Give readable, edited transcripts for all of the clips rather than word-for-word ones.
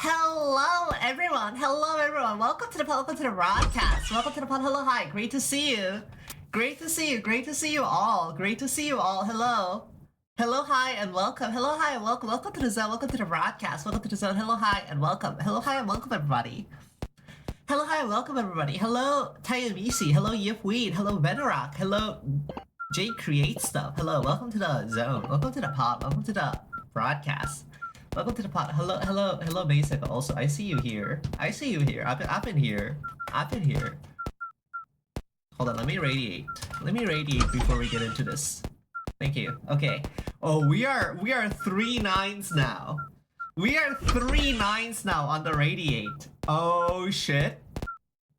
Hello everyone. Hello everyone. Welcome to the broadcast. Welcome to the pod. Hello, hi. Great to see you. Great to see you. Great to see you all. Great to see you all. Hello. Hello, hi, and welcome. Hello, hi, and welcome. Welcome to the zone. Welcome to the broadcast. Welcome to the zone. Hello, hi, and welcome. Hello, hi, and welcome everybody. Hello, hi, and welcome everybody. Hello, Tayamisi. Hello, Yip Weed. Hello, Venerock. Hello, Jake Create Stuff. Hello, welcome to the zone. Welcome to the pod. Welcome to the broadcast. Welcome to the pod. Hello, Basic. Also, I see you here. I see you here. I've been here. I've been here. Hold on, let me radiate. Let me radiate before we get into this. Thank you. Okay. Oh, we are 3 9s now. We are 3 9s now on the radiate. Oh shit.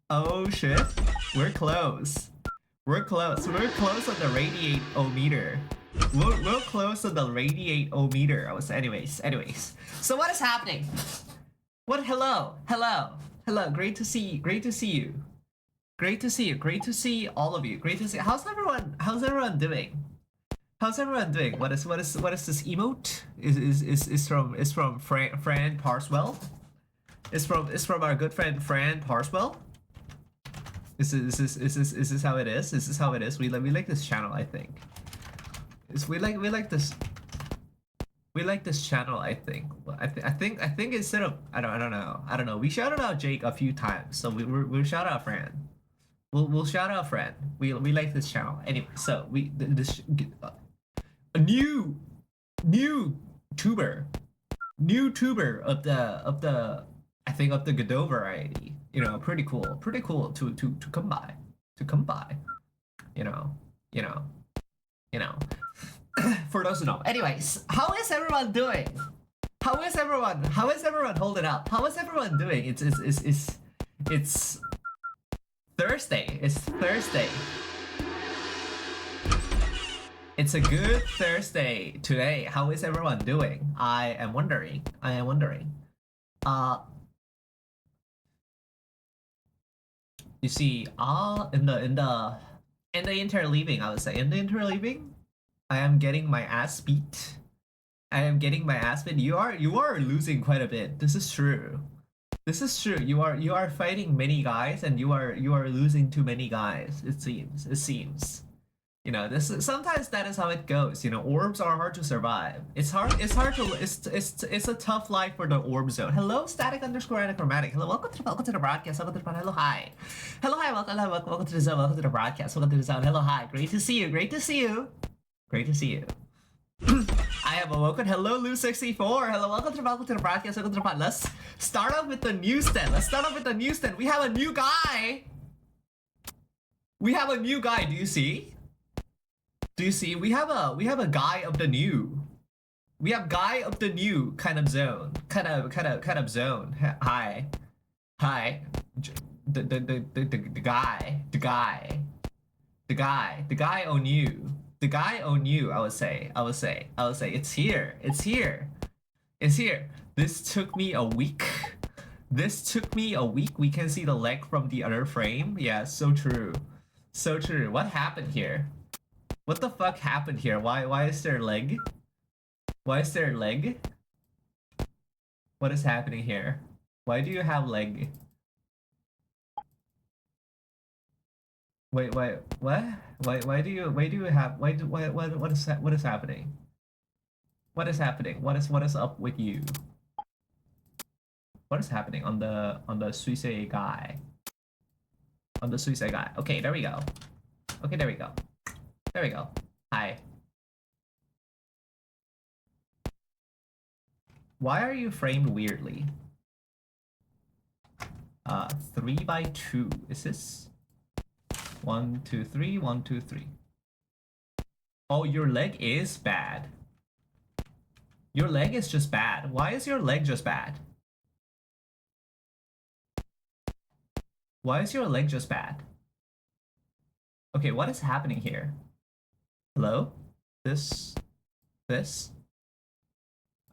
Oh shit. We're close. We're close. We're close on the radiate-o-meter. We're close on the radiate-o-meter. Anyways. So what is happening? What? Hello. Great to see you. Great to see you. Great to see all of you. Great to see. How's everyone doing? How's everyone doing? What is this emote? Is from Fran Parswell? Is from our good friend Fran Parswell? Is this how it is? Is this how it is? We like this channel, I think. We like this channel, I think. I think instead of I don't know. We shouted out Jake a few times, so we'll shout out Fran. We'll shout out Fran. We like this channel anyway. So a new tuber of the I think of the Godot variety. You know, pretty cool to come by. You know. For those who know. Anyways, how is everyone doing? How is everyone holding up? How is everyone doing? It's Thursday. It's Thursday. It's a good Thursday today. How is everyone doing? I am wondering. You see, in the interleaving, I would say in the interleaving, I am getting my ass beat. You are losing quite a bit. This is true. You are fighting many guys, and you are losing too many guys. It seems. You know, sometimes that is how it goes. You know, orbs are hard to survive. It's a tough life for the orb zone. Hello, static_anachromatic. Hello, welcome to the broadcast. Welcome to the hello, hi, welcome to the zone. Welcome to the broadcast. Welcome to the zone. Hello, hi. Great to see you. I have awoken. Hello, Lou64. Hello, welcome to the broadcast. Welcome to the pod. Let's start off with the newsstand. We have a new guy. Do you see? We have a guy of the new. We have guy of the new kind of zone. Kind of zone. Hi. The guy on you. The guy on you, I would say. It's here. This took me a week. We can see the leg from the other frame. Yeah, so true. What happened here? What the fuck happened here? Why is there a leg? What is happening here? Why do you have leg? Wait, what? Why do you have what is happening? What is up with you? What is happening on the Suisse guy? Okay, there we go. Hi. Why are you framed weirdly? 3x2. Is this 1 2 3 1 2 3? Oh, your leg is bad. Your leg is just bad. Why is your leg just bad? Okay, what is happening here? Hello? This? I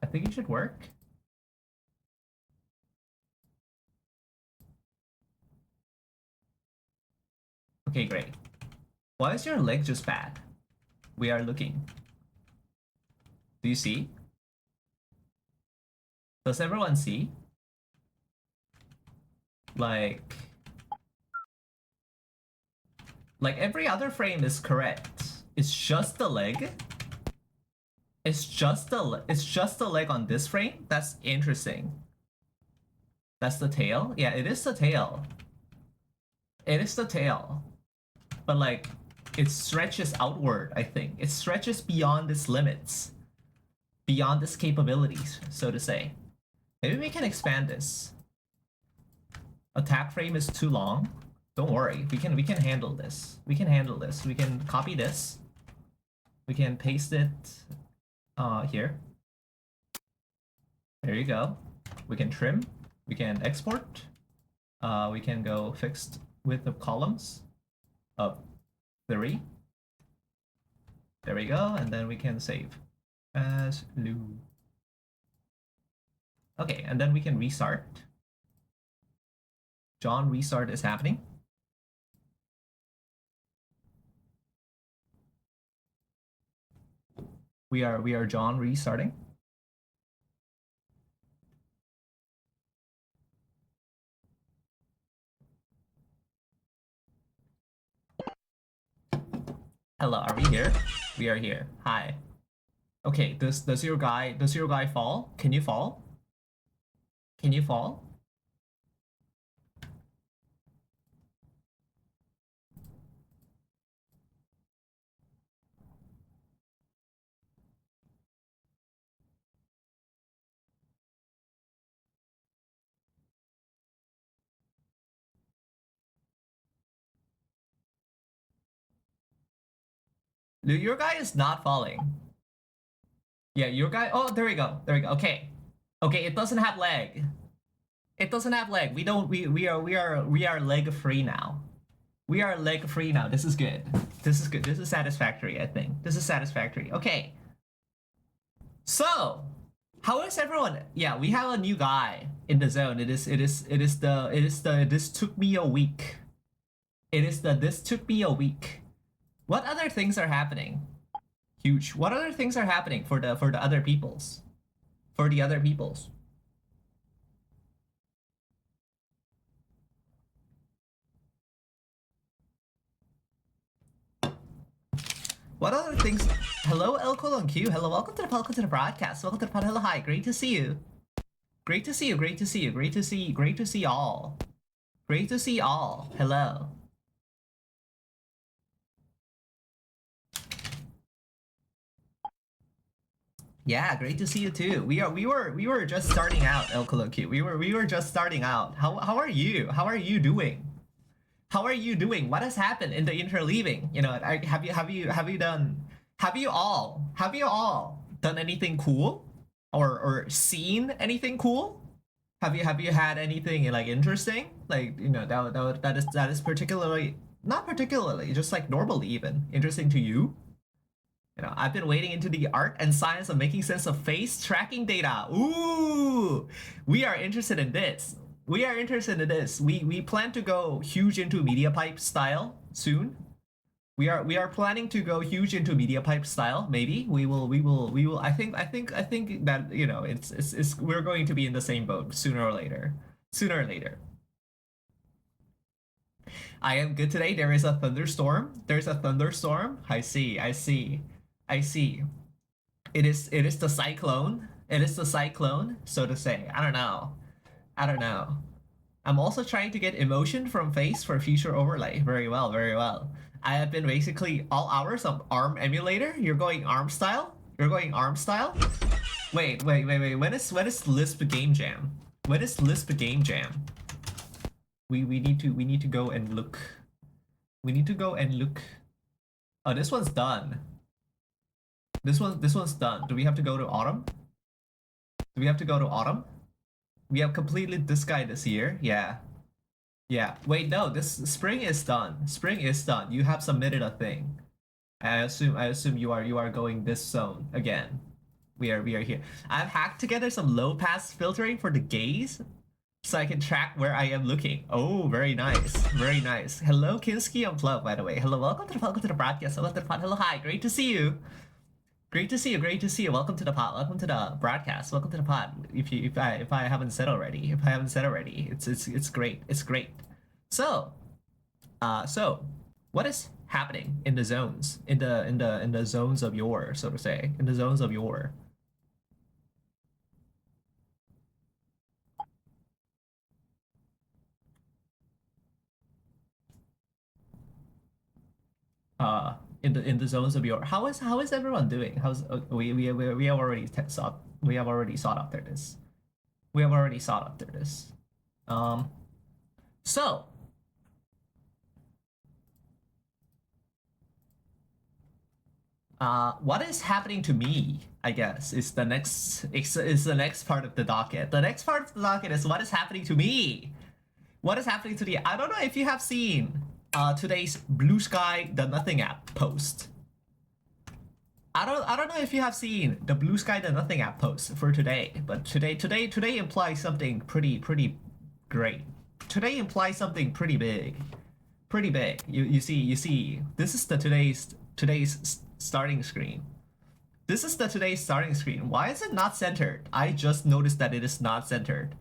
think it should work. Okay, great. Why is your leg just bad? We are looking. Do you see? Does everyone see? Like every other frame is correct. It's just the leg. It's just the leg on this frame. That's interesting. That's the tail? Yeah, it is the tail. It is the tail. But like, it stretches outward, I think. It stretches beyond its limits. Beyond its capabilities, so to say. Maybe we can expand this. Attack frame is too long. Don't worry, we can handle this. We can handle this. We can copy this. We can paste it here. There you go. We can trim. We can export. We can go fixed width of columns of 3. There we go, and then we can save as Lou. Okay, and then we can restart. John restart is happening. We are John restarting. Hello, are we here? We are here. Hi. Okay, does your guy fall? Can you fall? Can you fall? Your guy is not falling. Yeah, your guy. Oh, there we go. There we go. Okay. Okay, it doesn't have leg. It doesn't have leg. We are leg free now. We are leg free now. This is good. This is good. This is satisfactory, I think. This is satisfactory. Okay. So, how is everyone? Yeah, we have a new guy in the zone. This took me a week. This took me a week. What other things are happening? Huge. What other things are happening for the other peoples? For the other peoples. What other things? Hello, L colon Q. Hello, welcome to the broadcast. Welcome to the pod. Hello, hi. Great to see you. Great to see you. Great to see you. Great to see all. Great to see all. Hello. Yeah, great to see you too. We were just starting out, El Coloquio. We were just starting out. How are you? How are you doing? How are you doing? What has happened in the interleaving? You know, have you all done anything cool, or seen anything cool? Have you had anything like interesting? Like, you know, that is particularly, not particularly, just like normally even interesting to you. You know, I've been wading into the art and science of making sense of face tracking data. Ooh, we are interested in this. We are interested in this. We plan to go huge into media pipe style soon. We are planning to go huge into media pipe style. Maybe we will. I think that, you know, it's we're going to be in the same boat sooner or later. Sooner or later. I am good today. There is a thunderstorm. There's a thunderstorm. I see. It is the cyclone. It is the cyclone, so to say. I don't know. I'm also trying to get emotion from face for future overlay. Very well, very well. I have been basically all hours of ARM emulator. You're going ARM style? Wait. When is Lisp game jam? When is Lisp game jam? We need to go and look. Oh, this one's done. This one's done. Do we have to go to autumn? We have completed this guy this year. Yeah. Wait, no. This spring is done. You have submitted a thing. I assume you are going this zone again. We are here. I've hacked together some low pass filtering for the gaze, so I can track where I am looking. Oh, very nice. Hello, Kinski Unplugged, by the way. Hello, welcome to the broadcast. Hello, hi, great to see you. Great to see you. Great to see you. Welcome to the pod. Welcome to the broadcast. Welcome to the pod. If I haven't said already, it's great. It's great. So, what is happening in the zones in the zones of your, so to say, in the zones of your in the zones of your, how is everyone doing? How's we have already sought, we have already sought after this. We have already sought after this. Um, so what is happening to me, I guess, is the next part of the docket. The next part of the docket is what is happening to me. What is happening to the? I don't know if you have seen today's Blue Sky the Nothing app post. I don't know if you have seen the Blue Sky the Nothing app post for today, but today implies something pretty great. Today implies something pretty big. Pretty big. You see this is the today's starting screen. This is the today's starting screen. Why is it not centered? I just noticed that it is not centered.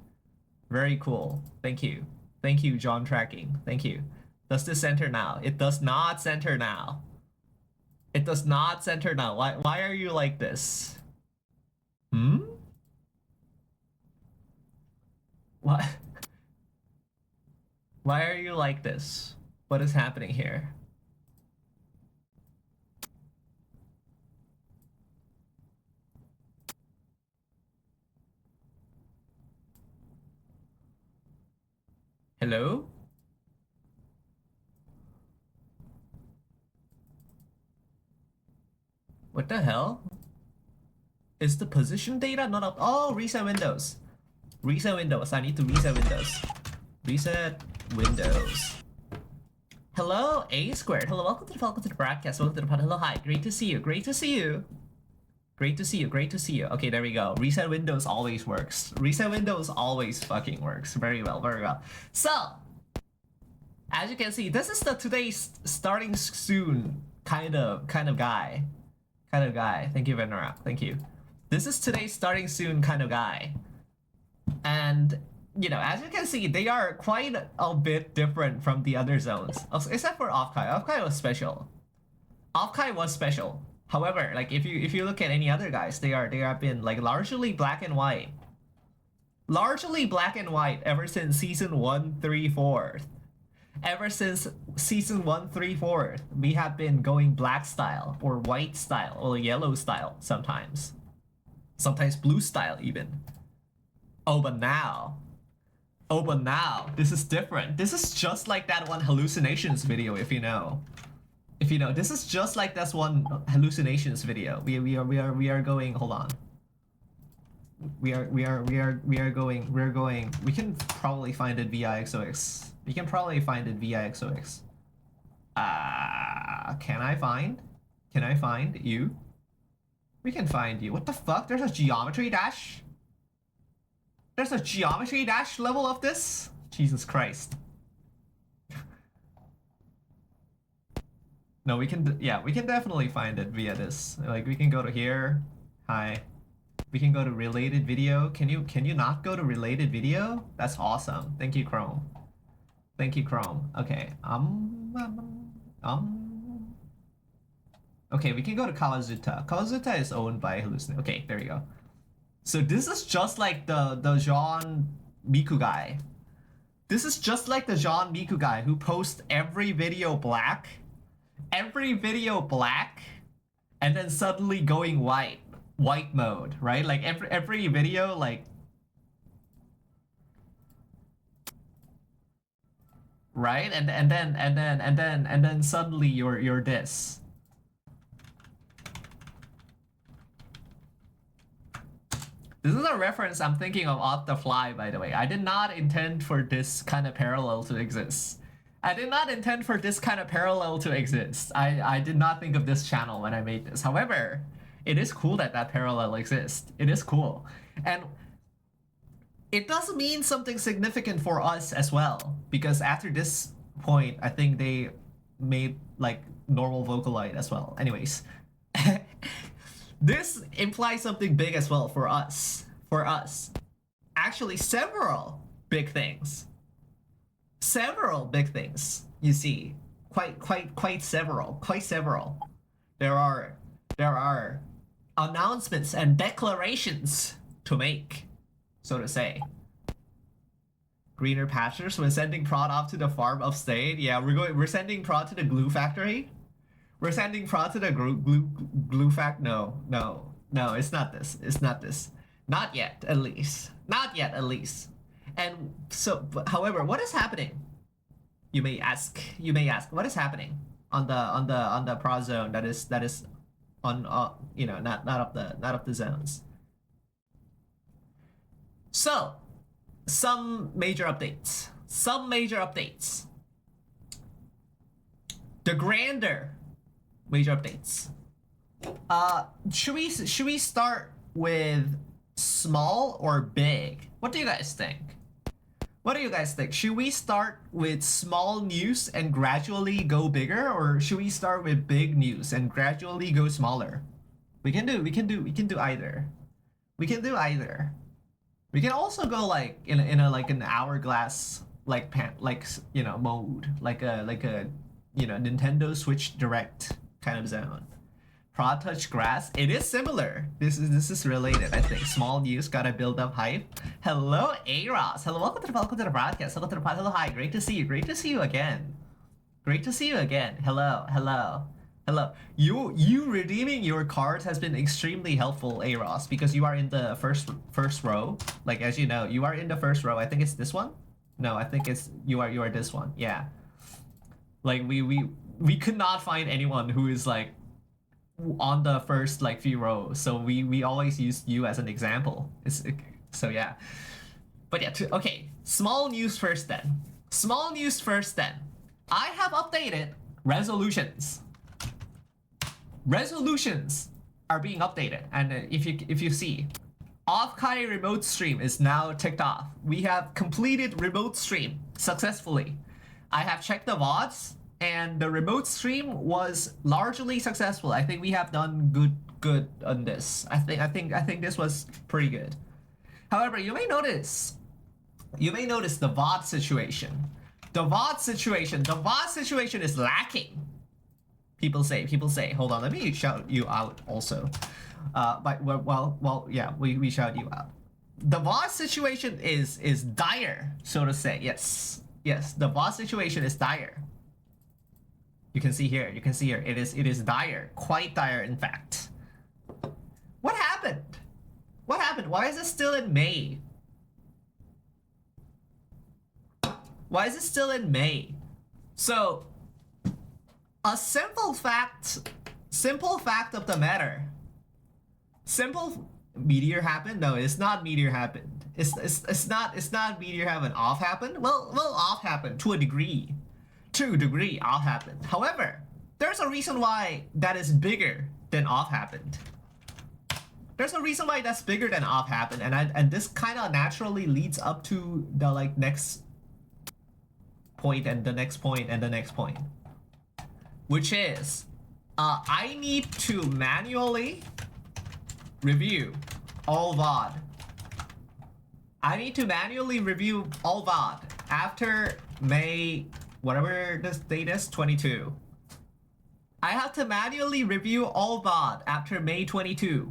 Very cool. Thank you. Thank you, John Tracking. Thank you. Does this center now? It does not center now. It does not center now. Why are you like this? Hmm? What? Why are you like this? What is happening here? Hello? What the hell? Is the position data not up? Oh, reset Windows. Reset Windows. I need to reset Windows. Reset Windows. Hello, A squared. Hello, welcome to the broadcast. Welcome to the pod. Hello, hi. Great to see you. Great to see you. Great to see you. Great to see you. Okay, there we go. Reset Windows always works. Reset Windows always fucking works. Very well, very well. So, as you can see, this is the today's starting soon kind of guy. Kind of guy. Thank you, Venera. Thank you. This is today's starting soon kind of guy. And, you know, as you can see, they are quite a bit different from the other zones. Except for Offkai. Offkai was special. Offkai was special. However, like if you look at any other guys, they have been like largely black and white. Largely black and white ever since season 1, 3, 4. Ever since season 1, 3, 4, we have been going black style or white style or yellow style sometimes. Sometimes blue style even. Oh, but now, this is different. This is just like that one hallucinations video, if you know. If you know, this is just like this one hallucinations video. We are going. Hold on. We are going. We can probably find it via XOX. We can probably find it via XOX. Can I find you? We can find you. What the fuck? There's a geometry dash? There's a geometry dash level of this? Jesus Christ. No, we can, yeah, we can definitely find it via this. Like, we can go to here. Hi. We can go to related video. Can you not go to related video? That's awesome. Thank you, Chrome. Thank you, Chrome. Okay. Okay, we can go to Kawazuta. Kawazuta is owned by Hallucinate. Okay, there you go. So this is just like the Jean Miku guy. This is just like the Jean Miku guy who posts every video black. Every video black. And then suddenly going white. White mode, right? Like every video, like, right? And then suddenly you're this. This is a reference I'm thinking of off the fly, by the way. I did not intend for this kind of parallel to exist. I did not intend for this kind of parallel to exist. I did not think of this channel when I made this. However, it is cool that that parallel exists. It is cool. And it does mean something significant for us as well. Because after this point, I think they made like normal Vocaloid as well. Anyways. This implies something big as well for us. For us. Actually, several big things. Several big things, you see. Quite several. There are announcements and declarations to make, so to say. Greener pastures. We're sending Prod off to the farm upstate. Yeah, we're sending Prod to the glue factory. We're sending Prod to the glue fact. No, it's not this. It's not this. Not yet, at least. Not yet, at least. And so, however, what is happening? You may ask. What is happening on the Prod zone that is on you know, not of the zones. So, some major updates. The grander major updates. Should we start with small or big? What do you guys think? Should we start with small news and gradually go bigger, or should we start with big news and gradually go smaller? We can do either. We can also go like in a like an hourglass like you know, mode, like a you know, Nintendo Switch Direct kind of zone. Prod touch grass. It is similar. This is related, I think. Small news, gotta build up hype. Hello, Aros. Hello, welcome to the broadcast. Hello to the pod. Hello, hi. Great to see you. Great to see you again. Hello. You redeeming your cards has been extremely helpful, Aros, because you are in the first row. Like, as you know, you are in the first row. I think it's this one. No, I think it's you are this one. Yeah. Like we could not find anyone who is like on the first like few rows, so we always use you as an example. So yeah, but yeah, okay, small news first then. I have updated resolutions are being updated, and if you see, off-Kai remote stream is now ticked off. We have completed remote stream successfully. I have checked the VODs, and the remote stream was largely successful. I think we have done good on this. I think this was pretty good. However, you may notice the VOD situation. The VOD situation is lacking. People say. Hold on, let me shout you out also. But well, yeah, we shout you out. The VOD situation is dire, so to say. Yes, the VOD situation is dire. You can see here. It is dire, quite dire, in fact. What happened? Why is it still in May? So, a simple fact of the matter. Meteor happened? No, it's not meteor happened. It's not meteor happened. Off happened? Well, off happened to a degree. Off happened. However, there's a reason why that is bigger than off happened. And this kind of naturally leads up to the like next point and the next point and the next point, which is I need to manually review all VOD. After May, whatever this date is, 22. I have to manually review all VOD after May 22.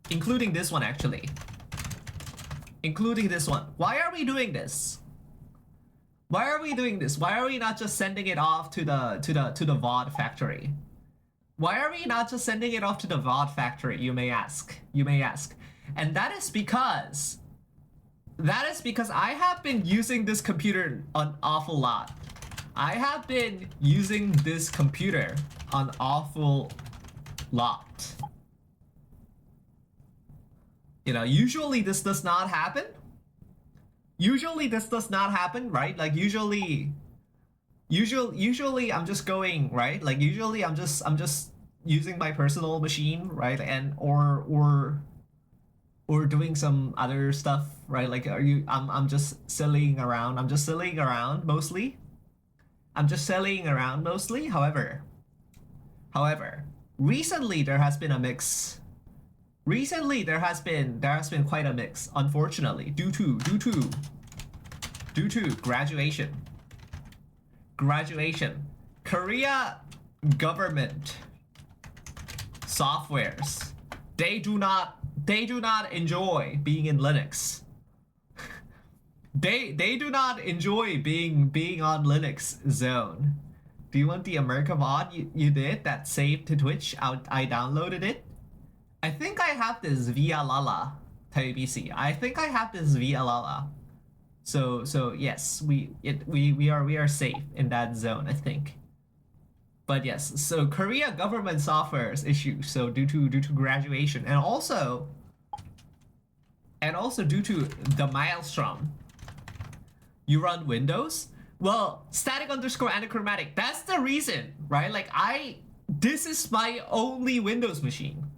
Including this one, actually. Why are we doing this? Why are we not just sending it off to the VOD factory? Why are we not just sending it off to the VOD factory, you may ask. And that is because I have been using this computer an awful lot. You know, usually this does not happen. Right? Like usually I'm just going, right? Like usually I'm just using my personal machine, right? And or doing some other stuff, right? Like I'm just selling around. Mostly. However, recently there has been a mix Recently, there has been quite a mix, unfortunately, due to graduation. Korea government softwares, they do not enjoy being in Linux. They do not enjoy being on Linux zone. Do you want the America mod you did that saved to Twitch? I downloaded it. I think I have this via Lala PC. I think I have this via Lala. So yes, we are safe in that zone, I think. But yes, so Korea government software is issues. So due to graduation and also due to the maelstrom, you run Windows. Well, static underscore anachromatic. That's the reason, right? Like this is my only Windows machine.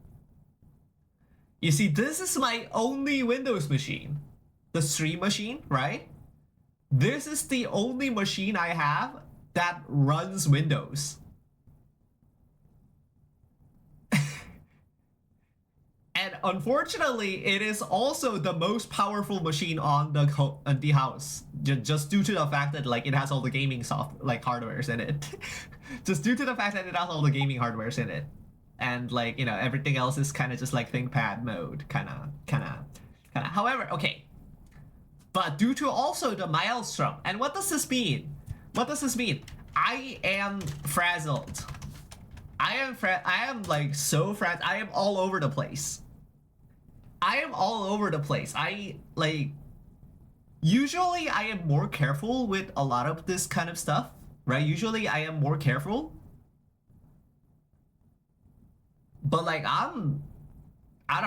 You see, this is my only Windows machine. The stream machine, right? This is the only machine I have that runs Windows. And unfortunately, it is also the most powerful machine on the house, just due to the fact that like it has all the gaming hardwares in it. Just due to the fact that it has all the gaming hardwares in it, and like everything else is kind of just like ThinkPad mode, kind of. However, okay, but due to also the maelstrom, and what does this mean? What does this mean? I am frazzled. I am like so frazzled. I am all over the place. I like usually I am more careful with a lot of this kind of stuff, right? Usually I am more careful. But like I don't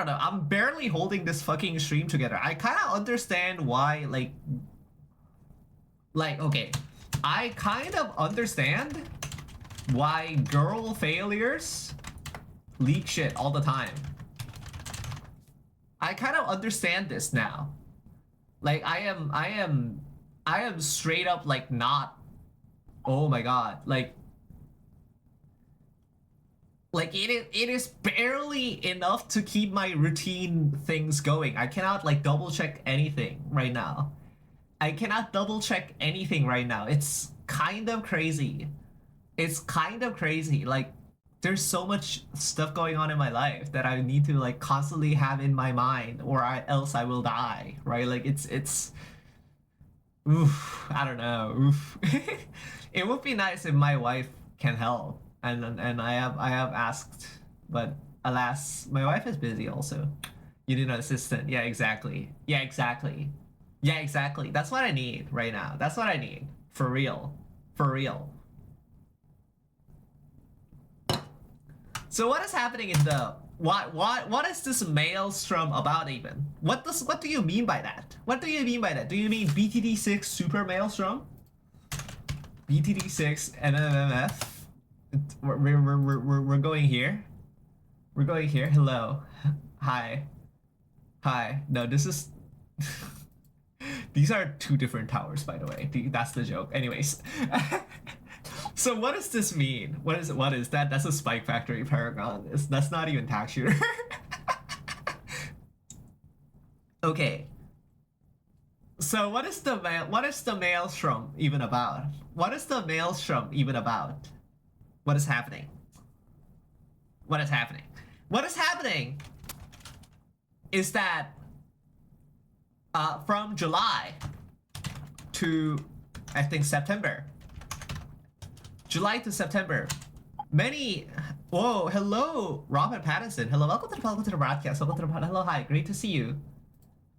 know, I'm barely holding this fucking stream together. I kind of understand why like okay, I kind of understand why girl failures leak shit all the time. I kind of understand this now. Like I am straight up like not, oh my god, like it is barely enough to keep my routine things going. I cannot like double check anything right now. It's kind of crazy. Like there's so much stuff going on in my life that I need to like constantly have in my mind, or else I will die, right? Like it's oof, I don't know. Oof. It would be nice if my wife can help, and I have asked, but alas, my wife is busy also. You need an assistant. Yeah, exactly. That's what I need right now. That's what I need. For real. For real. So what is happening in the what is this maelstrom about even? What do you mean by that? What do you mean by that? Do you mean BTD6 super maelstrom? BTD6 MMMF? We're going here. We're going here. Hello. Hi. Hi. No, this is these are two different towers, by the way. That's the joke. Anyways. So what does this mean? What is that? That's a Spike Factory Paragon. That's not even tax shooter. Okay. So what is the maelstrom even about? What is the maelstrom even about? What is happening? What is happening? What is happening is that from July to I think September. July to September, many. Whoa, hello, Robert Pattinson. Hello, welcome to the broadcast. Welcome to the hello, hi, great to see you.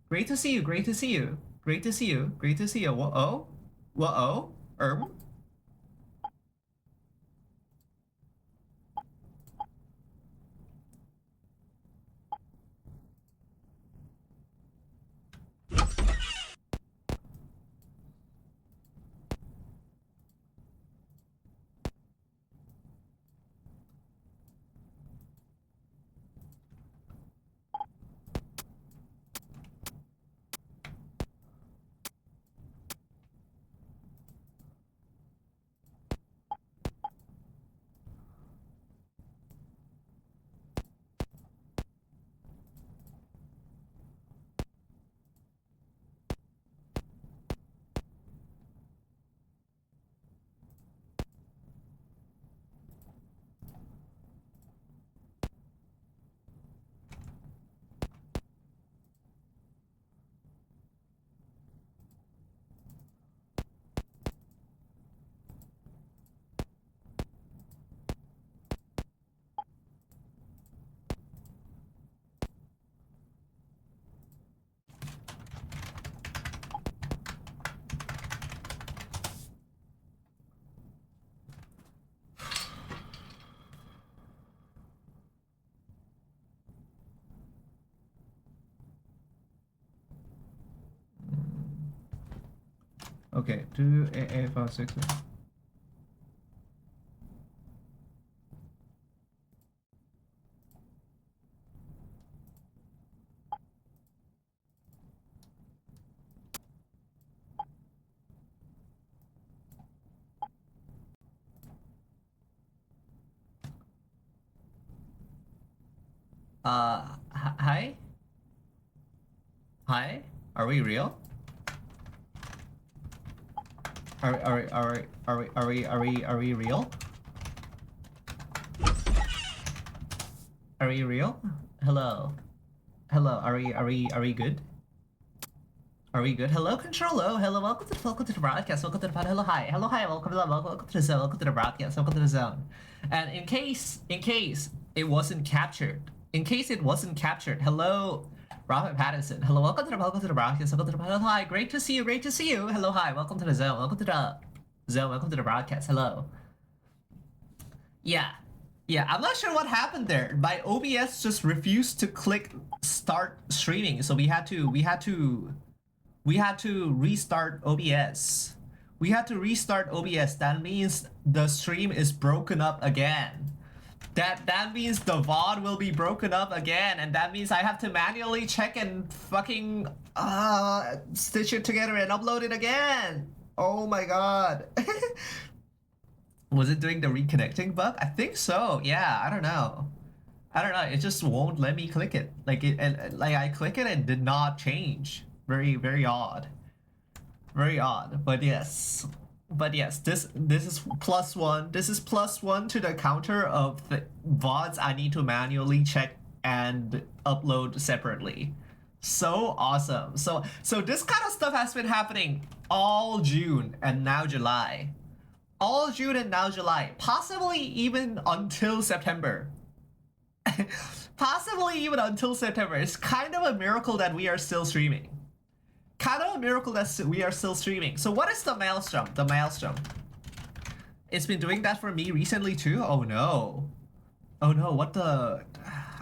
Great to see you. Great to see you. Great to see you. Great to see you. Whoa, whoa, Okay, 2 8 8 5 6. Hi? Hi? Are we real? Are we real? Are we real? Hello. Hello, are we good? Are we good? Hello, Controllo. Hello, welcome to the broadcast. Welcome to the pod. Hello, hi. Hello, hi. Welcome to the zone. Welcome to the broadcast. Welcome to the zone. And in case it wasn't captured, hello, Robert Patterson. Hello, welcome to the broadcast. Welcome to the pod. Hello, hi. Great to see you. Great to see you. Hello, hi. Welcome to the zone. Welcome to the zone. Welcome to the broadcast. Hello. Yeah. Yeah, I'm not sure what happened there. My OBS just refused to click start streaming, so we had to restart OBS. We had to restart OBS. That means the stream is broken up again. That means the VOD will be broken up again, and that means I have to manually check and fucking stitch it together and upload it again. Oh my god. Was it doing the reconnecting bug? I think so. Yeah, I don't know. It just won't let me click it. Like I click it and did not change. Very odd. Very odd. But yes, this is +1. This is +1 to the counter of the VODs I need to manually check and upload separately. So awesome. So this kind of stuff has been happening all June and now July. All June and now July, possibly even until September. Possibly even until September. It's kind of a miracle that we are still streaming. So what is the Maelstrom? The Maelstrom. It's been doing that for me recently too? Oh no. Oh no, what the...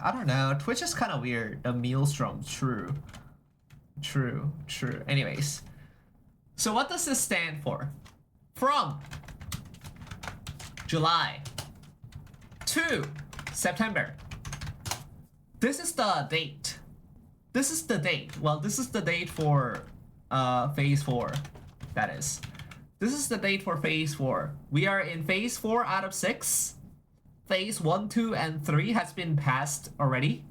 I don't know. Twitch is kind of weird. The Maelstrom. True. Anyways. So what does this stand for? From July to September. This is the date. This is the date. Well, this is the date for phase 4. That is. This is the date for phase 4. We are in phase 4 out of 6. Phase 1, 2, and 3 has been passed already.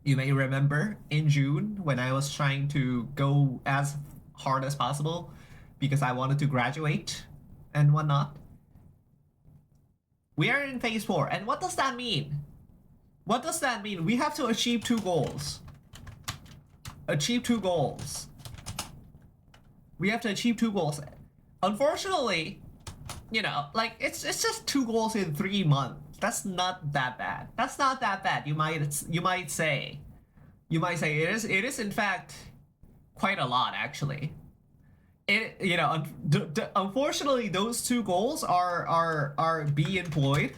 You may remember in June when I was trying to go as hard as possible because I wanted to graduate and whatnot. We are in phase 4, and what does that mean? What does that mean? We have to achieve 2 goals. We have to achieve 2 goals. Unfortunately, you know, like it's just 2 goals in 3 months. That's not that bad. You might say. It is in fact quite a lot actually. Unfortunately, those 2 goals are be employed.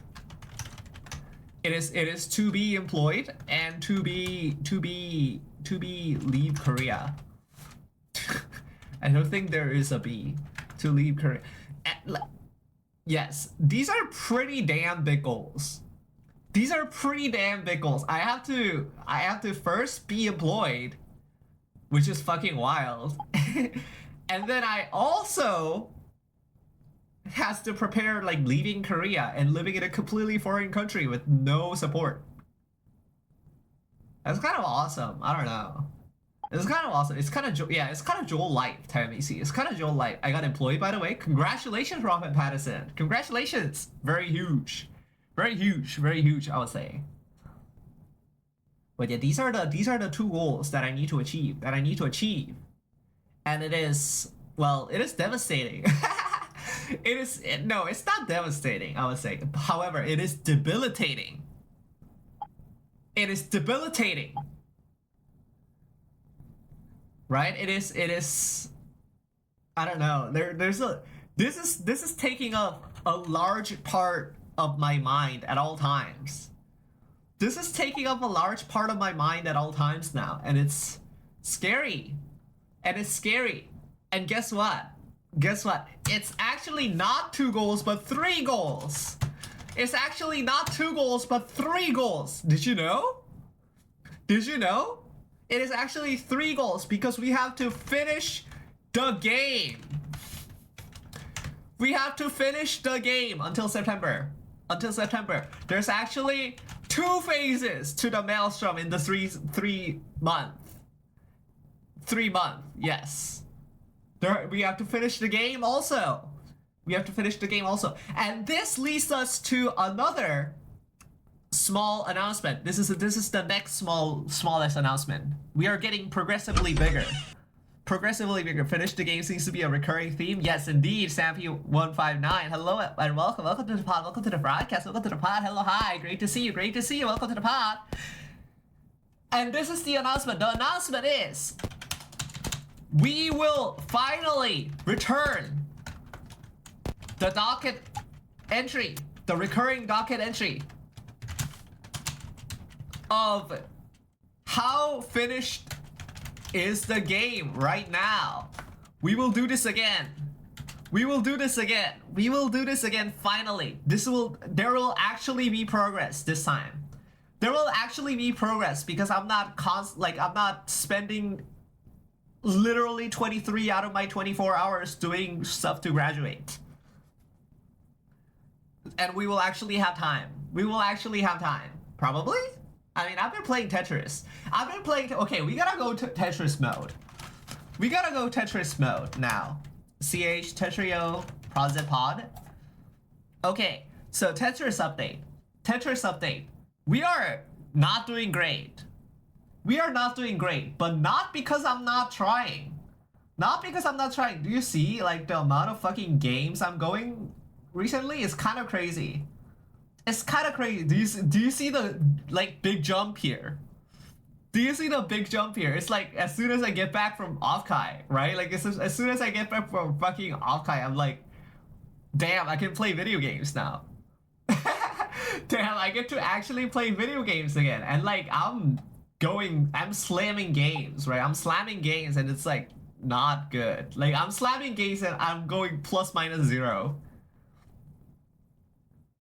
It is to be employed and to be leave Korea. I don't think there is a B to leave Korea. Yes, these are pretty damn big goals. I have to first be employed, which is fucking wild. And then I also has to prepare like leaving Korea and living in a completely foreign country with no support. That's kind of awesome. I don't know. It's kind of awesome. It's kind of it's kind of Joel life, TMEC. It's kind of Joel life. I got employed, by the way. Congratulations, Robert Patterson. Congratulations. Very huge, I would say. But yeah, these are the 2 goals that I need to achieve. And it is devastating. It's not devastating, I would say. However, it is debilitating. Right? It is I don't know. This is taking up a large part of my mind at all times. now, and it's scary. And guess what? Guess what? It's actually not 2 goals, but 3 goals. It's actually not 2 goals, but 3 goals. Did you know? Did you know? It is actually 3 goals because we have to finish the game. We have to finish the game until September. Until September. There's actually 2 phases to the Maelstrom in the 3 month. 3 month, yes. We have to finish the game also. We have to finish the game also. And this leads us to another small announcement. This is the next smallest announcement. We are getting progressively bigger. Progressively bigger. Finish the game seems to be a recurring theme. Yes, indeed, Sampy159. Hello and welcome. Welcome to the pod. Welcome to the broadcast. Welcome to the pod. Hello, hi. Great to see you. Great to see you. Welcome to the pod. And this is the announcement. The announcement is we will finally return the docket entry, the recurring docket entry of how finished is the game right now. We will do this again. We will do this again. We will do this again finally. There will actually be progress this time. There will actually be progress because I'm not spending literally 23 out of my 24 hours doing stuff to graduate. And we will actually have time. We will actually have time. Probably? I mean, I've been playing Tetris. Okay, we gotta go to Tetris mode. We gotta go Tetris mode now. CH, Tetrio, Pod. Okay, so Tetris update. Tetris update. We are not doing great. We are not doing great, but not because I'm not trying. Not because I'm not trying. Do you see, like, the amount of fucking games I'm going recently is kind of crazy. It's kind of crazy. Do you see the, like, big jump here? Do you see the big jump here? It's like, as soon as I get back from Offkai, right? Like, as soon as I get back from fucking Offkai, I'm like, damn, I can play video games now. Damn, I get to actually play video games again. And, like, I'm slamming games, right? I'm slamming games and it's, like, not good. Like, I'm slamming games and I'm going ±0.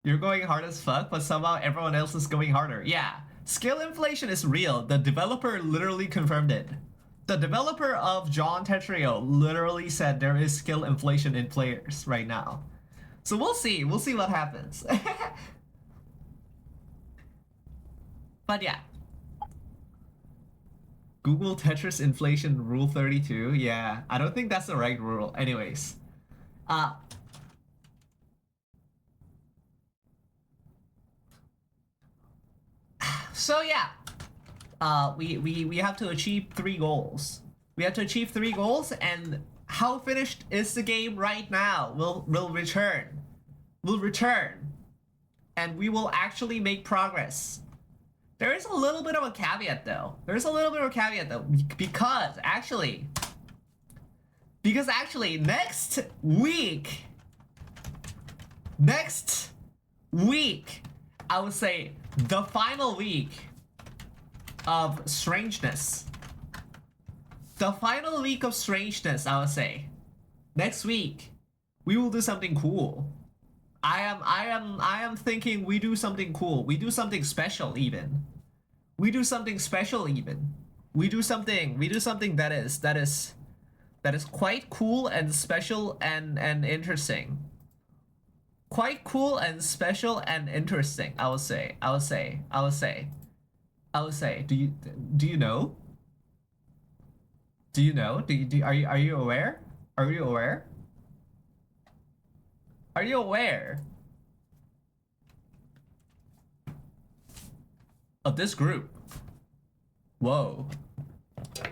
You're going hard as fuck, but somehow everyone else is going harder. Yeah, skill inflation is real. The developer literally confirmed it. The developer of John Tetrio literally said there is skill inflation in players right now. So we'll see. We'll see what happens. But yeah. Google Tetris inflation rule 32. Yeah, I don't think that's the right rule. Anyways. So yeah, we have to achieve 3 goals. We have to achieve 3 goals, and how finished is the game right now? We'll return. We'll return, and we will actually make progress. There is a little bit of a caveat though. There's a little bit of a caveat though, because actually next week, I would say the final week of Strangeness. The final week of Strangeness, I would say. Next week, we will do something cool. I am thinking we do something cool. We do something special even. We do something special even. We do something that is quite cool and special and interesting. Quite cool and special and interesting, I would say. Do you know? Do you know? Are you aware? Are you aware? Are you aware of this group? Whoa.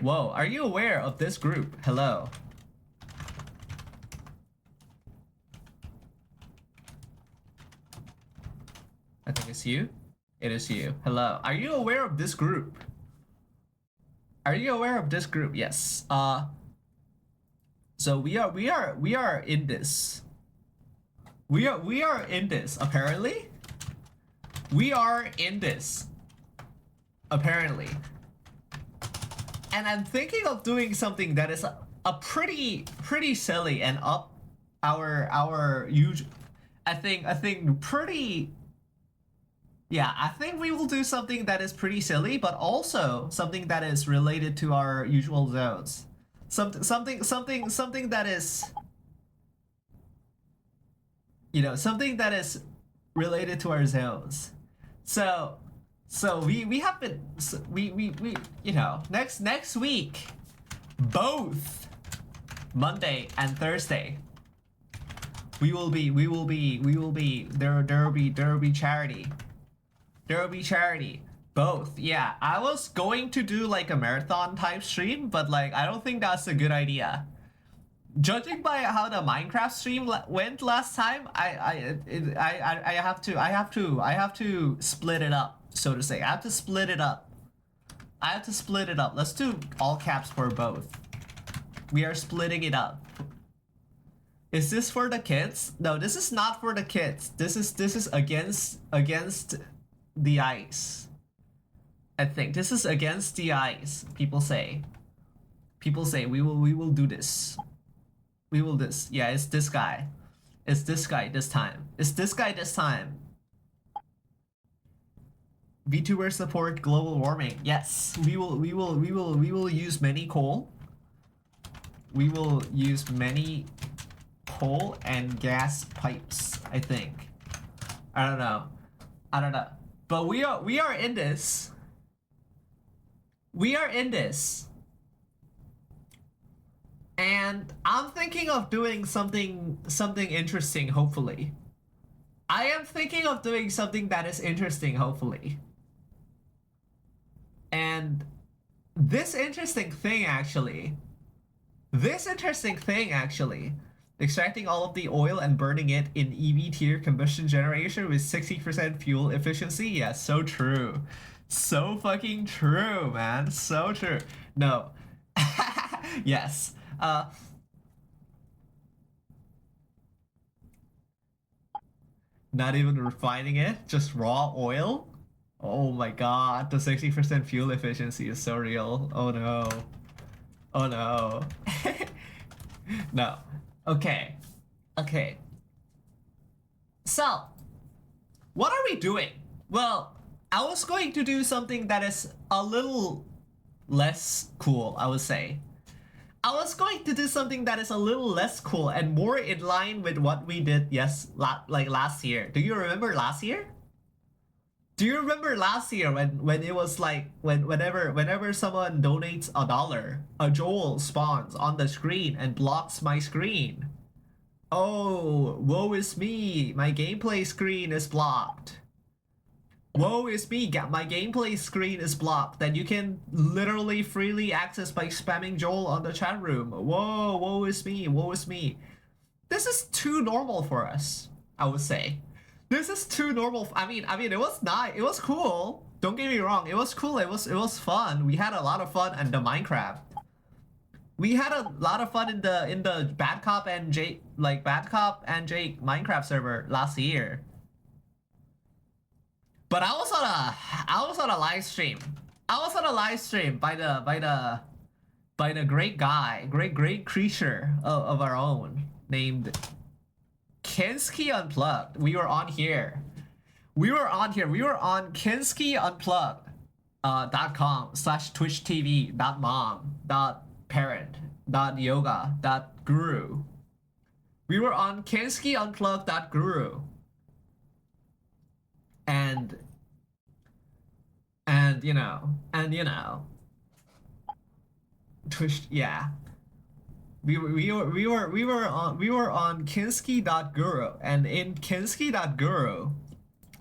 Whoa, are you aware of this group? Hello. I think it's you. It is you. Hello. Are you aware of this group? Are you aware of this group? Yes. So we are in this. We are in this, apparently. We are in this. Apparently. And I'm thinking of doing something that is a pretty silly and our usual. I think pretty. Yeah, I think we will do something that is pretty silly, but also something that is related to our usual zones. Something that is, something that is related to our zones. So we have been we next week, both Monday and Thursday, we will be there will be charity. There will be charity. Both. Yeah, I was going to do like a marathon type stream, but like I don't think that's a good idea. Judging by how the Minecraft stream went last time, I have to split it up, so to say. I have to split it up. Let's do all caps for both. We are splitting it up. Is this for the kids? No, this is not for the kids. This is against the ice. I think this is against the ice. People say we will do this. We will this. Yeah, it's this guy. It's this guy this time. It's this guy this time. VTuber support global warming. Yes, we will use many coal. We will use many coal and gas pipes, I think. I don't know. But we are in this. We are in this. And I'm thinking of doing something interesting, hopefully. I am thinking of doing something that is interesting, hopefully. And this interesting thing actually, extracting all of the oil and burning it in EV tier combustion generation with 60% fuel efficiency. Yeah, so true. So fucking true, man. So true. No. Yes. Not even refining it, just raw oil. Oh my god, the 60% fuel efficiency is so real. Oh no. Oh no. No. Okay. So, what are we doing? Well, I was going to do something that is a little less cool, I would say. I was going to do something that is a little less cool and more in line with what we did, like last year. Do you remember last year? Do you remember last year when it was like whenever someone donates $1, a Joel spawns on the screen and blocks my screen? Oh, woe is me! My gameplay screen is blocked. Woe is me, my gameplay screen is blocked that you can literally freely access by spamming Joel on the chat room. Whoa, woe is me, woe is me. This is too normal for us, I would say. This is too normal. I mean, it was nice. It was cool. Don't get me wrong. It was cool. It was fun. We had a lot of fun in the Minecraft. We had a lot of fun in the Bad Cop and Jake Minecraft server last year. But I was on a live stream. I was on a live stream by the great guy, great creature of our own named Kinski Unplugged. We were on here. We were on kinskiunplugged.com/twitchtv.mom.parent.yoga.guru. We were on kinskiunplugged.guru. And you know, Twitch, yeah. We were on Kinski.guru, and in Kinski.guru,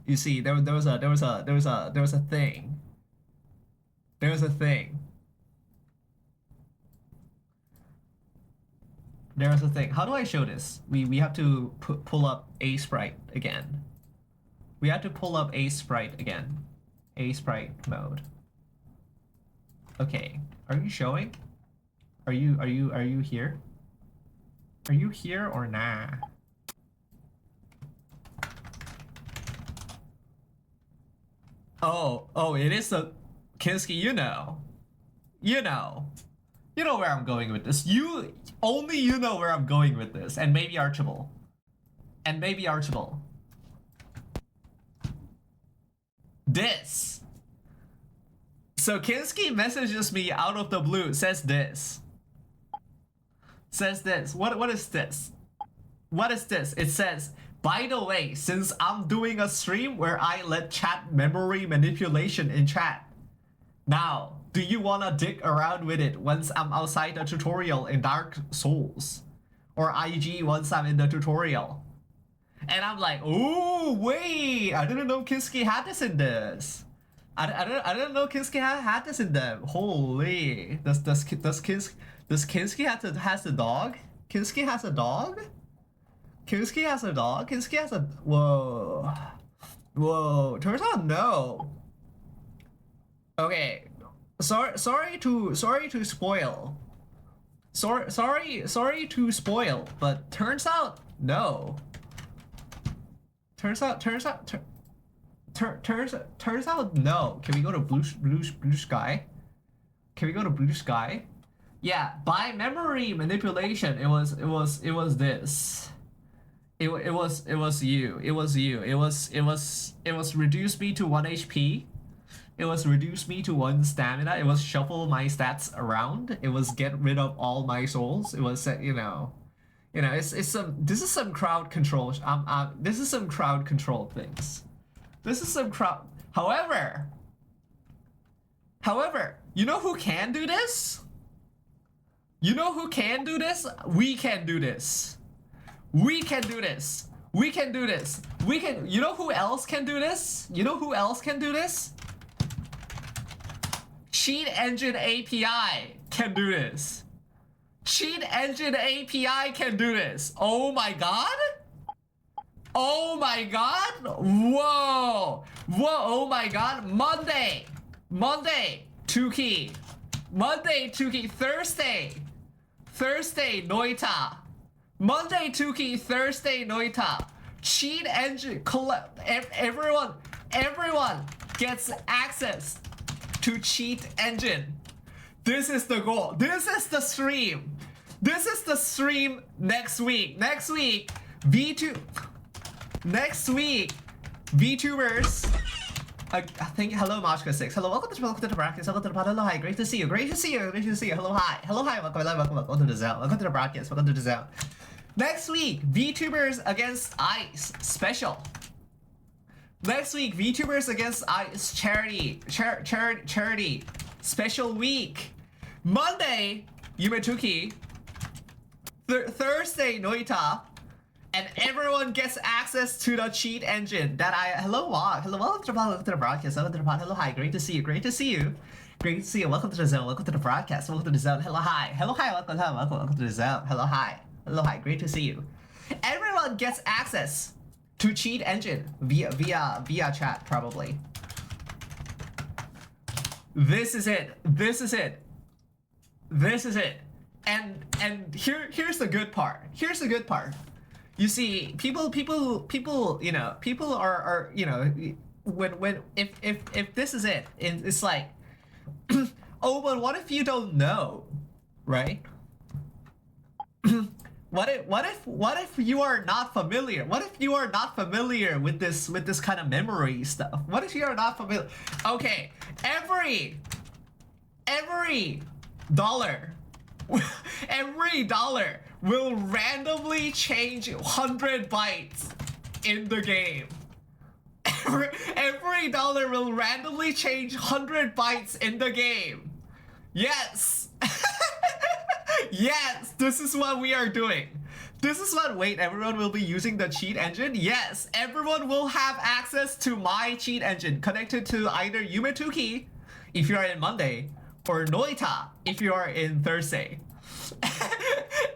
you see there was a thing. There was a thing. How do I show this? We have to pull up a sprite again. We have to pull up a sprite again. A sprite mode. Okay, are you showing? Are you here? Are you here or nah? Oh, it is a Kinski, you know. You know where I'm going with this. Only you know where I'm going with this. And maybe Archibald. And maybe Archibald. This. So Kinski messages me out of the blue, says this. Says this. What is this? What is this? It says, by the way, since I'm doing a stream where I let chat memory manipulation in chat, now, do you wanna dig around with it once I'm outside the tutorial in Dark Souls? Or IG once I'm in the tutorial? And I'm like, oh wait, I didn't know Kinski had this in this. I didn't know Kinski had this in them. Holy, does Kinski has a dog? Kinski has a dog? Kinski has a dog? Kinski has a whoa. Turns out no. Okay, sorry to spoil. Sorry to spoil, but turns out no. Turns out no. Can we go to blue sky? Can we go to blue sky? Yeah, by memory manipulation, it was this. It was you. It was reduce me to 1 HP. It was reduce me to 1 stamina. It was shuffle my stats around. It was get rid of all my souls. It was this is some crowd control. This is some crowd control things. This is some crowd. However, you know who can do this? You know who can do this? We can do this. We can do this. We can do this. We can. You know who else can do this? You know who else can do this? Cheat Engine API can do this. Cheat Engine API can do this. Oh my god? Oh my god? Whoa. Oh my god. Monday, 2 key. Monday, 2 key. Thursday, Noita. Monday, 2 key. Thursday, Noita. Cheat Engine. Everyone gets access to Cheat Engine. This is the goal. This is the stream. This is the stream next week. Next week, VTubers. I think hello Mashka6. Hello, welcome to the broadcast. Welcome to the pod. Hello, hi. Great to see you. Great to see you. Great to see you. Hello, hi. Hello, hi. Welcome to the zone. Welcome to the broadcast. Welcome to the zone. Next week, VTubers against Ice special. Next week, VTubers against Ice charity special week. Monday, Yumetuki. Thursday, Noita. And everyone gets access to the cheat engine that hello, welcome to the broadcast, welcome to the pod, hello, hi, great to see you, welcome to the zone, welcome to the broadcast, welcome to the zone, hello, hi, welcome to the zone, hello, hi, great to see you. Everyone gets access to cheat engine via chat, probably. This is it. And here's the good part. You see, people, you know, people are, you know, if this is it, it's like, oh, but what if you don't know, right? What if you are not familiar? What if you are not familiar with this kind of memory stuff? What if you are not familiar? Okay, every dollar, every dollar will randomly change 100 bytes in the game. Every dollar will randomly change 100 bytes in the game. Yes. Yes, this is what we are doing. Wait, everyone will be using the cheat engine? Yes, everyone will have access to my cheat engine connected to either Yumetuki, if you are in Monday, or Noita, if you are in Thursday.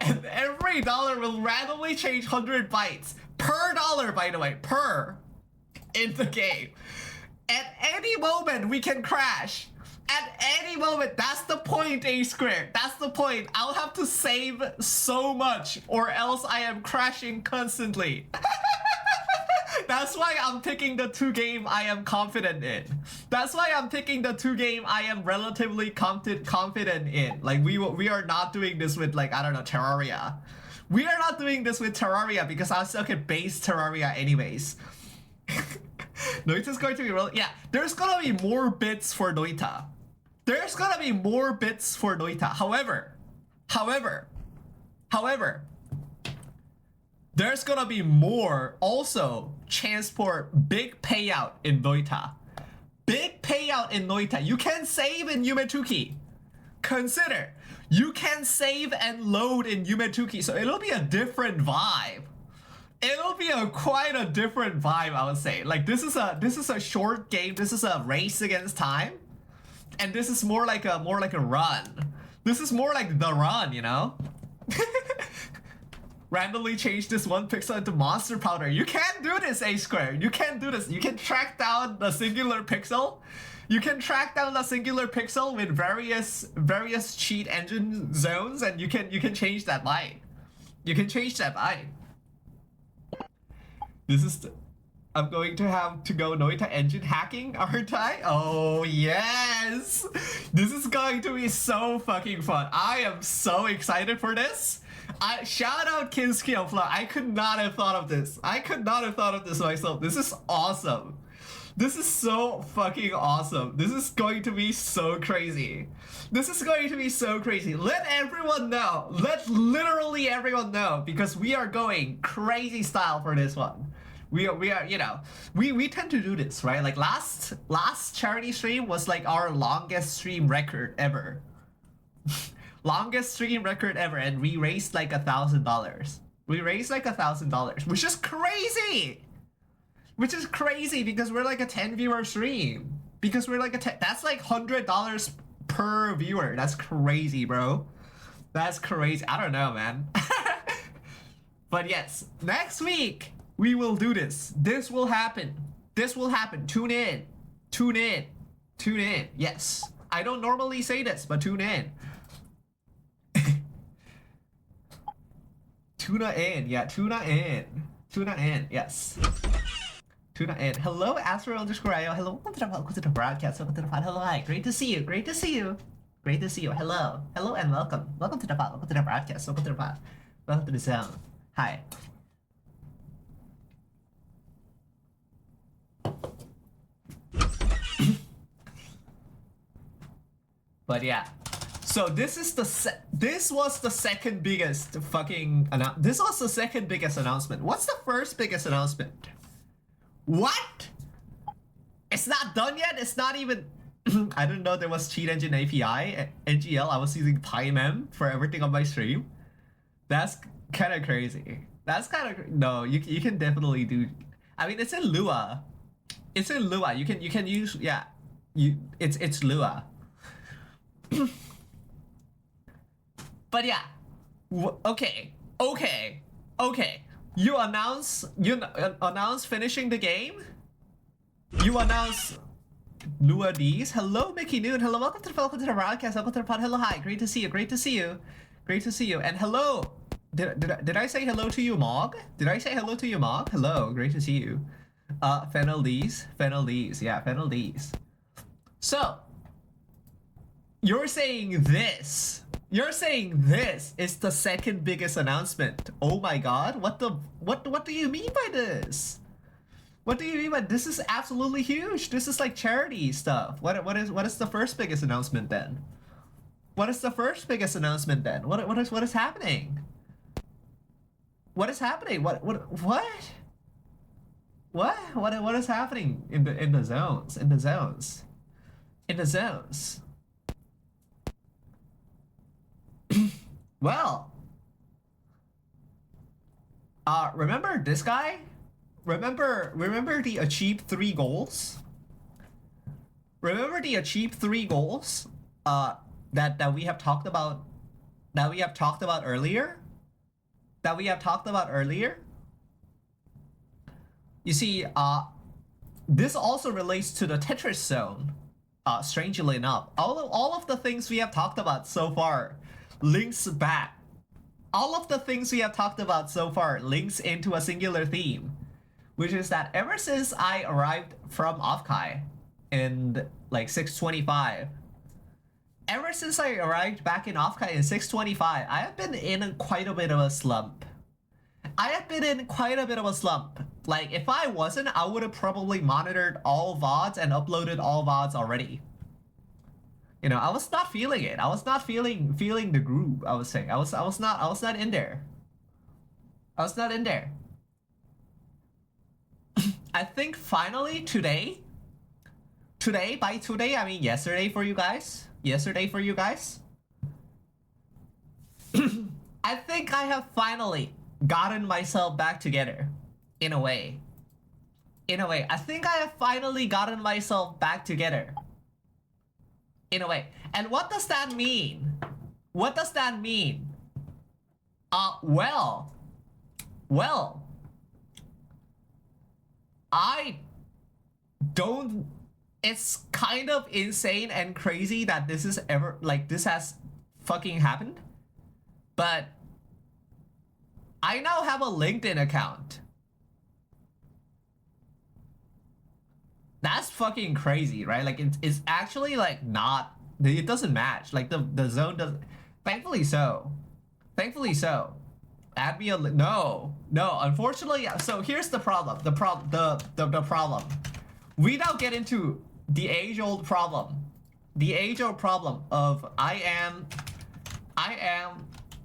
And every dollar will randomly change 100 bytes per dollar, by the way, in the game. At any moment, we can crash. At any moment, that's the point, A squared. That's the point. I'll have to save so much, or else I am crashing constantly. that's why I'm picking the 2 game I am confident in. That's why I'm picking the 2 game I am relatively confident in. Like we are not doing this with, like, I don't know, Terraria. We are not doing this with Terraria because I suck at base Terraria anyways. Noita's going to be real. Yeah, there's gonna be more bits for Noita. There's gonna be more bits for Noita. However, there's gonna be more also chance for big payout in Noita. Big payout in Noita. You can save in Yumetuki. Consider, you can save and load in Yumetuki, so it'll be a different vibe. It'll be quite a different vibe, I would say. Like this is a short game. This is a race against time, and this is more like a run. This is more like the run, you know. Randomly change this 1 pixel into monster powder. You can't do this, A Square. You can't do this. You can track down the singular pixel. You can track down the singular pixel with various cheat engine zones, and you can change that line. You can change that line. I'm going to have to go Noita engine hacking, aren't I? Oh yes! This is going to be so fucking fun. I am so excited for this. Shout out Kinski and Fla. I could not have thought of this. I could not have thought of this myself. This is awesome. This is so fucking awesome. This is going to be so crazy. This is going to be so crazy. Let everyone know. Let literally everyone know, because we are going crazy style for this one. We are, you know, we tend to do this, right? Like last charity stream was like our longest stream record ever. Longest stream record ever, and we raised like $1,000. We raised like $1,000, which is crazy. Which is crazy because we're like a 10 viewer stream. Because we're like that's like $100 per viewer. That's crazy, bro. That's crazy. I don't know, man. But yes, next week we will do this. This will happen. This will happen. Tune in. Tune in. Tune in. Yes. I don't normally say this, but tune in. Tuna in. Yeah, tuna in. Tuna in. Yes. Tuna in. Hello, Astro_IO. Hello, welcome to the broadcast. Welcome to the pod. Hello, hi. Great to see you. Great to see you. Great to see you. Hello. Hello and welcome. Welcome to the pod. Welcome to the broadcast. Welcome to the pod. Welcome to the zone. Hi. But yeah. So this is this was the second biggest fucking this was the second biggest announcement. What's the first biggest announcement? What? It's not done yet? It's not even... I didn't know there was cheat engine API, NGL. I was using PyMem for everything on my stream. That's kind of crazy. That's kind of... No, you can definitely do... I mean, it's in Lua. It's in Lua. You can use... Yeah. It's Lua. But yeah. Okay. You announce finishing the game. You announce Lua D's. Hello, Mickey Noon. Hello, welcome to the broadcast. Welcome to the pod. Hello, hi. Great to see you. Great to see you. Great to see you. And hello. Did I say hello to you, Mog? Did I say hello to you, Mog? Hello. Great to see you. Fennel D's. Yeah, Fennel D's. So you're saying this. You're saying this is the second biggest announcement. Oh my god. What do you mean by this? What do you mean by this? Is absolutely huge. This is like charity stuff. What is the first biggest announcement then? What is the first biggest announcement then? What is happening? What is happening? What is happening in the zones? In the zones. Well, remember this guy? Remember the achieved 3 goals? Remember the achieved 3 goals? That we have talked about. That we have talked about earlier. You see, this also relates to the Tetris zone. Strangely enough, all of the things we have talked about so far links back. All of the things we have talked about so far links into a singular theme, which is that ever since I arrived from Offkai in like 625, ever since I arrived back in Offkai in 625, I have been in quite a bit of a slump. Like, if I wasn't, I would have probably monitored all VODs and uploaded all VODs already. You know, I was not feeling it. I was not feeling the groove, I was saying. I was not in there. I was not in there. I think finally today, by today, I mean yesterday for you guys. I think I have finally gotten myself back together. In a way. I think I have finally gotten myself back together. In a way. And what does that mean? Well, I don't, it's kind of insane and crazy that this is ever, like, this has fucking happened. But I now have a LinkedIn account. That's fucking crazy, right? Like, it's actually like not, it doesn't match. Like the zone doesn't, thankfully so. Add me a, no, unfortunately. So here's the problem. The problem. We now get into the age-old problem. Of I am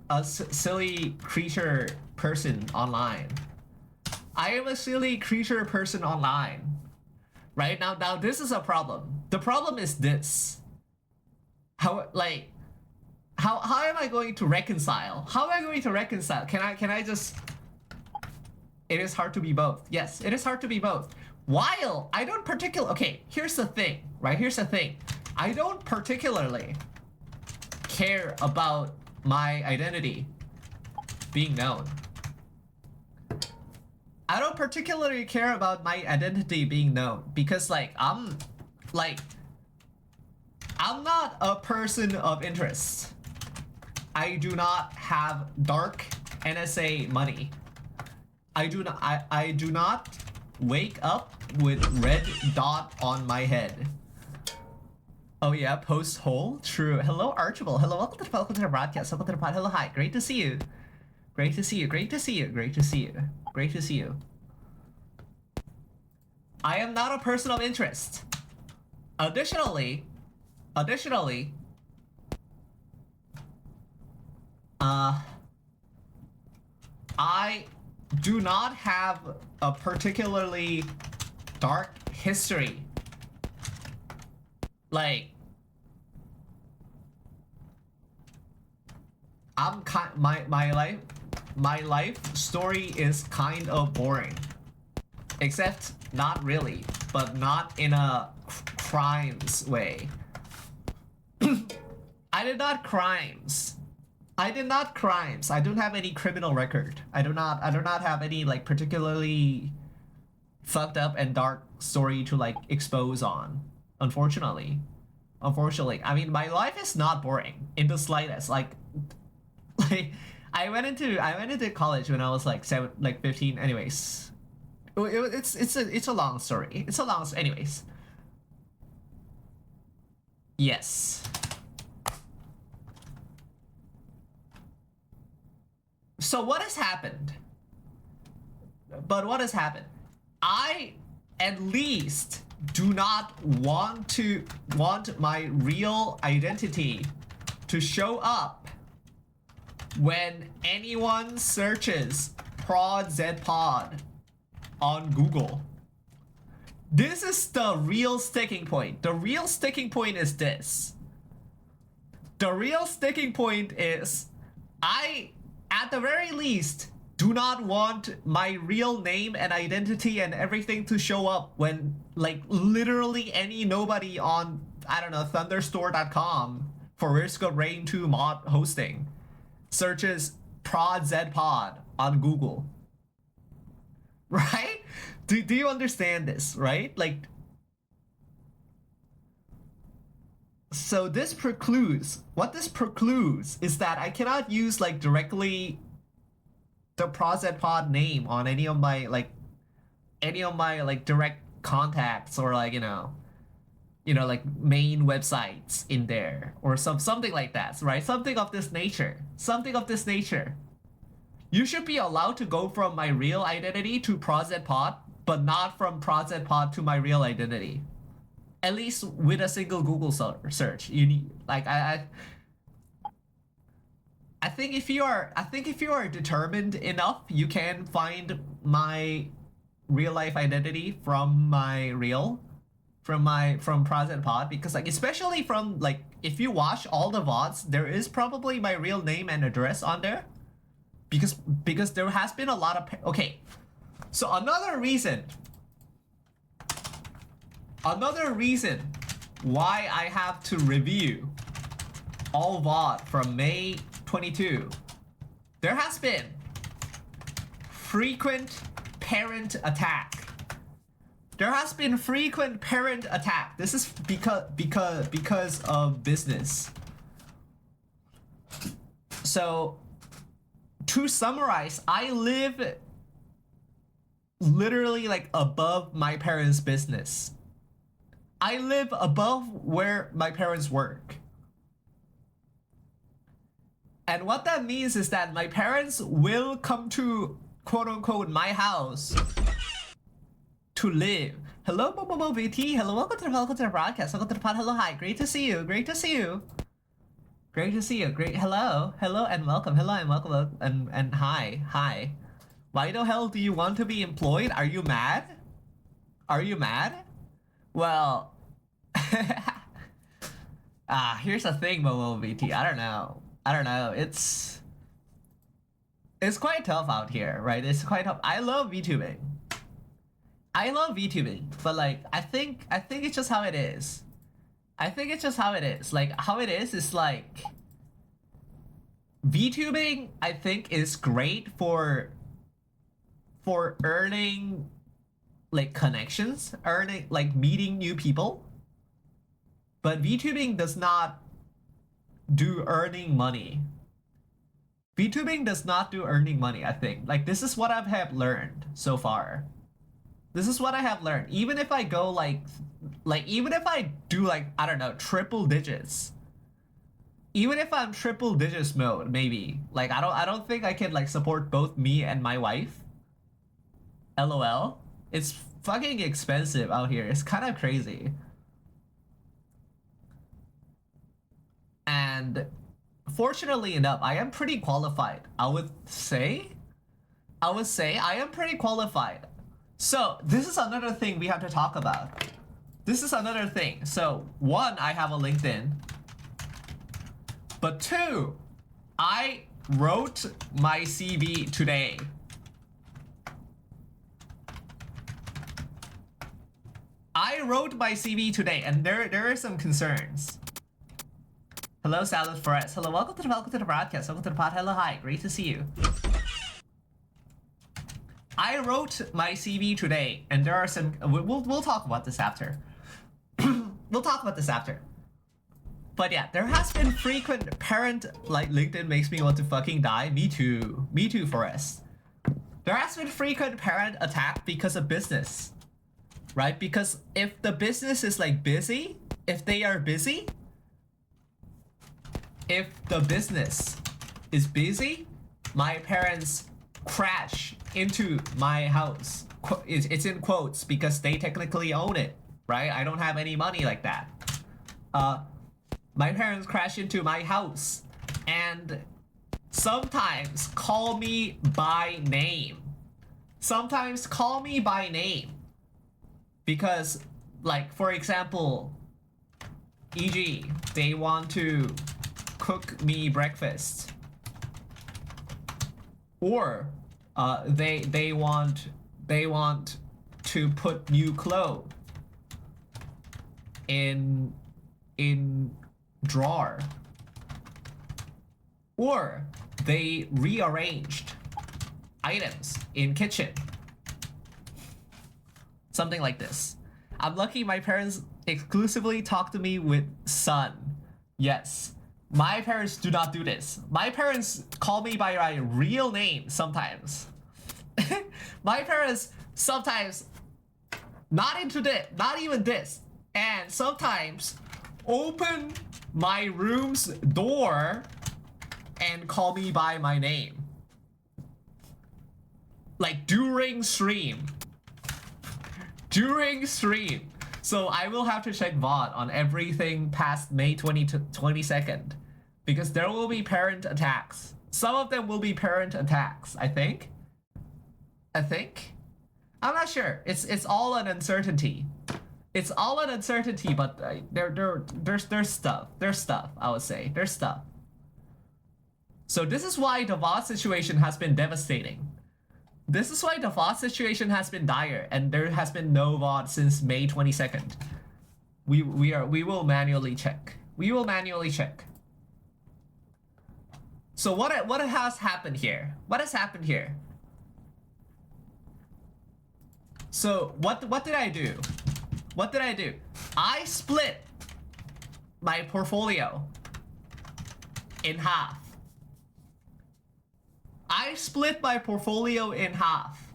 a silly creature person online. Right now this is a problem. The problem is this. How am I going to reconcile? Can I just, it is hard to be both. Yes, it is hard to be both. While I don't particularly, okay, here's the thing, right? I don't particularly care about my identity being known. I don't particularly care about my identity being known because like I'm not a person of interest. I do not have dark NSA money. I do not wake up with red dot on my head. Oh yeah, post hole? True. Hello Archibald. Hello, welcome to the broadcast. Welcome to the pod. Hello, hi. Great to see you. I am not a person of interest. Additionally, I do not have a particularly dark history. Like, my life story is kind of boring. Except not really, but not in a crimes way. I did not crimes. I don't have any criminal record. I do not have any like particularly fucked up and dark story to like expose on. Unfortunately. I mean, my life is not boring in the slightest. Like I went into college when I was like 15. Anyways, it's a long story. Anyways. Yes. So what has happened? I at least do not want my real identity to show up when anyone searches prod zpod on Google. This is the real sticking point. The real sticking point is this. I, at the very least, do not want my real name and identity and everything to show up when, like, literally any nobody on, I don't know, thunderstore.com for Risk of Rain 2 mod hosting searches prod zpod on Google. Right? Do you understand this, right? Like, so what this precludes is that I cannot use like directly the prod zpod name on any of my like any of my like direct contacts or like like main websites in there or something like that, right? Something of this nature. Something of this nature. You should be allowed to go from my real identity to ProzetPod, but not from ProzetPod to my real identity. At least with a single Google search. You need like I think if you are determined enough, you can find my real life identity from ProzetPod, because like especially from like if you watch all the VODs, there is probably my real name and address on there. Because there has been a lot of okay. So another reason why I have to review all VOD from May 22, there has been frequent parent attack. There has been frequent parent attack. This is because of business. So to summarize, I live literally like above my parents' business. I live above where my parents work. And what that means is that my parents will come to quote unquote my house to live. Hello, Momo VT. Hello, welcome to the broadcast. Welcome to the pod. Hello, hi. Great to see you. Great to see you. Great to see you. Great. Hello and welcome. Hello and welcome and hi. Why the hell do you want to be employed? Are you mad? Are you mad? Well, here's the thing, Momo VT. I don't know. It's quite tough out here, right? It's quite tough. I love VTubing, but like I think it's just how it is. Like how it is like VTubing I think is great for earning like connections, earning like meeting new people. But VTubing does not do earning money. VTubing does not do earning money, I think. Like this is what I have learned so far. This is what I have learned. Even if I go like even if I do like, I don't know, triple digits. Even if I'm triple digits mode, maybe. Like I don't think I can like support both me and my wife. LOL. It's fucking expensive out here. It's kind of crazy. And fortunately enough, I am pretty qualified. I would say I am pretty qualified. So this is another thing we have to talk about. This is another thing. So one, I have a LinkedIn. But two, I wrote my CV today. I wrote my CV today, and there are some concerns. Hello, Salad Forest. Hello, welcome to the broadcast. Welcome to the pod. Hello, hi. Great to see you. I wrote my CV today, and there are some. We'll talk about this after. We'll talk about this after. But yeah, there has been frequent parent like LinkedIn makes me want to fucking die. Me too. Me too, Forest. There has been frequent parent attack because of business, right? Because if the business is like busy, if they are busy. If the business is busy, my parents crash into my house. It's in quotes because they technically own it, right? I don't have any money like that. My parents crash into my house and sometimes call me by name. Sometimes call me by name. Because, like, for example, e.g., they want to cook me breakfast, or they want to put new clothes in drawer, or they rearranged items in kitchen, something like this. I'm lucky my parents exclusively talk to me with son. Yes. My parents do not do this. My parents call me by my real name sometimes. My parents sometimes not into this, not even this, and sometimes open my room's door and call me by my name. Like during stream. During stream. So I will have to check VOD on everything past May 22nd because there will be parent attacks. Some of them will be parent attacks, I think. I'm not sure. It's all an uncertainty. It's all an uncertainty, but there's stuff. There's stuff, I would say. There's stuff. So this is why the VOD situation has been devastating. This is why the VOD situation has been dire, and there has been no VOD since May 22nd. We will manually check. We will manually check. So what has happened here? What has happened here? So what did I do? What did I do? I split my portfolio in half. I split my portfolio in half.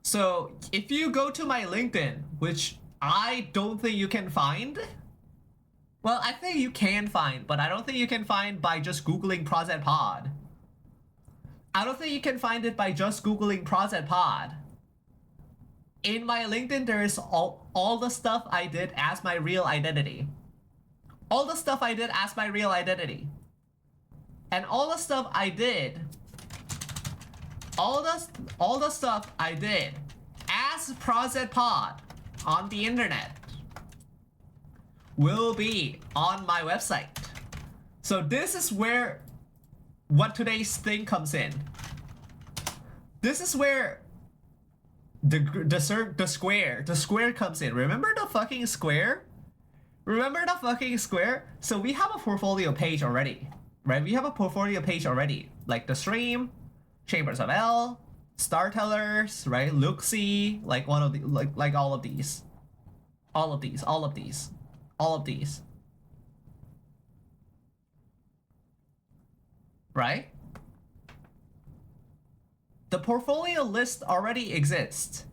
So if you go to my LinkedIn, which I don't think you can find, well, I think you can find, but I don't think you can find by just Googling Project Pod. I don't think you can find it by just Googling Project Pod. In my LinkedIn, there is all the stuff I did as my real identity. All the stuff I did as my real identity. And all the stuff I did, all the stuff I did as Project Pod on the internet will be on my website. So this is where what today's thing comes in. This is where the square comes in. Remember the fucking square? Remember the fucking square? So we have a portfolio page already, right? We have a portfolio page already, like the stream, Chambers of L, Star Tellers, right? Luxie, like one of the like all of these, all of these, all of these, all of these, right? The portfolio list already exists.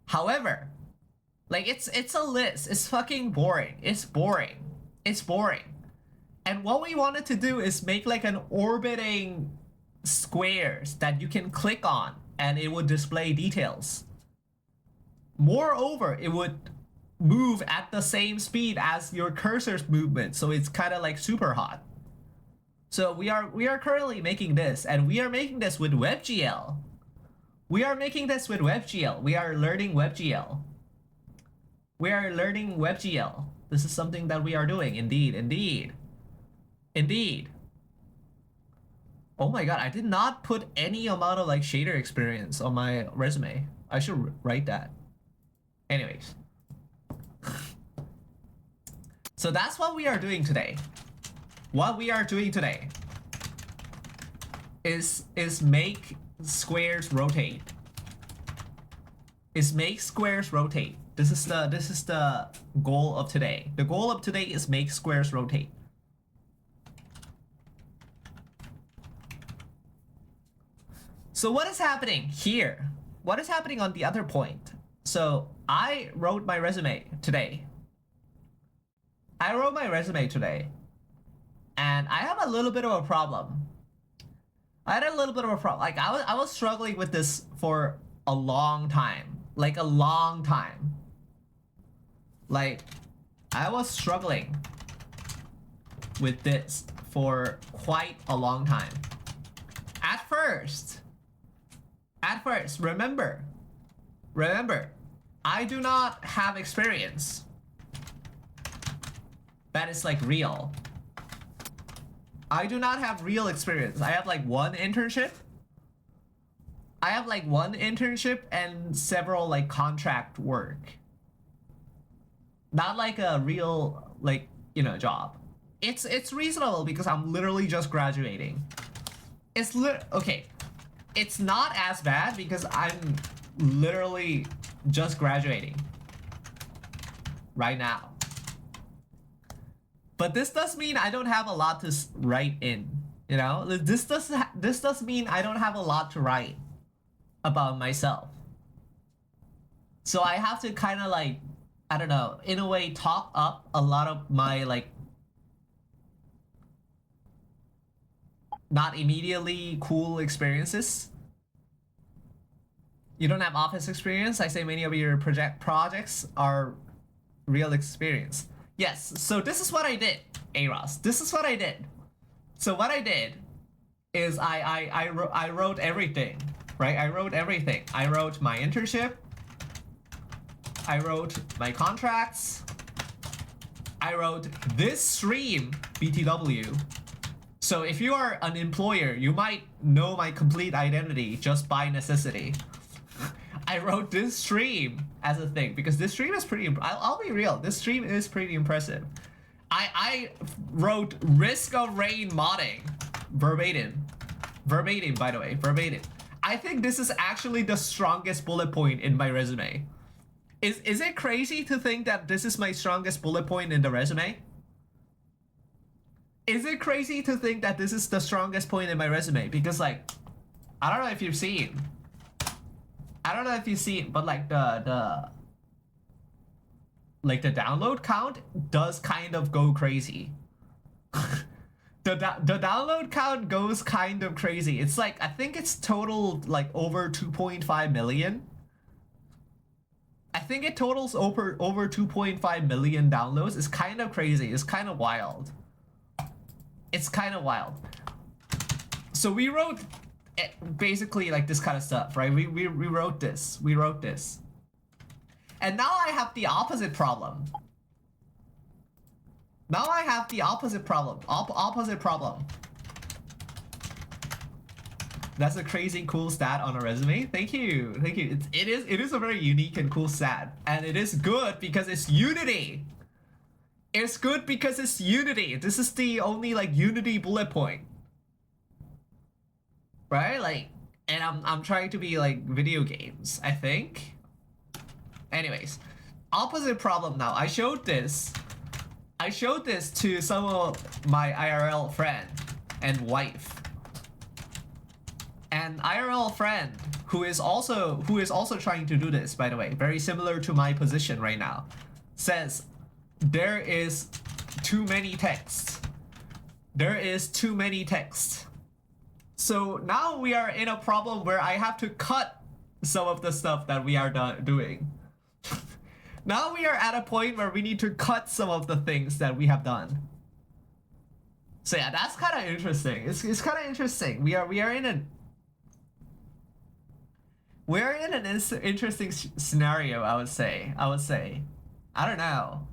However, like it's a list. It's fucking boring. It's boring. It's boring. And what we wanted to do is make like an orbiting squares that you can click on and it would display details. Moreover, it would move at the same speed as your cursor's movement, so it's kind of like super hot. So we are currently making this, and we are making this with WebGL. We are making this with WebGL. We are learning WebGL. We are learning WebGL. This is something that we are doing. Indeed, indeed, indeed. Oh my god, I did not put any amount of like shader experience on my resume. I should write that. Anyways. So that's what we are doing today. What we are doing today is make squares rotate. Is make squares rotate. This is the goal of today. The goal of today is make squares rotate. So what is happening here? What is happening on the other point? So I wrote my resume today. I wrote my resume today. And I have a little bit of a problem. I had a little bit of a problem. Like I was struggling with this for a long time. Like a long time. Like I was struggling with this for quite a long time. At first, remember, I do not have experience that is like real. I do not have real experience. I have like one internship. I have like one internship and several like contract work. Not like a real like, you know, job. It's reasonable because I'm literally just graduating. Okay. It's not as bad because I'm literally just graduating right now. But this does mean I don't have a lot to write in, you know? This does mean I don't have a lot to write about myself. So I have to kind of like, I don't know, in a way top up a lot of my like not immediately cool experiences. You don't have office experience. I say many of your projects are real experience. Yes, so this is what I did, Aros. This is what I did. So what I did is I wrote everything, right? I wrote everything. I wrote my internship. I wrote my contracts. I wrote this stream, BTW. So if you are an employer, you might know my complete identity just by necessity. I wrote this stream as a thing because this stream is pretty. I'll be real. This stream is pretty impressive. I wrote risk of rain modding verbatim, by the way, verbatim. I think this is actually the strongest bullet point in my resume. Is it crazy to think that this is my strongest bullet point in the resume? Is it crazy to think that this is the strongest point in my resume? Because like, I don't know if you've seen. I don't know if you've seen, but like the download count does kind of go crazy. the download count goes kind of crazy. It's like, I think it's total like over 2.5 million. I think it totals over 2.5 million downloads. It's kind of crazy. It's kind of wild. It's kind of wild. So we wrote basically like this kind of stuff, right? We wrote this. We wrote this. And now I have the opposite problem. Now I have the opposite problem. Opposite problem. That's a crazy cool stat on a resume. Thank you. Thank you. It is a very unique and cool stat. And it is good because it's unity. It's good because it's unity. This is the only like unity bullet point. Right? Like, and I'm trying to be like video games, I think. Anyways, opposite problem now. I showed this to some of my IRL friend and wife. And IRL friend who is also trying to do this, by the way, very similar to my position right now, says there is too many texts. There is too many texts. So now we are in a problem where I have to cut some of the stuff that we are doing. Now we are at a point where we need to cut some of the things that we have done. So yeah, that's kind of interesting. It's kind of interesting. We are in an interesting scenario. I would say. I don't know.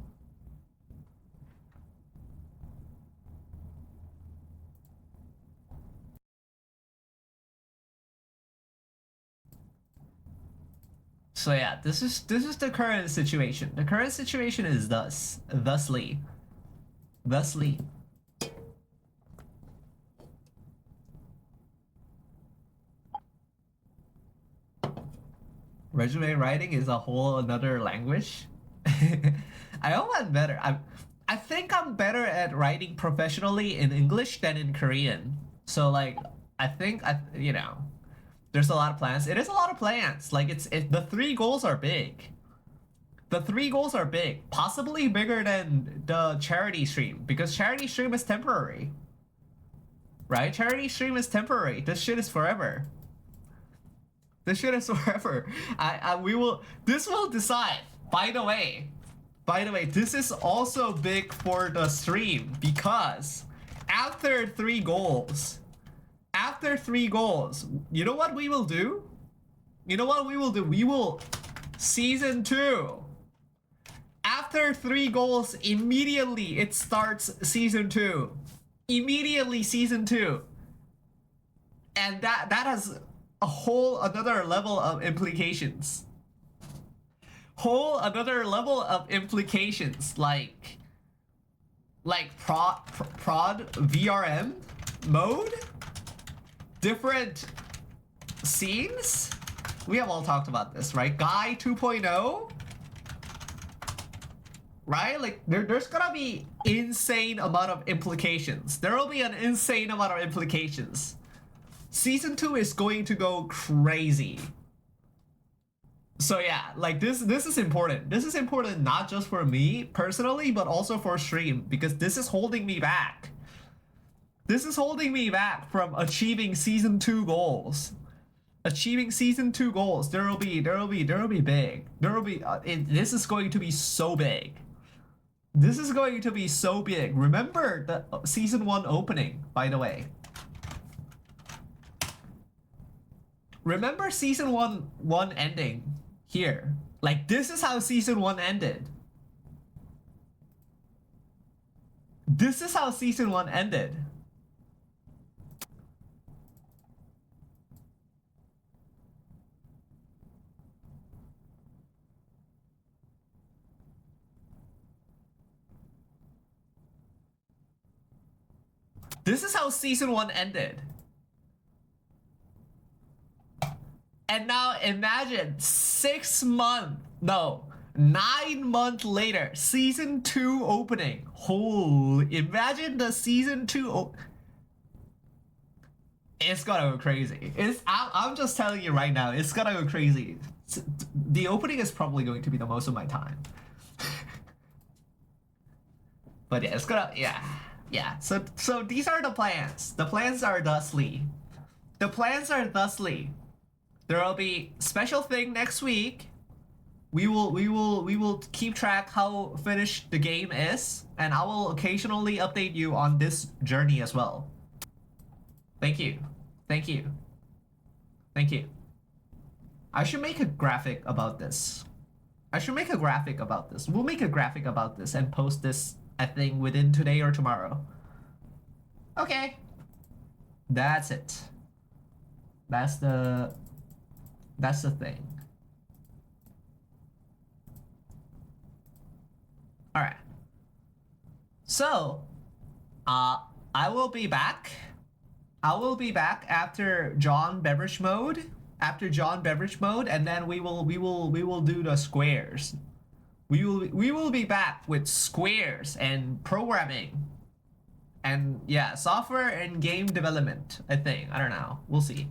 So yeah, this is the current situation. The current situation is thusly. Resume writing is a whole another language. I hope I'm better. I think I'm better at writing professionally in English than in Korean. So like, I think you know. There's a lot of plans. It is a lot of plans. Like the 3 goals are big. The 3 goals are big, possibly bigger than the charity stream because charity stream is temporary. Right? Charity stream is temporary. This shit is forever. This shit is forever. This will decide. By the way, this is also big for the stream because after 3 goals, you know what we will do? We will season 2. After 3 goals, immediately it starts season 2. Immediately season 2. And that has a whole another level of implications. Like prod VRM mode, different scenes. We have all talked about this, right? Guy 2.0, right? Like there's gonna be insane amount of implications. There will be an insane amount of implications. Season 2 is going to go crazy. So yeah, like this is important. This is important not just for me personally, but also for stream because this is holding me back. This is holding me back from achieving season 2 goals. Achieving season 2 goals. There will be big. This is going to be so big. This is going to be so big. Remember the season 1 opening, by the way. Remember season one ending here. Like this is how season 1 ended. This is how season 1 ended. This is how season 1 ended. And now imagine 6 months, no, 9 months later, season 2 opening. Holy, imagine the season 2. It's gonna go crazy. I'm just telling you right now, it's gonna go crazy. The opening is probably going to be the most of my time. But yeah, it's gonna, yeah. Yeah, so these are the plans. The plans are thusly. The plans are thusly. There will be special thing next week. We will keep track how finished the game is, and I will occasionally update you on this journey as well. Thank you. Thank you. Thank you. I should make a graphic about this. I should make a graphic about this. We'll make a graphic about this and post this, I think, within today or tomorrow. Okay. That's it. That's the that's the thing. All right. So, uh, I will be back. I will be back after John Beverage Mode. After John Beverage Mode, and then we will do the squares. We will be back with squares and programming, and yeah, software and game development. I think I don't know. We'll see.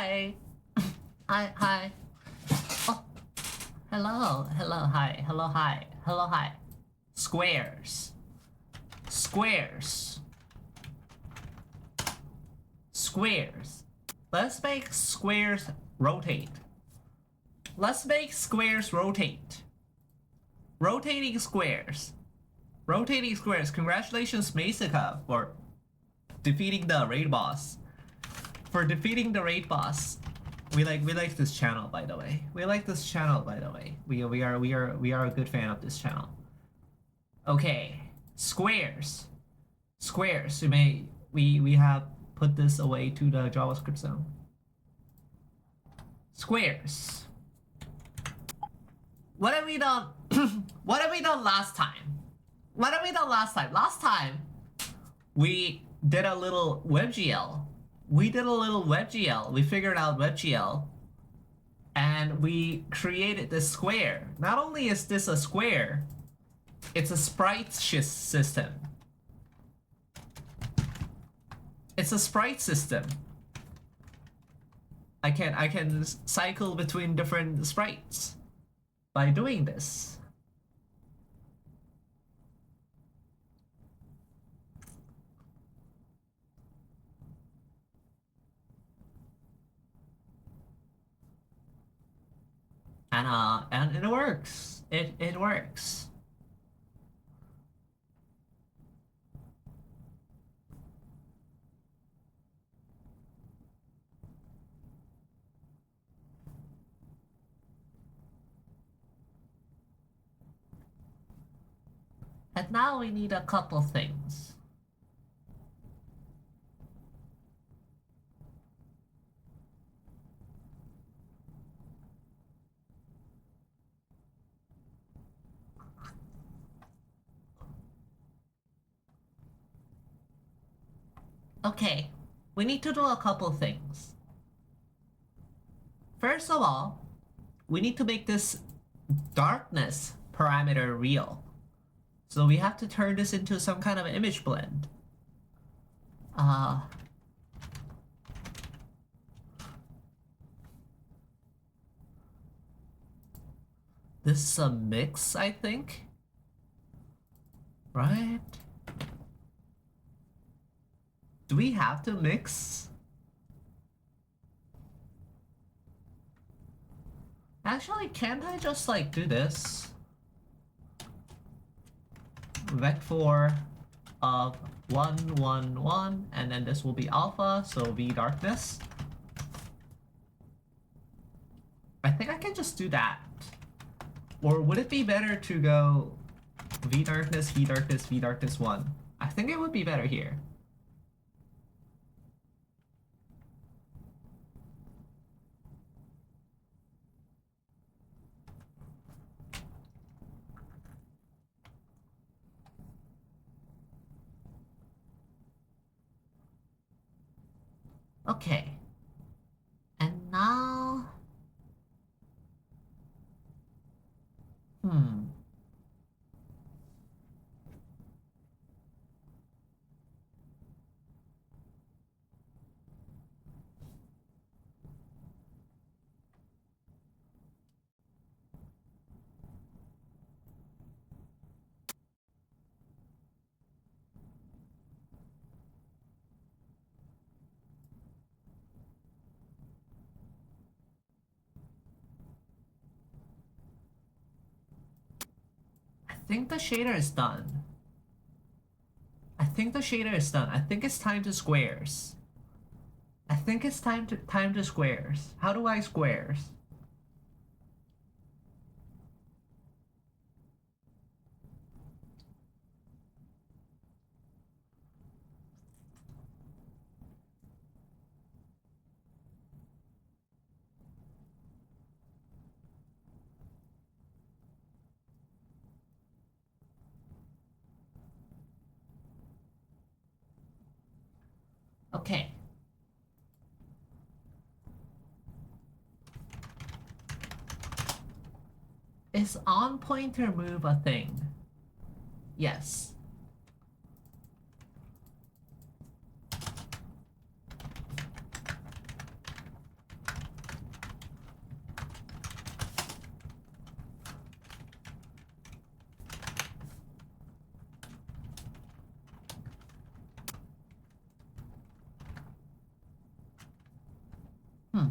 hi. Hi. Oh, hello, hi, hello, hi. Squares. Let's make squares rotate. Rotating squares. Congratulations, Masika, for defeating the raid boss. We like this channel, by the way. We are a good fan of this channel. Okay, squares. We have put this away to the JavaScript zone. Squares. What have we done? What have we done last time? Last time, we did a little WebGL. We figured out WebGL. And we created this square. Not only is this a square, it's a sprite system. It's a sprite system. I can cycle between different sprites by doing this. And it works. It works. And now we need a couple things. Okay, we need to do a couple things. First of all, we need to make this darkness parameter real. So we have to turn this into some kind of image blend. This is a mix, I think. Right? Do we have to mix? Actually, can't I just like do this? Vector of 1, 1, 1, and then this will be alpha, so V darkness. I think I can just do that. Or would it be better to go V darkness, V darkness, V darkness 1? I think it would be better here. Okay. And now... I think the shader is done. I think it's time to squares. Time to squares. How do I squares? Okay. Is on pointer move a thing? Yes. Hmm.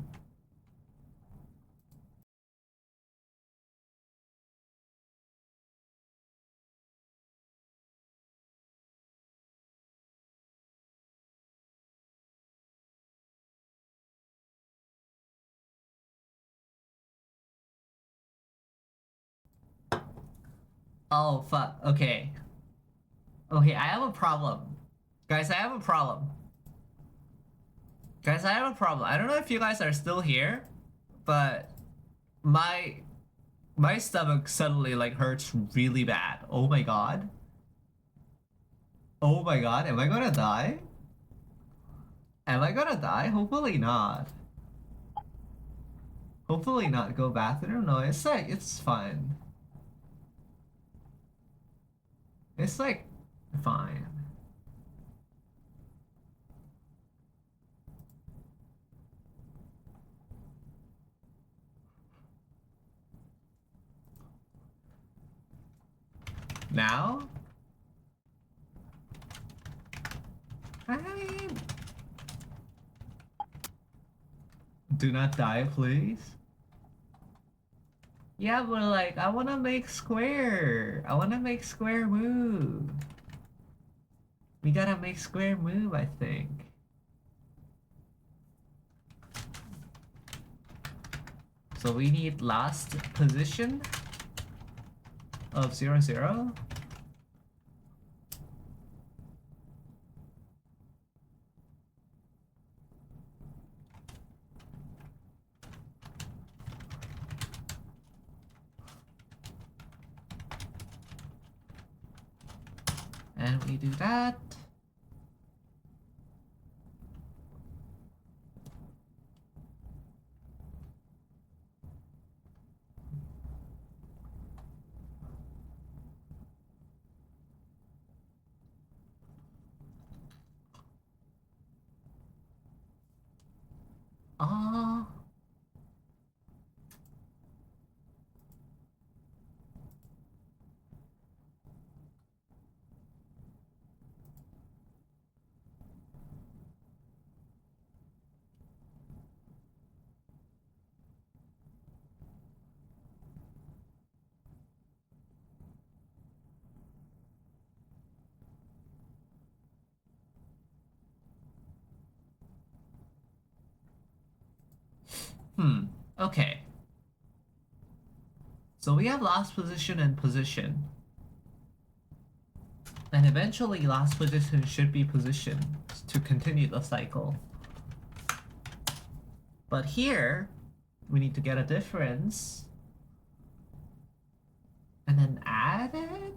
Oh, fuck. Okay. Okay, I have a problem. Guys, I have a problem. Guys, I have a problem. I don't know if you guys are still here, but my my stomach suddenly like hurts really bad. Oh my god. Oh my god, am I gonna die? Am I gonna die? Hopefully not. Hopefully not go bathroom. No, it's like it's fine. It's like fine. Now? I mean, do not die, please. Yeah, but like, I wanna make square. I wanna make square move. We gotta make square move, I think. So we need last position of 0, 0. And we do that. Ah. Okay. So we have last position and position. And eventually last position should be position to continue the cycle. But here, we need to get a difference. And then add it?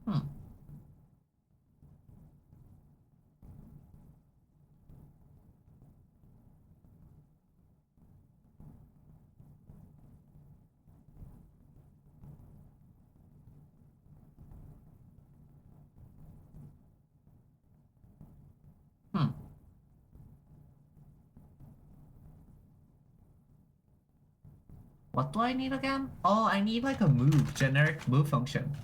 Hmm. Hmm. What do I need again? Oh, I need like a move, generic move function.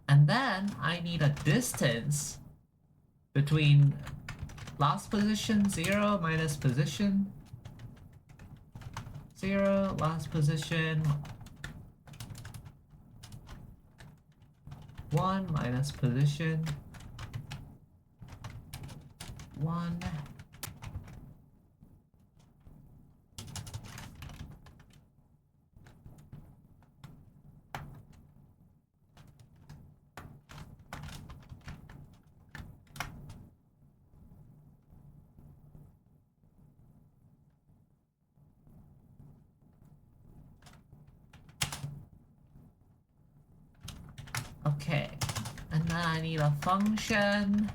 And then I need a distance between last position 0 minus position 0, last position 1 minus position 1. Okay, and then I need a function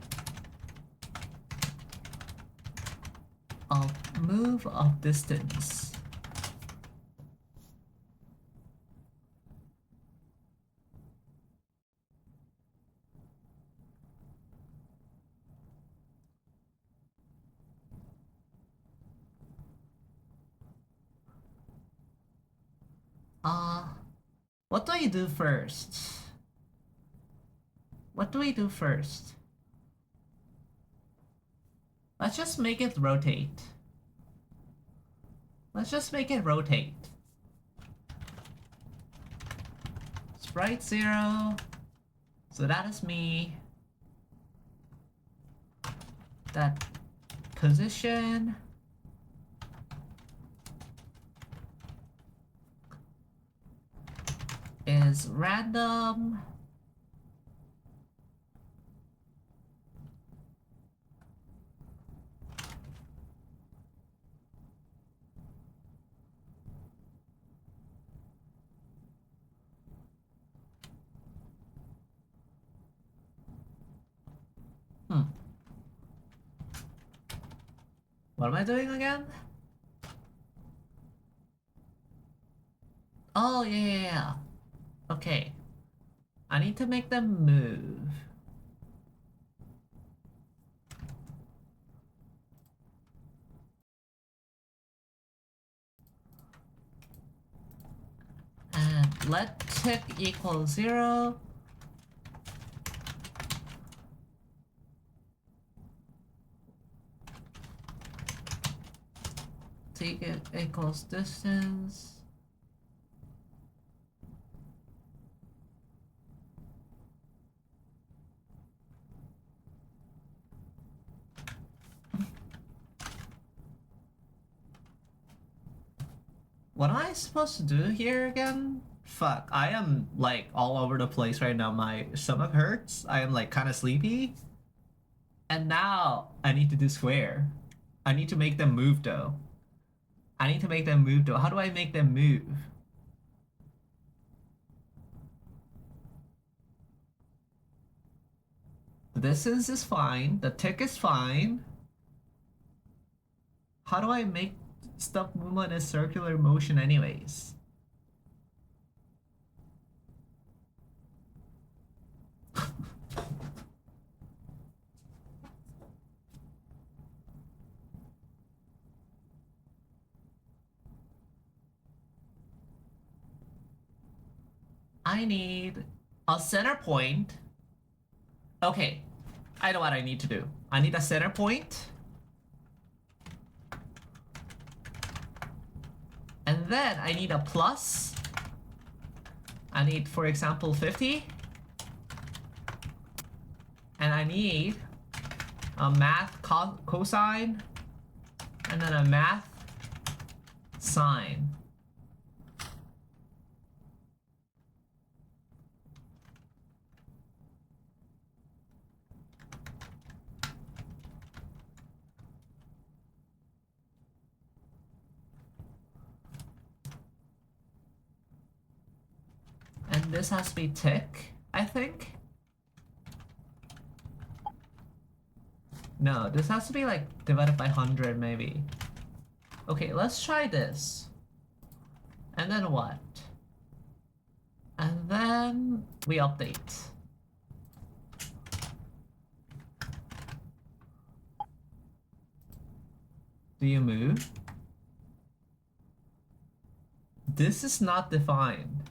of move of distance. Uh, what do we do first? What do we do first? Let's just make it rotate. Let's just make it rotate. Sprite 0. So that is me. That position. Is random. What am I doing again? Oh, yeah. Okay. I need to make them move. And let tick equal 0. Tick equals distance. What am I supposed to do here again? Fuck, I am like all over the place right now. My stomach hurts. I am like kind of sleepy. And now I need to do square. I need to make them move though. I need to make them move though. How do I make them move? The distance is fine. The tick is fine. How do I make stuff move in a circular motion anyways? I need a center point. Okay, I know what I need to do. I need a center point. And then I need a plus. I need, for example, 50. And I need a math cosine. And then a math sine. And this has to be tick, I think. No, this has to be like divided by 100 maybe. Okay, let's try this. And then what? And then we update. Do you move? This is not defined.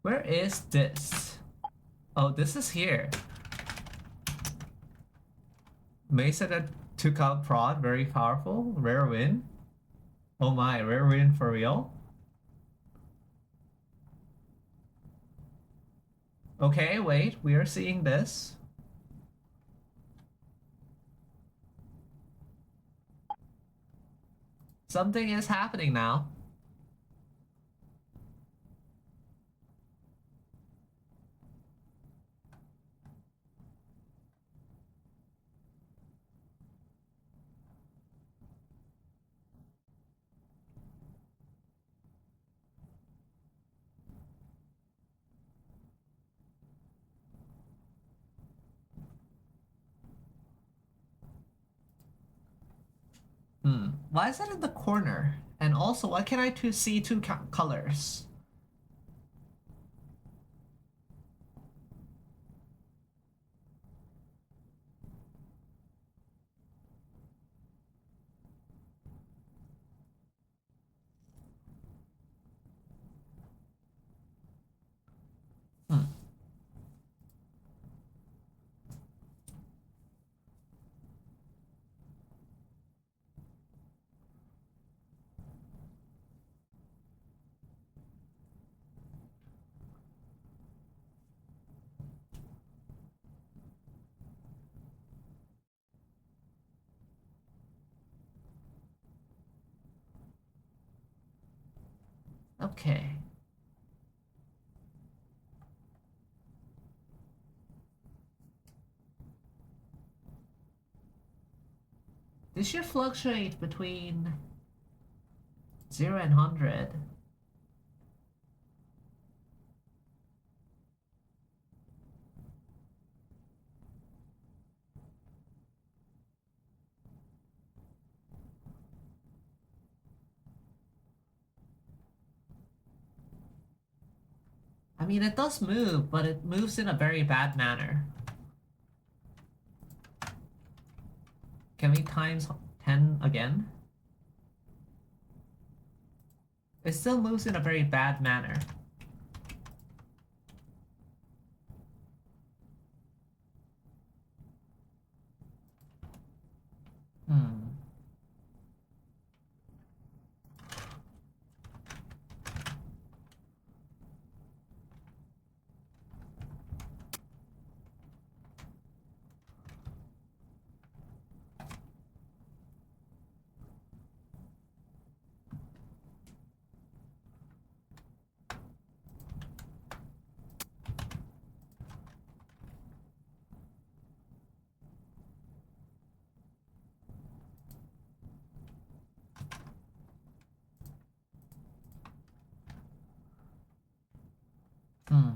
Where is this? Oh, this is here. Mesa that took out prod, very powerful. Rare win. Oh my, rare win for real? Okay, wait, we are seeing this. Something is happening now. Why is that in the corner? And also, why can't I see two colors? Okay. This should fluctuate between 0 and 100. I mean, it does move, but it moves in a very bad manner. Can we times 10 again? It still moves in a very bad manner. Hmm. Hmm.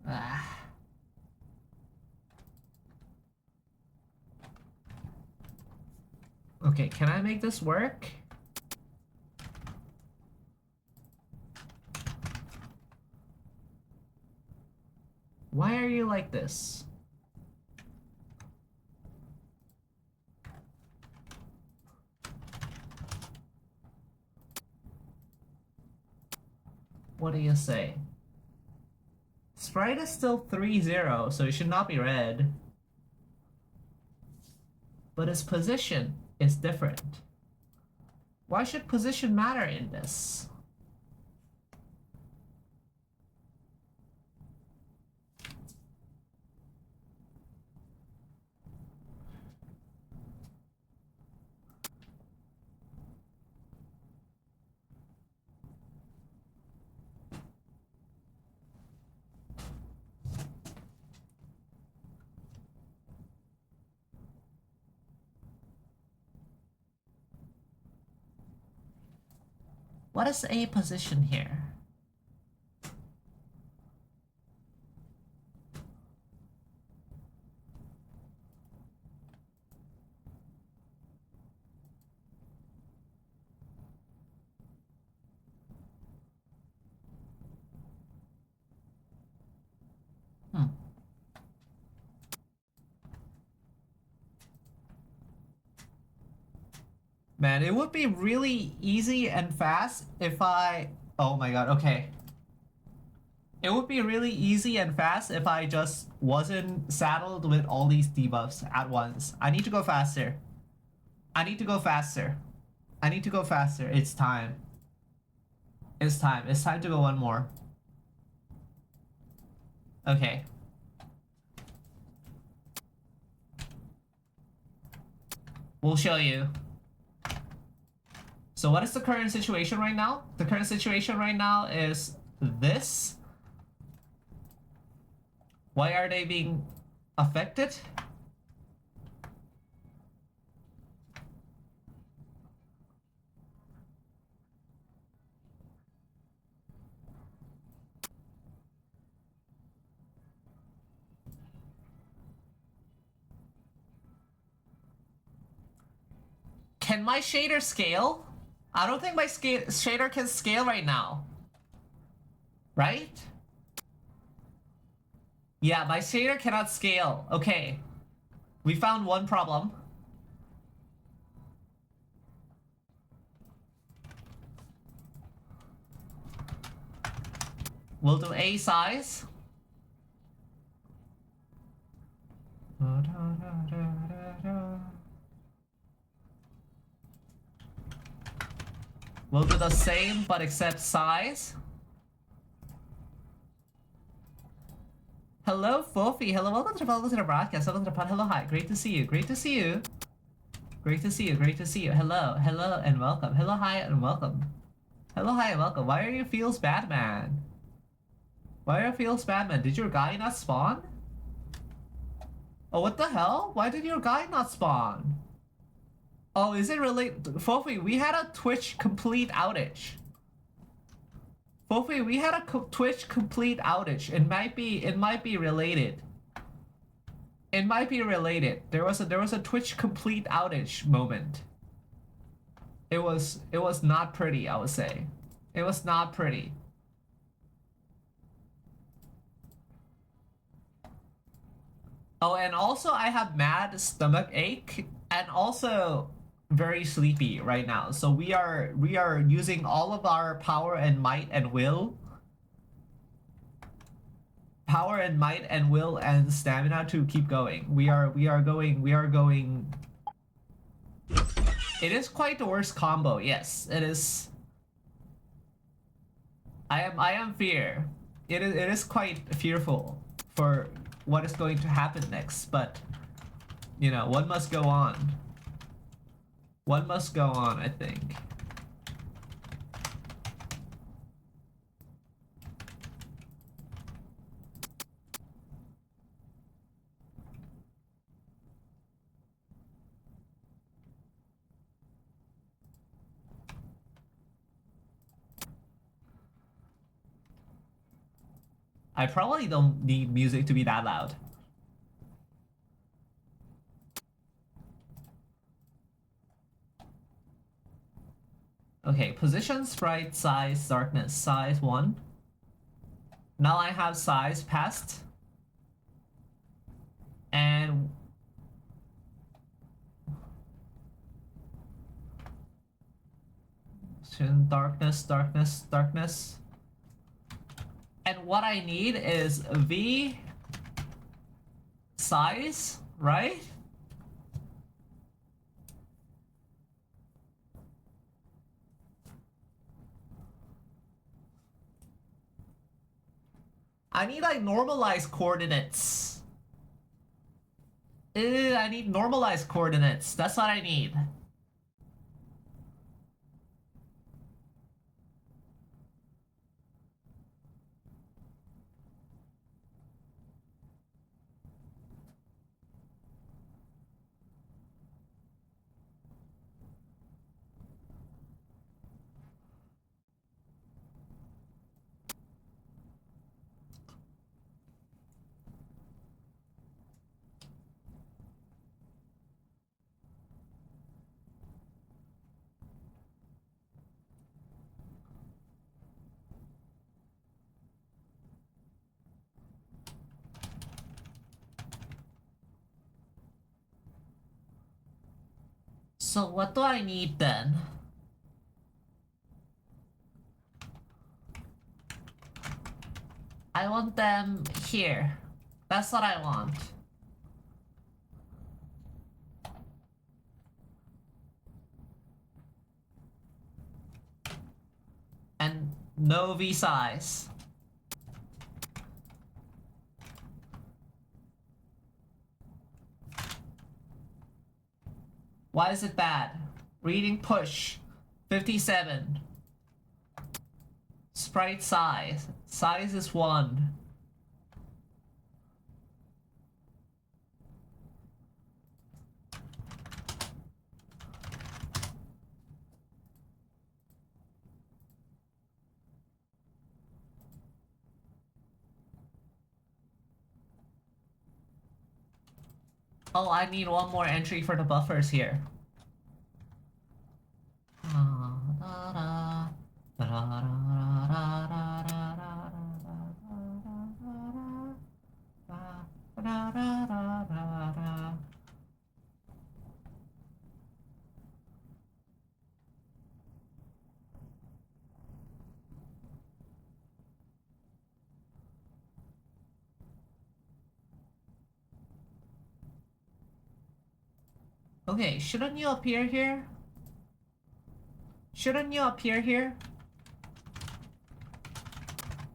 Ah. Okay, can I make this work? Why are you like this? What do you say? Sprite is still 3-0, so it should not be red. But its position is different. Why should position matter in this? What is a position here? Hmm. Man, it would be really easy and fast if I... Oh my god, okay. It would be really easy and fast if I just wasn't saddled with all these debuffs at once. I need to go faster. I need to go faster. I need to go faster. It's time. It's time. It's time to go one more. Okay. We'll show you. So what is the current situation right now? The current situation right now is this. Why are they being affected? Can my shader scale? I don't think my shader can scale right now. Right? Yeah, my shader cannot scale. Okay. We found one problem. We'll do A size. We'll do the same, but except size. Hello, Fofi. Hello, welcome to the broadcast. Welcome to the pod. Hello, hi. Great to see you. Great to see you. Great to see you. Great to see you. Hello, hello, and welcome. Hello, hi, and welcome. Hello, hi, and welcome. Why are you feels bad, man? Why are you feels bad, man? Did your guy not spawn? Oh, what the hell? Why did your guy not spawn? Oh, is it related? Fofi, we had a Twitch complete outage. Fofi, we had a Twitch complete outage. It might be related. It might be related. There was a Twitch complete outage moment. It was not pretty, I would say. It was not pretty. Oh, and also I have mad stomach ache and also very sleepy right now. So we are using all of our power and might and will. Power and might and will and stamina to keep going. We are going. It is quite the worst combo. Yes, it is. I am fear. It is quite fearful for what is going to happen next, but you know, one must go on. One must go on, I think. I probably don't need music to be that loud. Okay, position, sprite, size, darkness, size 1. Now I have size passed. And darkness, darkness, darkness. And what I need is V size, right? I need like normalized coordinates. I need normalized coordinates. That's what I need. So what do I need then? I want them here. That's what I want. And no V size. Why is it bad? Reading push. 57. Sprite size. Size is 1. Oh, I need one more entry for the buffers here. Okay, shouldn't you appear here? Shouldn't you appear here?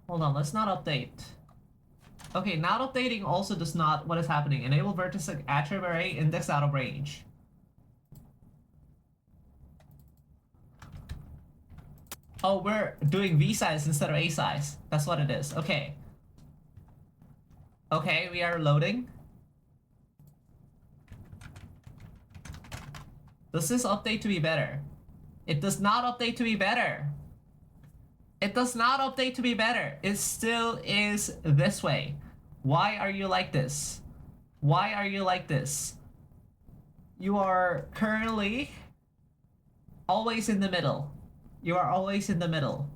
Hold on, let's not update. Okay, not updating also does not... What is happening? Enable vertex attribute array, index out of range. Oh, we're doing V size instead of A size. That's what it is. Okay. Okay, we are loading. Does this update to be better? It does not update to be better. It does not update to be better. It still is this way. Why are you like this? Why are you like this? You are currently always in the middle. You are always in the middle.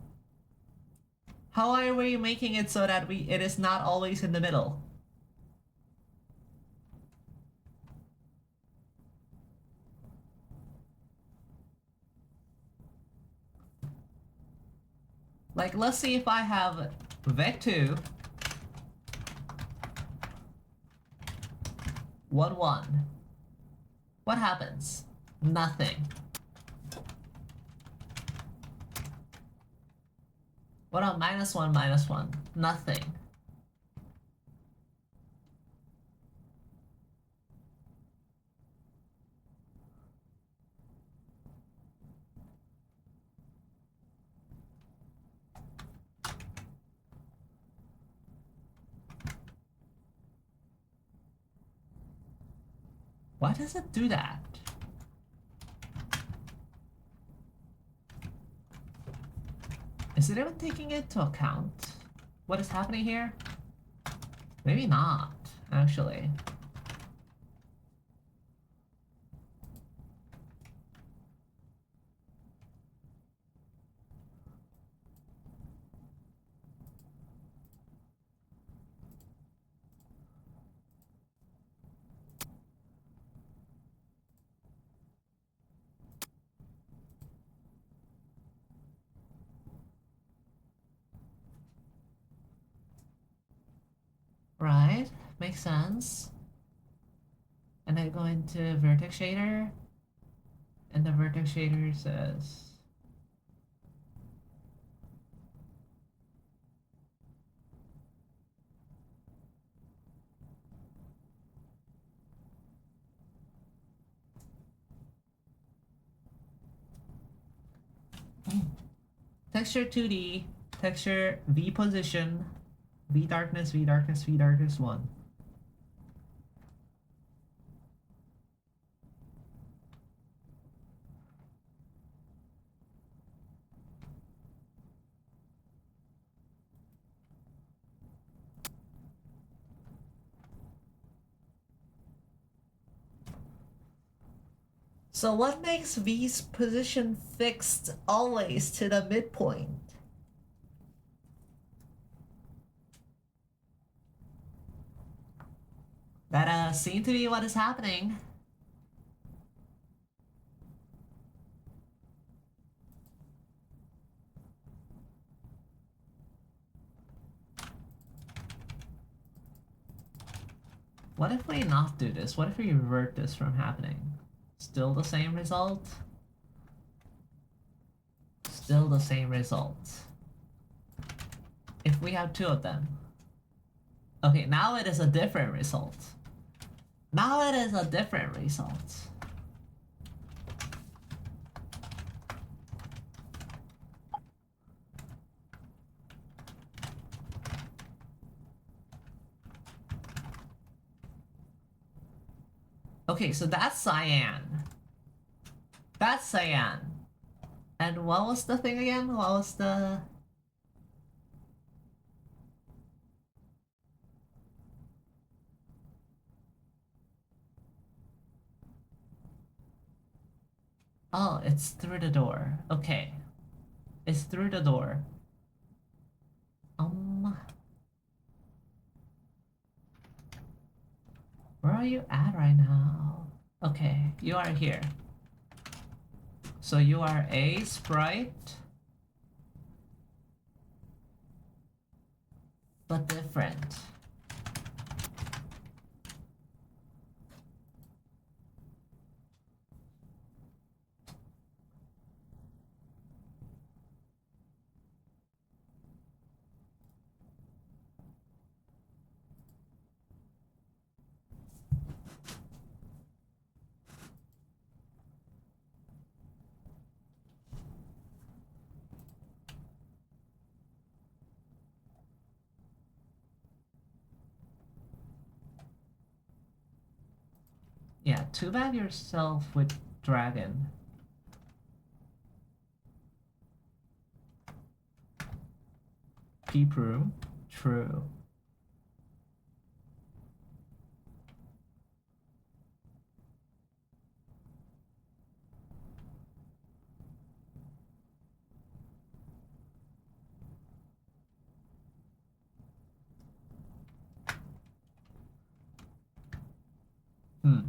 How are we making it so that it is not always in the middle? Like, let's see if I have vec2 1 1. What happens? Nothing. What about -1 -1? Nothing. Why does it do that? Is it even taking into account what is happening here? Maybe not, actually. Right, makes sense. And then go into vertex shader, and the vertex shader says texture 2D, texture V position, V darkness, V darkness, V darkness 1. So what makes V's position fixed always to the midpoint? That seems to be what is happening. What if we not do this? What if we revert this from happening? Still the same result? Still the same result. If we have 2 of them. Okay, now it is a different result. Now it is a different result. Okay, so that's cyan. That's cyan. And what was the thing again? What was the... Oh, it's through the door. Okay. It's through the door. Where are you at right now? Okay, you are here. So you are a sprite, but different. Yeah, too bad yourself with dragon. Peep room. True. Hmm.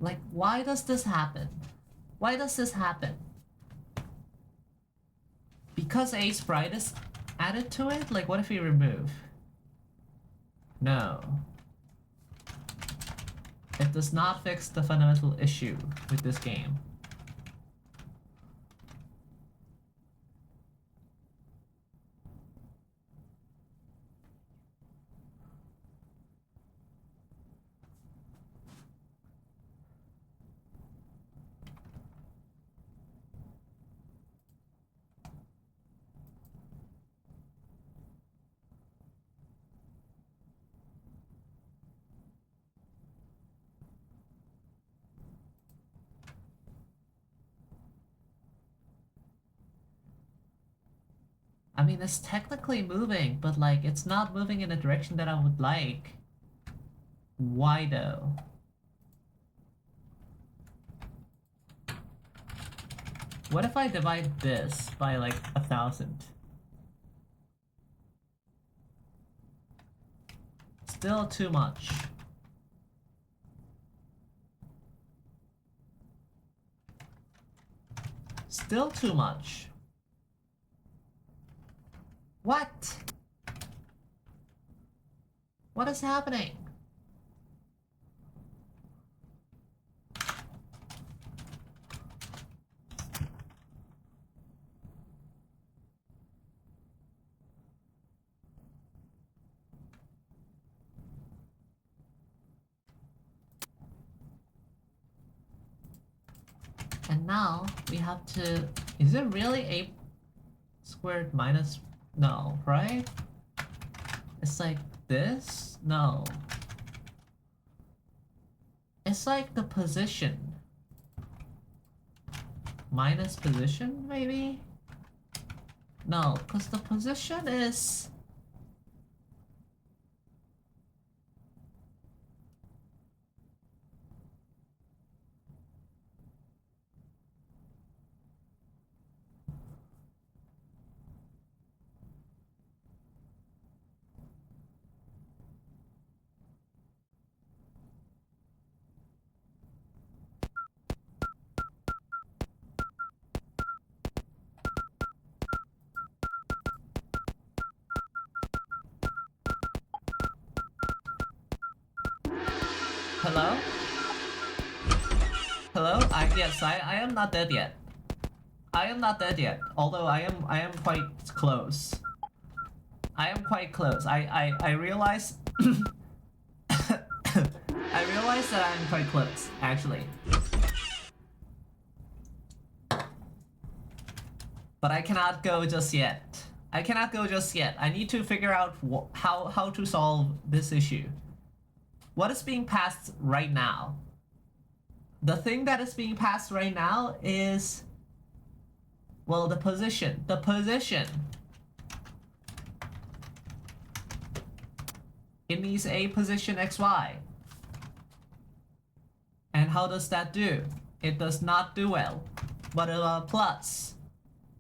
Like, why does this happen? Why does this happen? Because a sprite is added to it? Like, what if we remove? No. It does not fix the fundamental issue with this game. I mean, it's technically moving, but like, it's not moving in the direction that I would like. Why though? What if I divide this by like 1,000? Still too much. Still too much. What? What is happening? And now we have to... Is it really a squared minus... No, right? It's like this? No. It's like the position. Minus position, maybe? No, because the position is... Hello? Hello? Yes, I am not dead yet. I am not dead yet, although I am quite close. I am quite close. I realize I realize that I'm quite close, actually. But I cannot go just yet. I cannot go just yet. I need to figure out how to solve this issue. What is being passed right now? The thing that is being passed right now is... Well, the position. The position. It needs a position XY. And how does that do? It does not do well. But plus.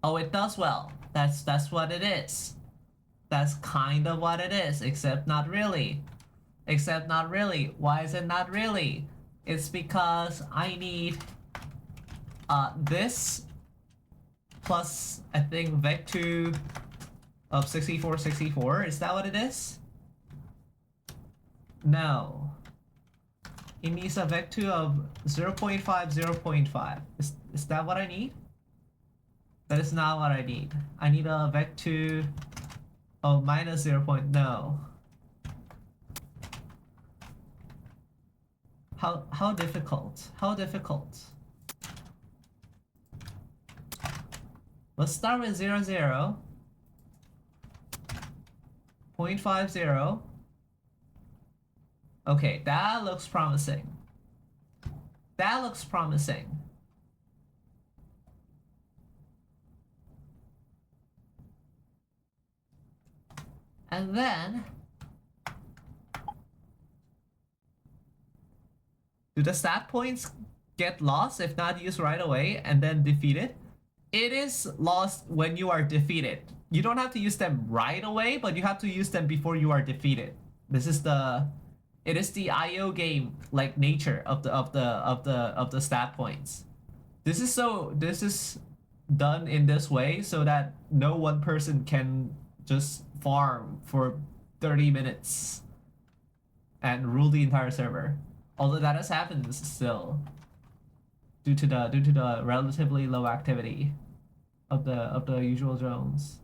Oh, it does well. That's what it is. That's kind of what it is, except not really. Except not really. Why is it not really? It's because I need this plus, I think, vec2 of 64, 64. Is that what it is? No. It needs a vec2 of 0.5, 0.5. Is that what I need? That is not what I need. I need a vec2 of minus 0. No. How difficult? How difficult? Let's start with 0, 0. 0.50. Okay, that looks promising. That looks promising. And then, do the stat points get lost if not used right away and then defeated? It is lost when you are defeated. You don't have to use them right away, but you have to use them before you are defeated. This is it is the IO game like nature of the stat points. This is done in this way so that no one person can just farm for 30 minutes and rule the entire server. Although that has happened still due to the relatively low activity of the usual drones.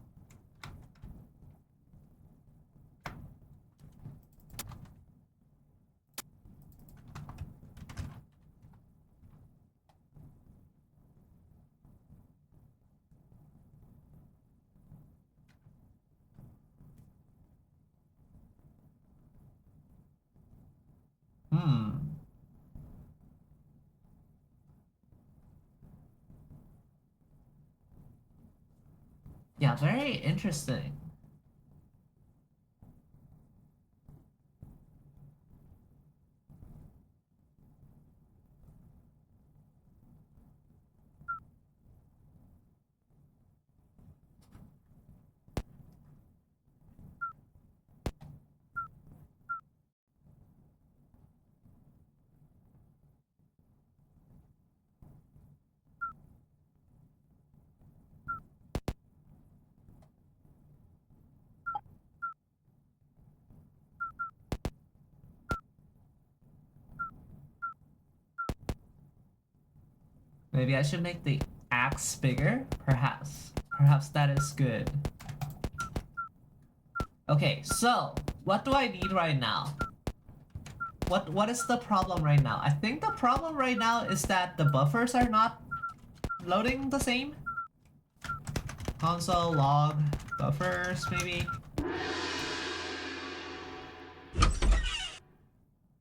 Yeah, very interesting. Maybe I should make the axe bigger? Perhaps. Perhaps that is good. Okay, so what do I need right now? What is the problem right now? I think the problem right now is that the buffers are not loading the same. Console log buffers, maybe.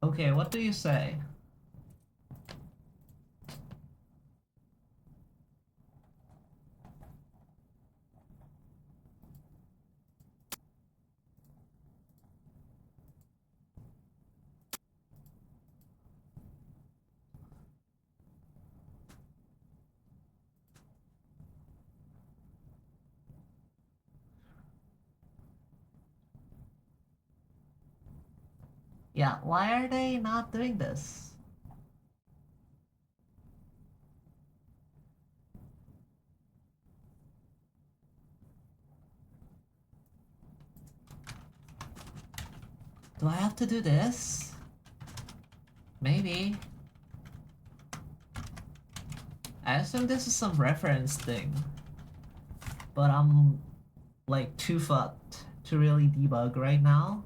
Okay, what do you say? Yeah, why are they not doing this? Do I have to do this? Maybe. I assume this is some reference thing. But I'm like too fucked to really debug right now.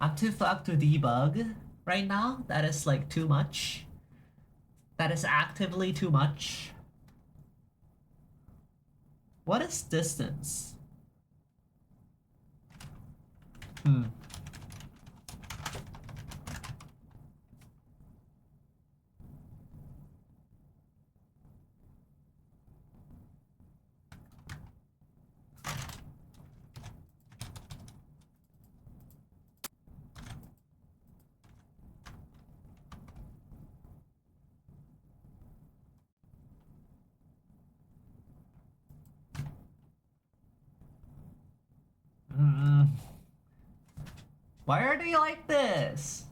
I'm too fucked to debug right now. That is like too much. That is actively too much. What is distance? Why are they like this?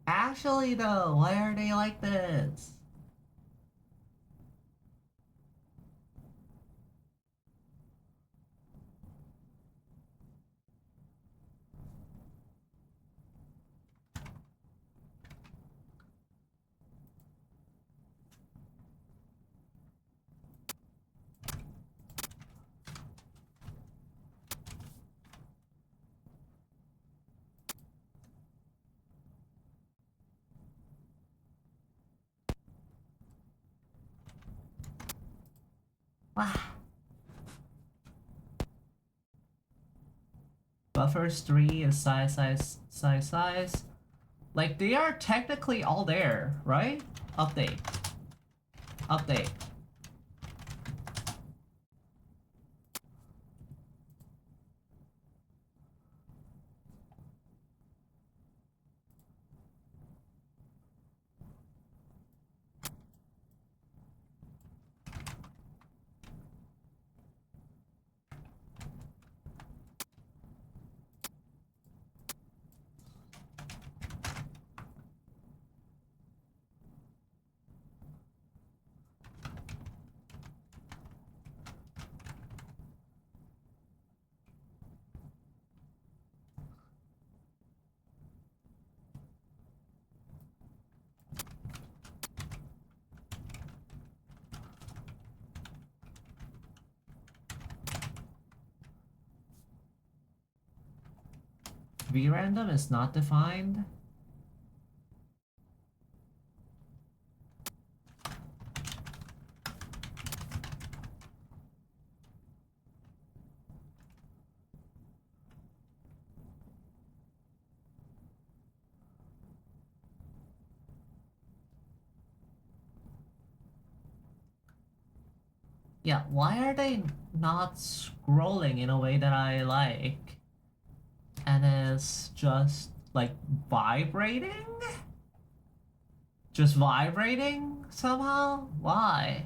Actually though, why are they like this? Ah. Buffers 3 is size. Like, they are technically all there, right? Update. Update. vrandom is not defined. Yeah, why are they not scrolling in a way that I like? And it's just like vibrating? Just vibrating somehow? Why?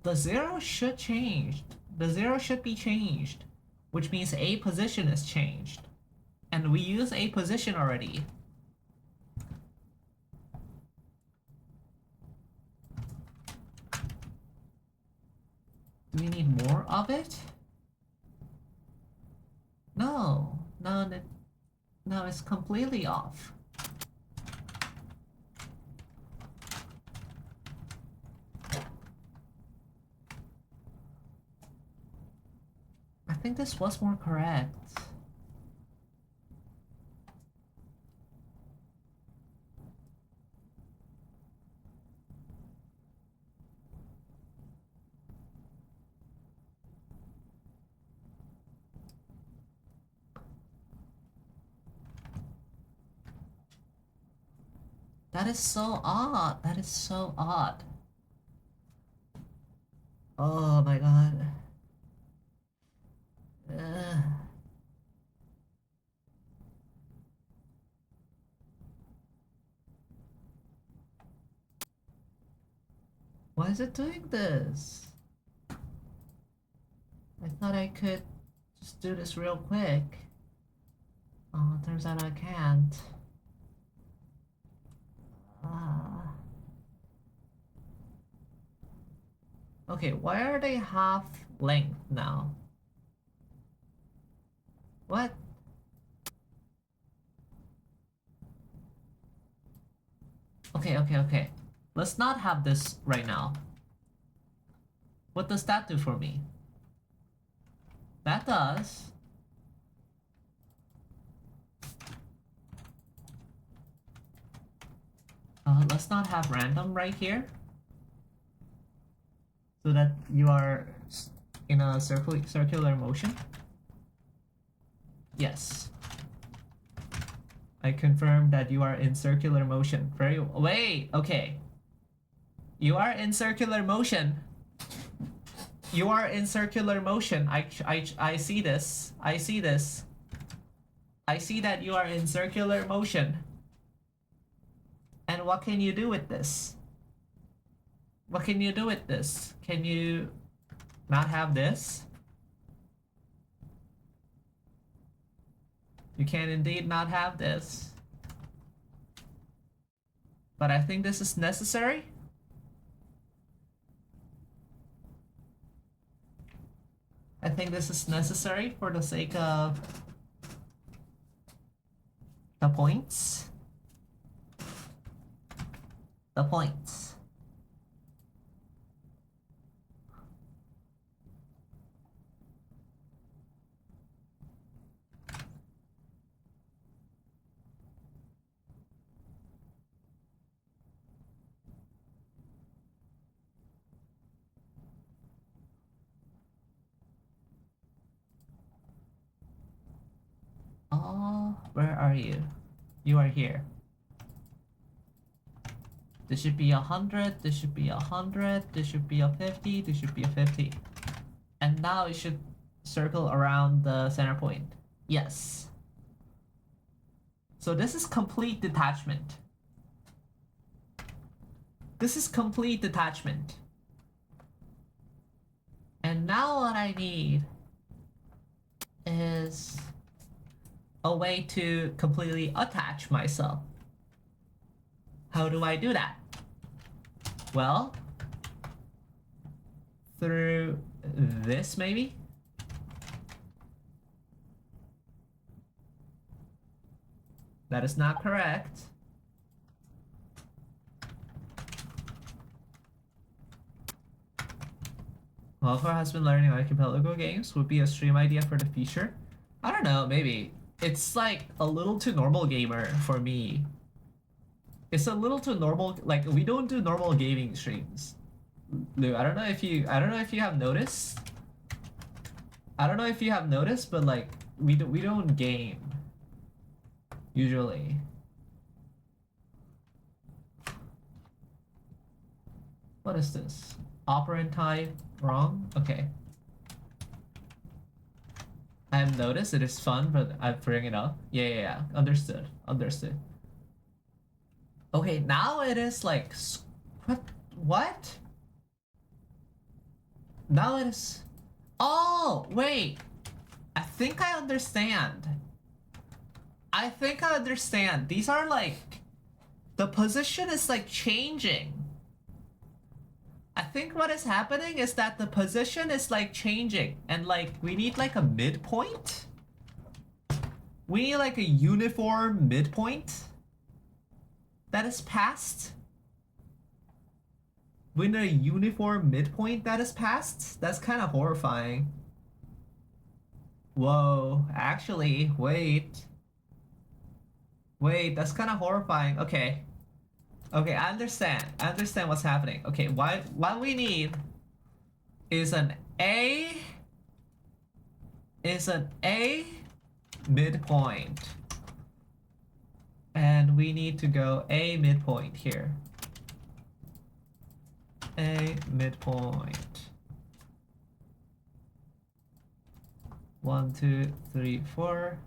The zero should change. The zero should be changed, which means A position is changed. And we use A position already. Do we need more of it? No, no, it's completely off. I think this was more correct. That is so odd. That is so odd. Oh my god. Ugh. Why is it doing this? I thought I could just do this real quick. Oh, turns out I can't. Okay, why are they half length now? What? Okay. Let's not have this right now. What does that do for me? That does. Let's not have random right here. So that you are in a circular motion. Yes. I confirm that you are in circular motion. Wait, okay. You are in circular motion. You are in circular motion. I see this. I see this. I see that you are in circular motion. And what can you do with this? What can you do with this? Can you not have this? You can indeed not have this. But I think this is necessary. I think this is necessary for the sake of the points. The points. are you? You are here. This should be 100, this should be 100, this should be a 50, this should be a 50. And now it should circle around the center point. Yes. So this is complete detachment. This is complete detachment. And now what I need is a way to completely attach myself. How do I do that? Well, through this maybe? That is not correct. Welfare has been learning archipelago games would be a stream idea for the future. I don't know, maybe. It's like a little too normal gamer for me. It's a little too normal, like we don't do normal gaming streams. Lou, I don't know if you have noticed. I don't know if you have noticed, but like we don't game usually. What is this? Operand type wrong? Okay. I have noticed it is fun, but I'm bringing it up. Yeah. Understood. Okay, now it is like what? Now it is. Oh wait, I think I understand. These are like the position is like changing. I think what is happening is that the position is like changing and like we need like a midpoint. We need like a uniform midpoint that is passed. We need a uniform midpoint that is passed. That's kind of horrifying. Whoa, actually, wait, that's kind of horrifying. Okay, I understand what's happening. Okay, what we need is an A midpoint, and we need to go A midpoint here. A midpoint. 1, 2, 3, 4.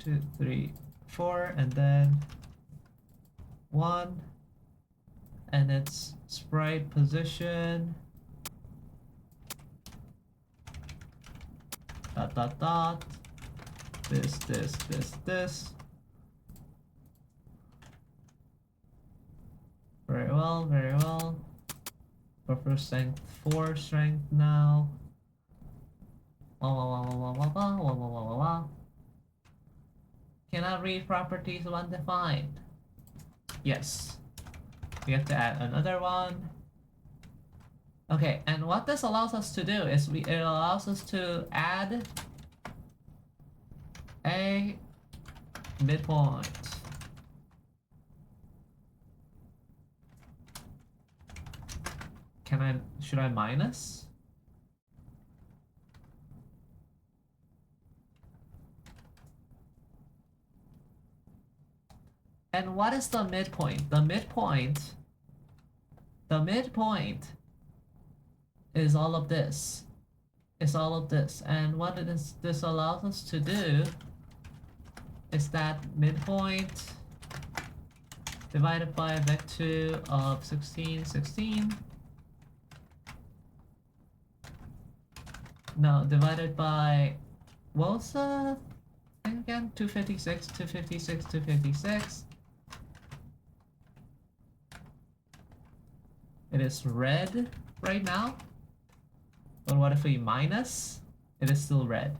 2, 3, 4, and then 1, and its sprite position. Dot. This. Very well. Buffer strength 4 strength now. Cannot read properties when defined. Yes. We have to add another one. Okay, and what this allows us to do is it allows us to add a midpoint. Should I minus? And what is the midpoint? The midpoint is all of this. And what this allows us to do is that midpoint divided by vector of 16. No, divided by, what was the thing again? 256. It is red right now. But what if we minus? It is still red.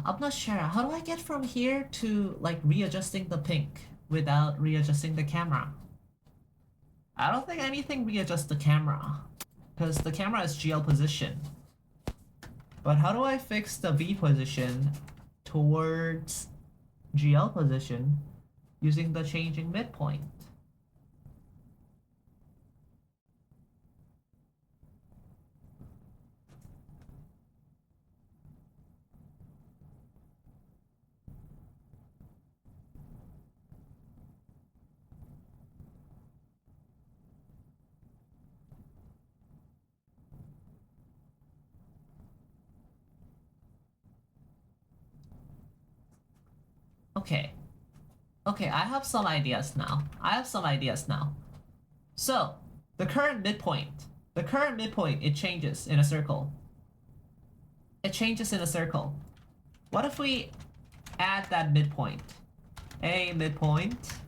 I'm not sure. How do I get from here to like readjusting the pink without readjusting the camera? I don't think anything readjusts the camera because the camera is GL position. But how do I fix the V position towards GL position using the changing midpoint? Okay. Okay, I have some ideas now. So, the current midpoint, it changes in a circle. What if we add that midpoint? A midpoint.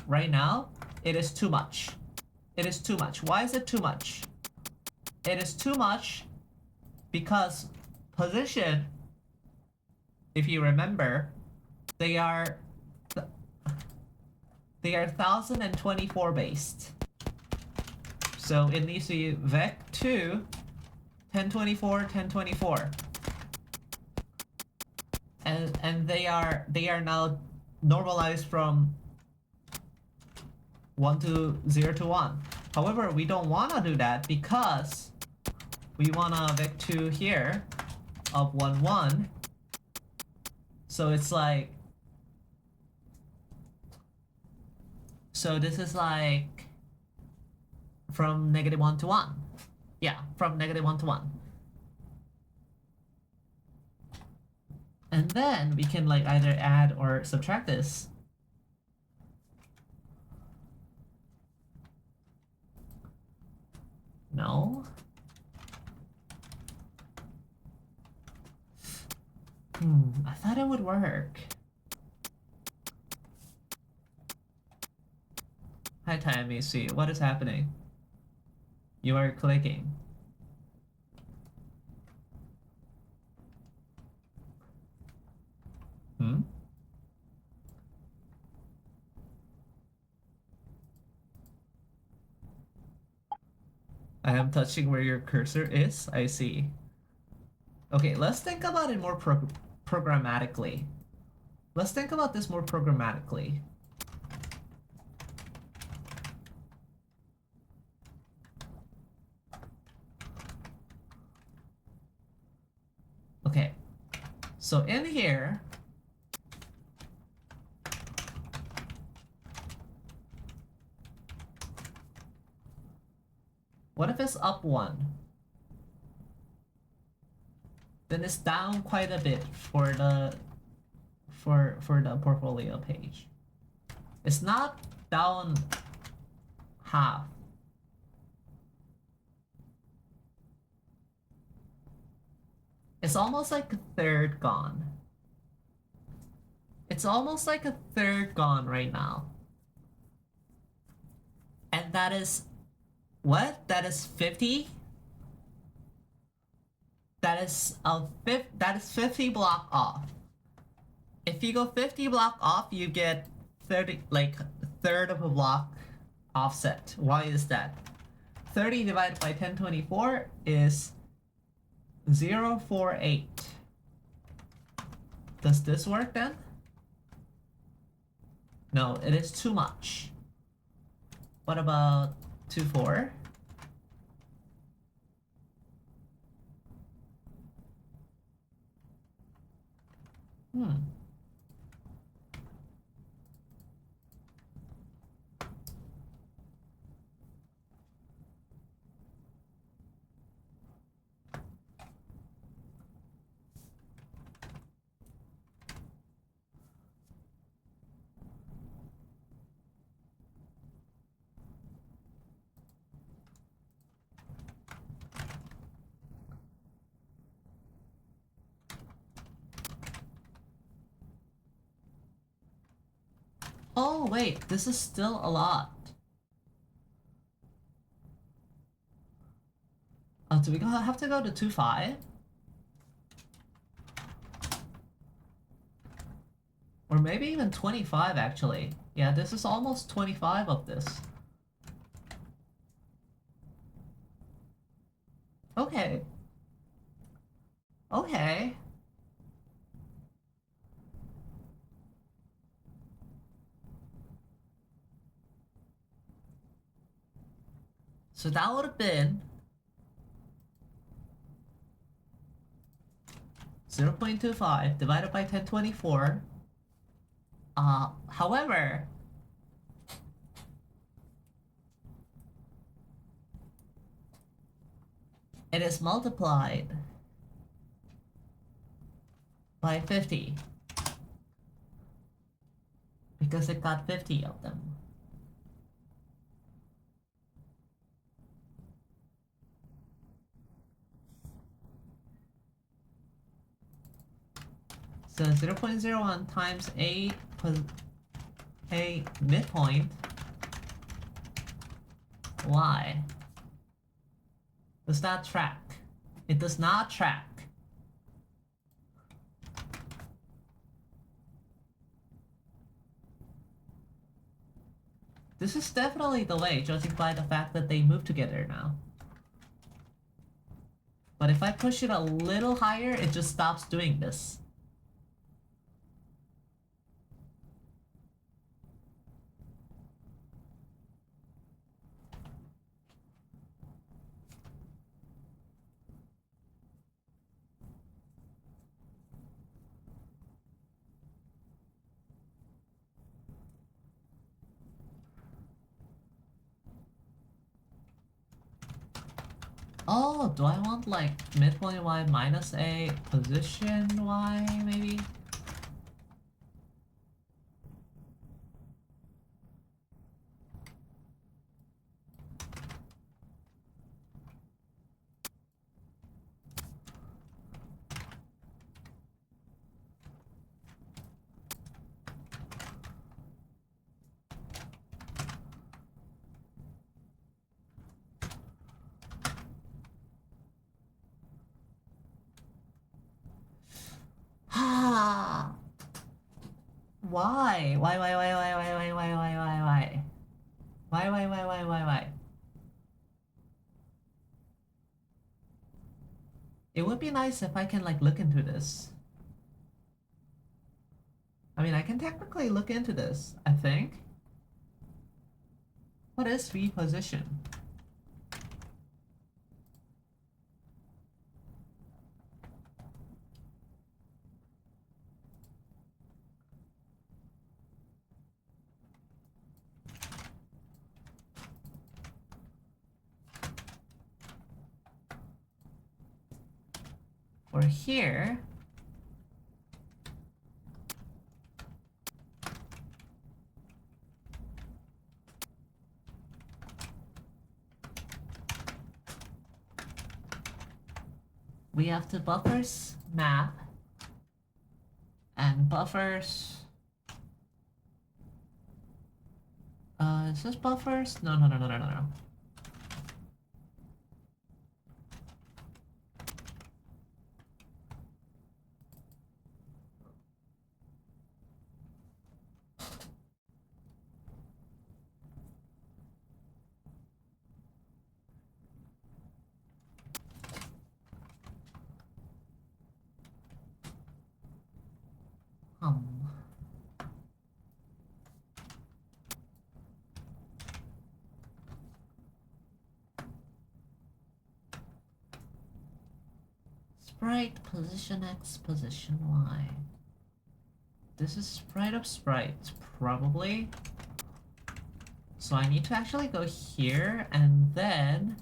Right now, it is too much. Why is it too much? It is too much because position, if you remember, they are 1024 based. So it needs to be vec2 1024 1024. And they are now normalized from 0 to 1. However, we don't want to do that because we want a vec2 here of 1 1. So it's like, so this is like from -1 to 1. Yeah, from -1 to 1. And then we can like either add or subtract this. No. I thought it would work. Hi Tammy, see what is happening? You are clicking. I am touching where your cursor is. I see. Okay, let's think about it more programmatically. Let's think about this more programmatically. Okay, so in here, what if it's up 1? Then it's down quite a bit for the portfolio page. It's not down half. It's almost like a third gone. It's almost like a third gone right now. And that is what? That is 50? That is 50 block off. If you go 50 block off, you get 30, like a third of a block offset. Why is that? 30 divided by 1024 is 0.48. Does this work then? No, it is too much. What about 2.4? Oh wait, this is still a lot. Do we have to go to 2.5? maybe even 25 actually. Yeah, this is almost 25 of this. Okay. Okay. So that would have been 0.25 divided by 1024. However, it is multiplied by 50 because it got 50 of them. So 0.01 times a midpoint y. Does that track? It does not track. This is definitely the way, judging by the fact that they move together now. But if I push it a little higher, it just stops doing this. Oh, do I want like midpoint y minus a position y maybe? Ah. Why? Why? Why? It would be nice if I can like look into this. I mean, I can technically look into this, I think. What is reposition? For here, we have the buffers map and buffers. Is this buffers? No. Sprite position X, position Y. This is sprite of sprites, probably. So I need to actually go here and then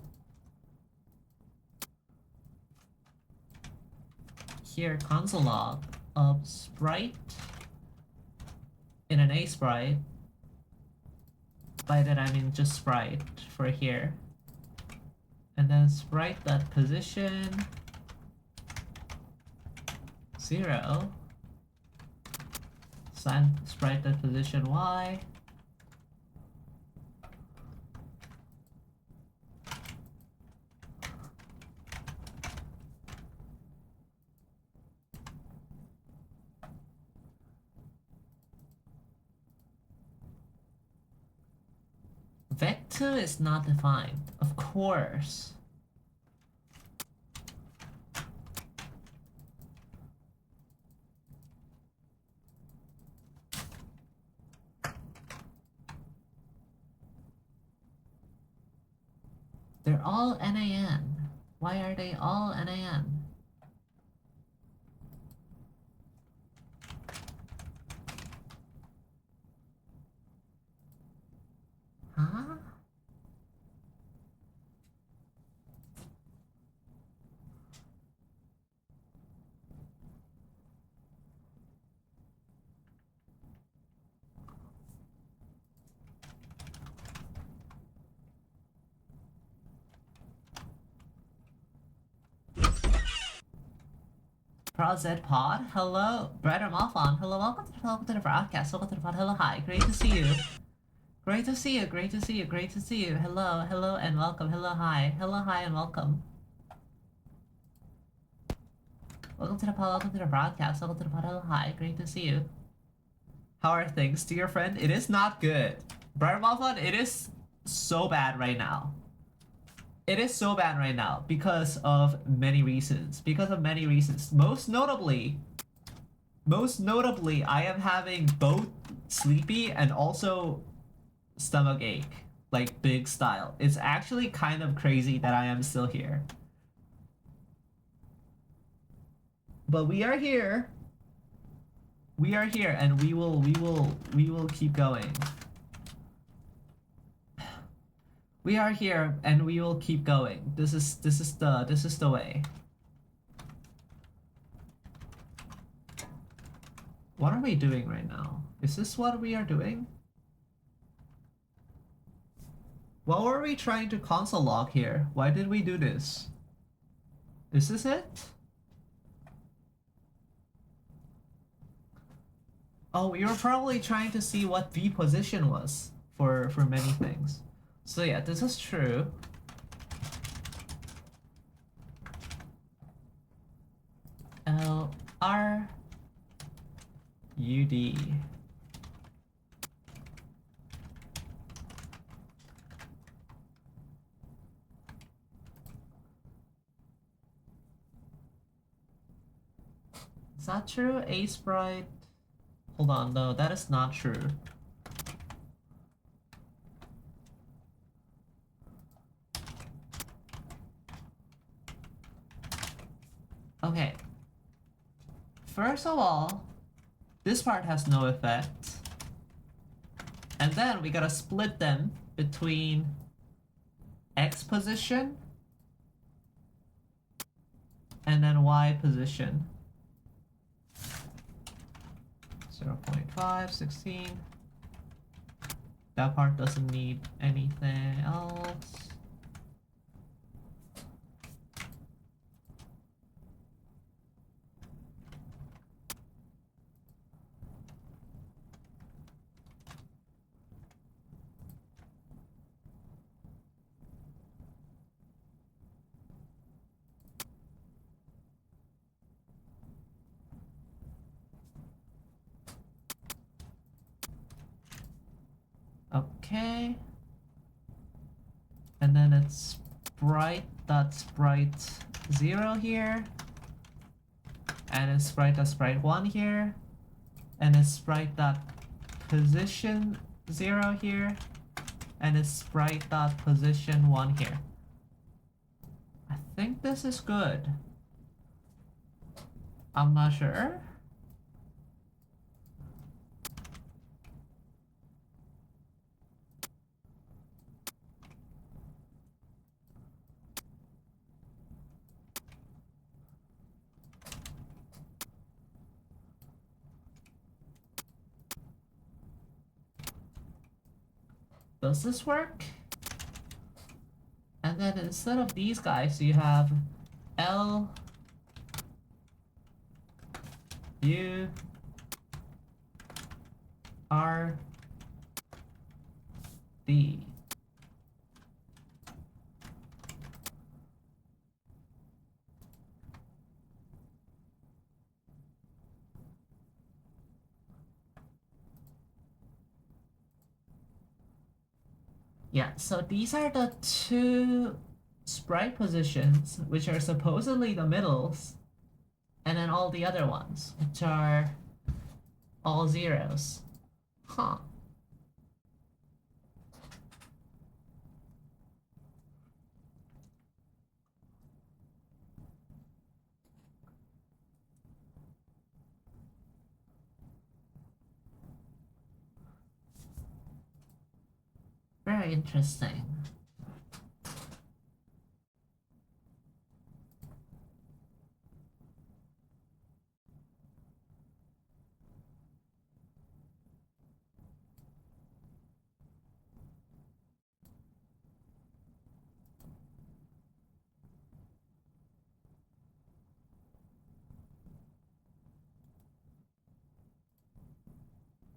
here console log of sprite in an A sprite. By that I mean just sprite for here. And then sprite that position 0. Sprite that position Y. Vector is not defined, of course. They're all NaN. Why are they all NaN? Huh? ProZ Pod, hello. Brother Malfon, hello. Welcome to the broadcast. Welcome to the pod. Hello, hi. Great to see you. Great to see you. Great to see you. Great to see you. Hello, hello, and welcome. Hello, hi. Hello, hi, and welcome. Welcome to the pod. Welcome to the broadcast. Welcome to the pod. Hello, hi. Great to see you. How are things, dear friend? It is not good. Brother Malfon, it is so bad right now. It is so bad right now because of many reasons. Most notably, I am having both sleepy and also stomach ache, like big style. It's actually kind of crazy that I am still here. But we are here. We are here, and we will keep going. We are here, and we will keep going. This is the way. What are we doing right now? Is this what we are doing? What were we trying to console log here? Why did we do this? Is this it? Oh, we were probably trying to see what V position was for many things. So yeah, this is true. L R U D. Is that true? A sprite. Hold on, no, that is not true. Okay. First of all, this part has no effect. And then we gotta split them between X position and then Y position. 0.5, 16. That part doesn't need anything else. Okay. And then it's sprite 0 here. And it's sprite 1 here. And it's sprite position 0 here. And it's sprite position 1 here. I think this is good. I'm not sure. Does this work? And then instead of these guys, you have L U R D. Yeah, so these are the two sprite positions, which are supposedly the middles, and then all the other ones, which are all zeros. Huh. Very interesting.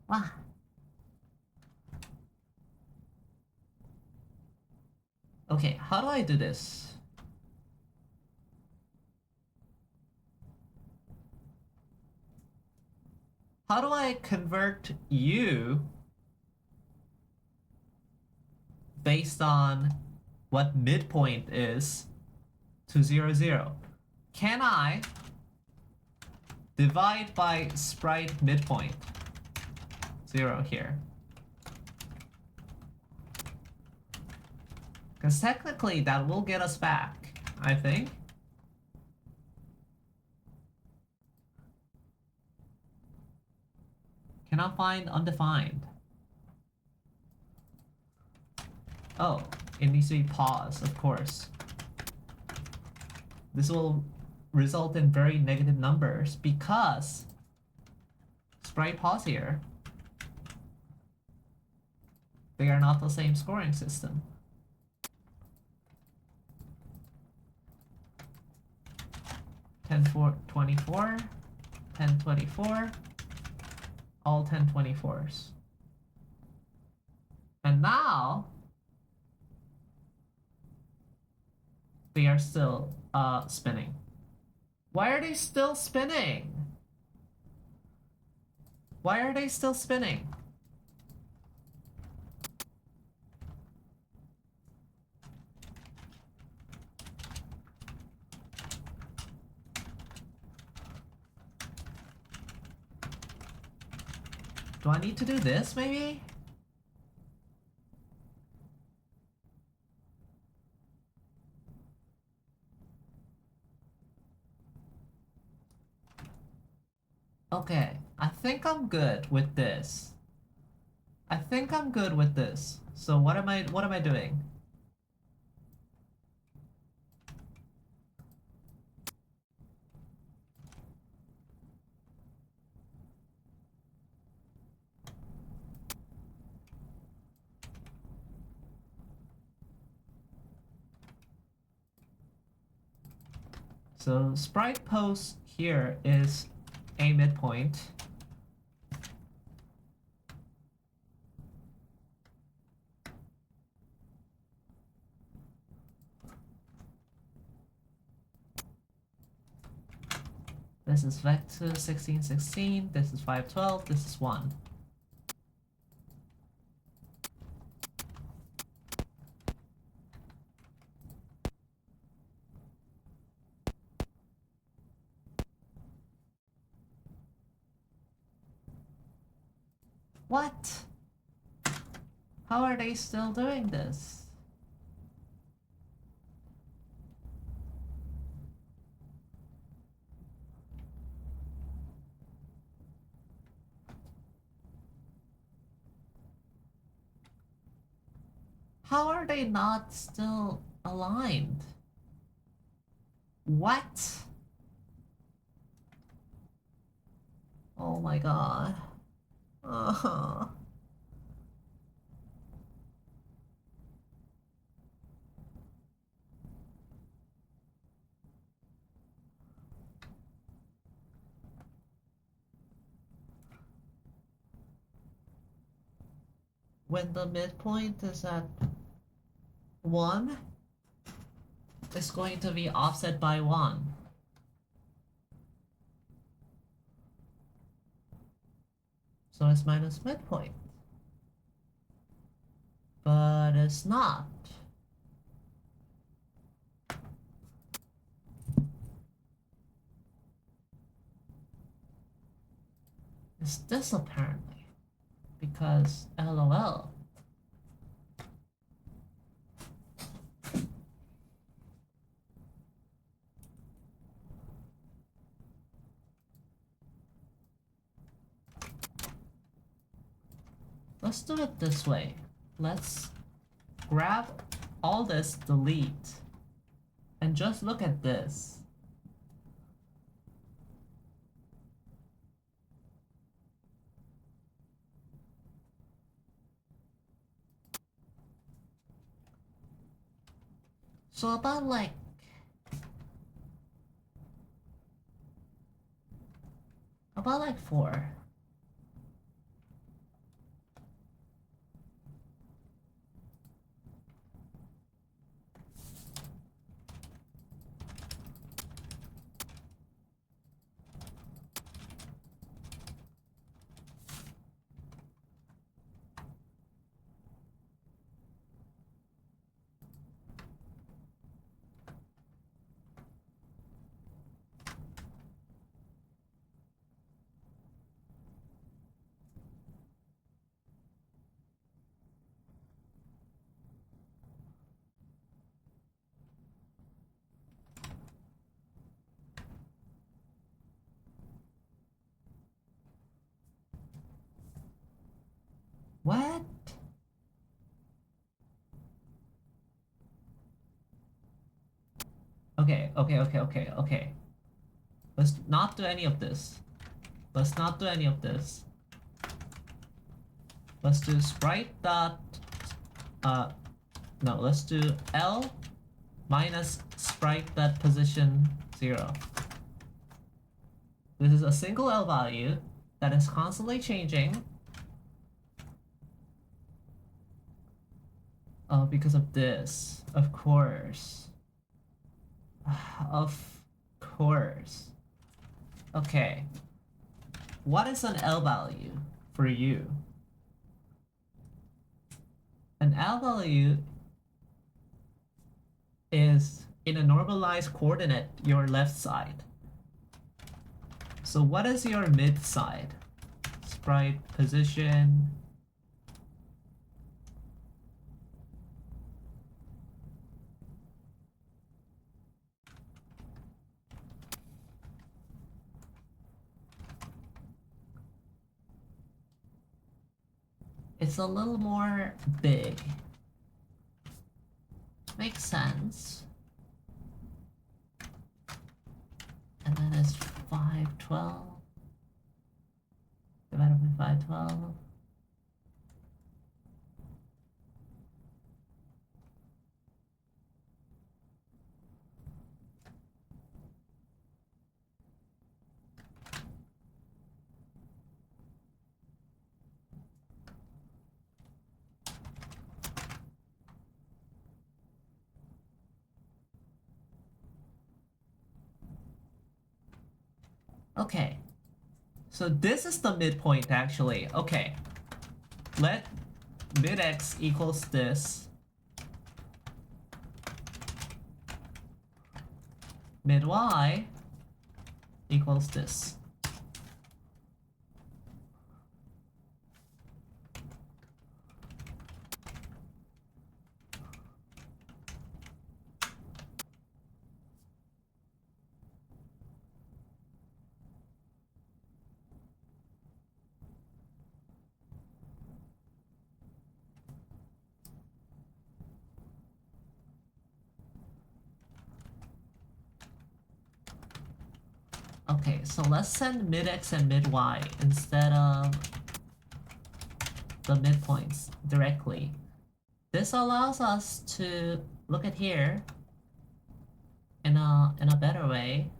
Wow. Okay, how do I do this? How do I convert you based on what midpoint is to 0, 0? Can I divide by sprite midpoint? 0 here. Because technically that will get us back, I think. Cannot find undefined. Oh, it needs to be paused, of course. This will result in very negative numbers because sprite pause here. They are not the same scoring system. Ten 24, 10 24, all 10 24s. And now they are still spinning. Why are they still spinning? Why are they still spinning? Do I need to do this maybe? Okay, I think I'm good with this. I think I'm good with this. So what am I doing? So sprite pose here is a midpoint. This is vector 16, 16. This is 5, 12. This is 1. What? How are they still doing this? How are they not still aligned? What? Oh my god. When the midpoint is at 1, it's going to be offset by 1. So it's minus midpoint. but it's not. It's this apparently, because LOL. Let's do it this way. Let's grab all this, delete, and just look at this. So about like four. What? Okay. Let's not do any of this. Let's not do any of this. Let's do sprite dot, no, let's do L minus sprite dot position 0. This is a single L value that is constantly changing. Oh, because of this, of course. Of course. Okay. What is an L value for you? An L value is in a normalized coordinate, your left side. So what is your mid side? Sprite position. It's a little more big. Makes sense. And then it's 512 divided by 512. Okay, so this is the midpoint actually. Okay, let mid x equals this, mid y equals this. Okay, so let's send mid x and mid y instead of the midpoints directly. This allows us to look at here in a better way.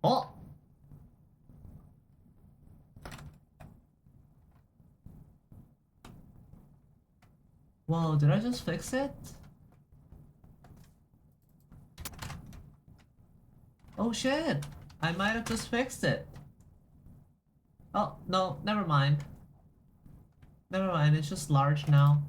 Oh! Whoa, did I just fix it? Oh shit! I might have just fixed it. Oh, no, never mind. Never mind, it's just large now.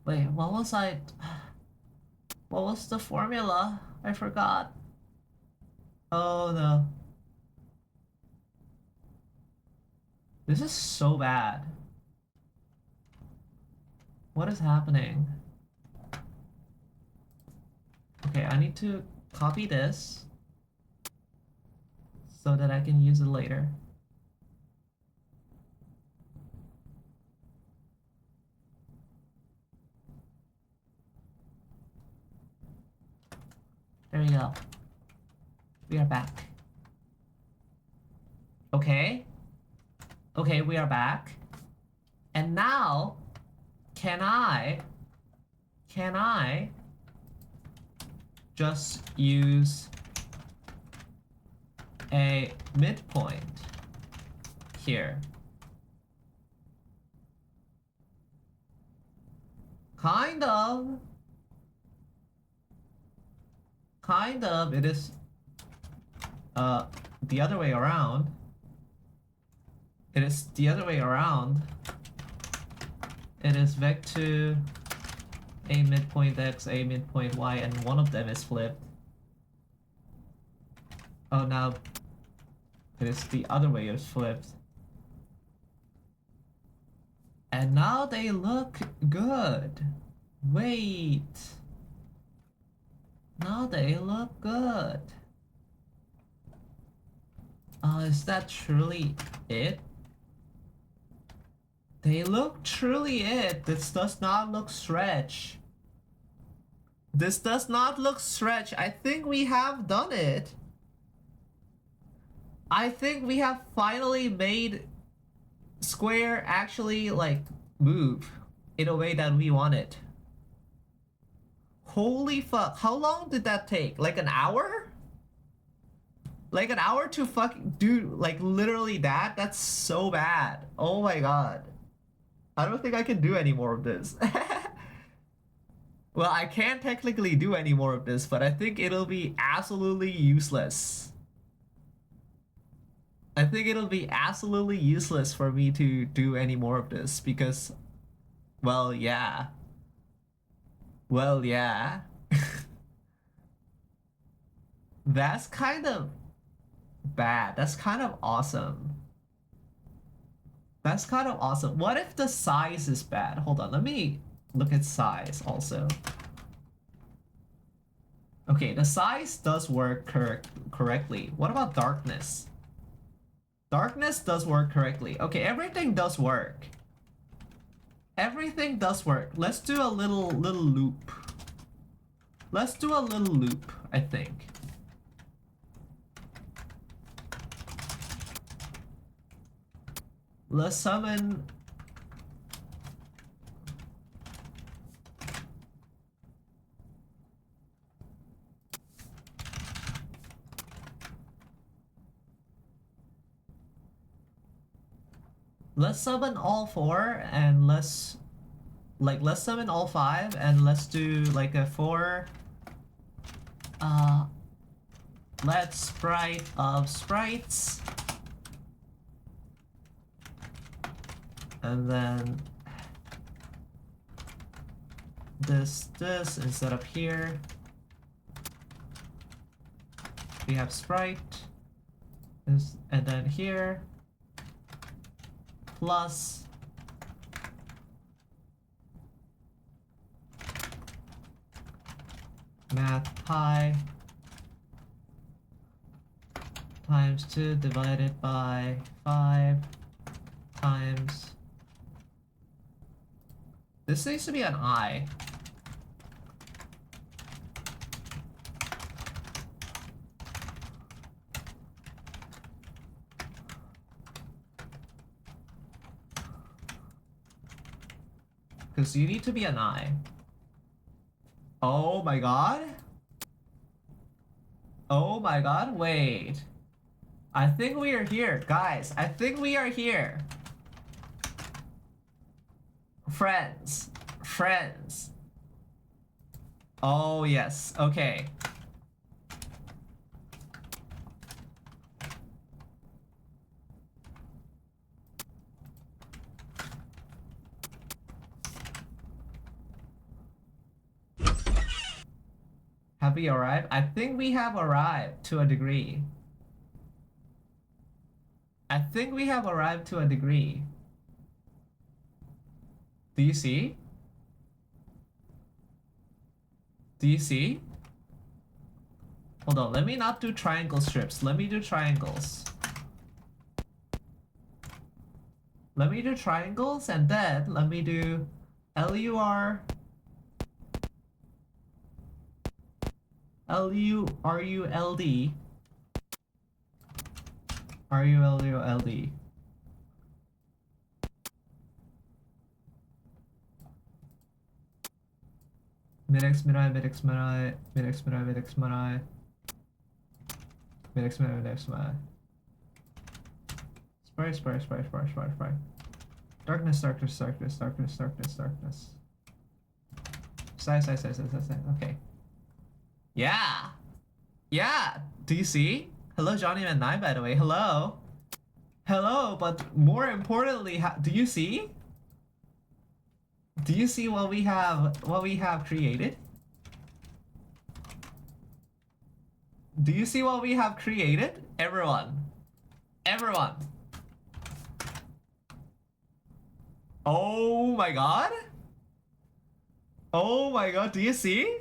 Wait, what was I... What was the formula? I forgot. Oh no. This is so bad. What is happening? Okay, I need to copy this so that I can use it later. There we go. We are back. Okay. Okay, we are back. And now, can I just use a midpoint here? Kind of. Kind of. It is the other way around. It is the other way around. It is vector a midpoint x, a midpoint y, and one of them is flipped. Oh, now it is the other way, it's flipped. And now they look good. Wait. Now they look good. Is that truly it? They look truly it. This does not look stretch. This does not look stretch. I think we have done it. I think we have finally made Square actually like move in a way that we want it. Holy fuck. How long did that take? Like an hour? Like an hour to fucking do like literally that? That's so bad. Oh my god. I don't think I can do any more of this. Well, I can't technically do any more of this, but I think it'll be absolutely useless. I think it'll be absolutely useless for me to do any more of this because, well, yeah. Well, yeah. That's kind of bad. That's kind of awesome. That's kind of awesome. What if the size is bad? Hold on, let me look at size also. Okay, the size does work correctly. What about darkness? Darkness does work correctly. Okay, everything does work. Everything does work. Let's do a little loop. Let's do a little loop, I think. Let's summon... Let's summon all four and let's summon all five and let's do like a four let's sprite of sprites. And then this instead of here. We have sprite. And then here plus math pi times 2 divided by 5 times... This needs to be an I. Because you need to be an I. Oh my god? Oh my god, wait. I think we are here, guys. I think we are here. Friends. Friends. Oh yes, okay. Have we arrived? I think we have arrived to a degree. I think we have arrived to a degree. Do you see? Do you see? Hold on, let me not do triangle strips. Let me do triangles. Let me do triangles and then let me do LUR. LURULD. RULULD. Mid-X, mid-I, mid-X, mid-I, mid-X, mid-I, mid-X, mid-I. Mid-X, mid-I, mid-X, mid-I. Spray, spray, spray, spray, spray, spray. Darkness, darkness, darkness, darkness, darkness, darkness. Side, side, side, side, side, side. Okay. Yeah! Yeah! Do you see? Hello, Johnny Man 9, by the way. Hello. Hello, but more importantly, do you see? Do you see what we have created? Do you see what we have created? Everyone. Everyone. Oh my god. Oh my god, do you see?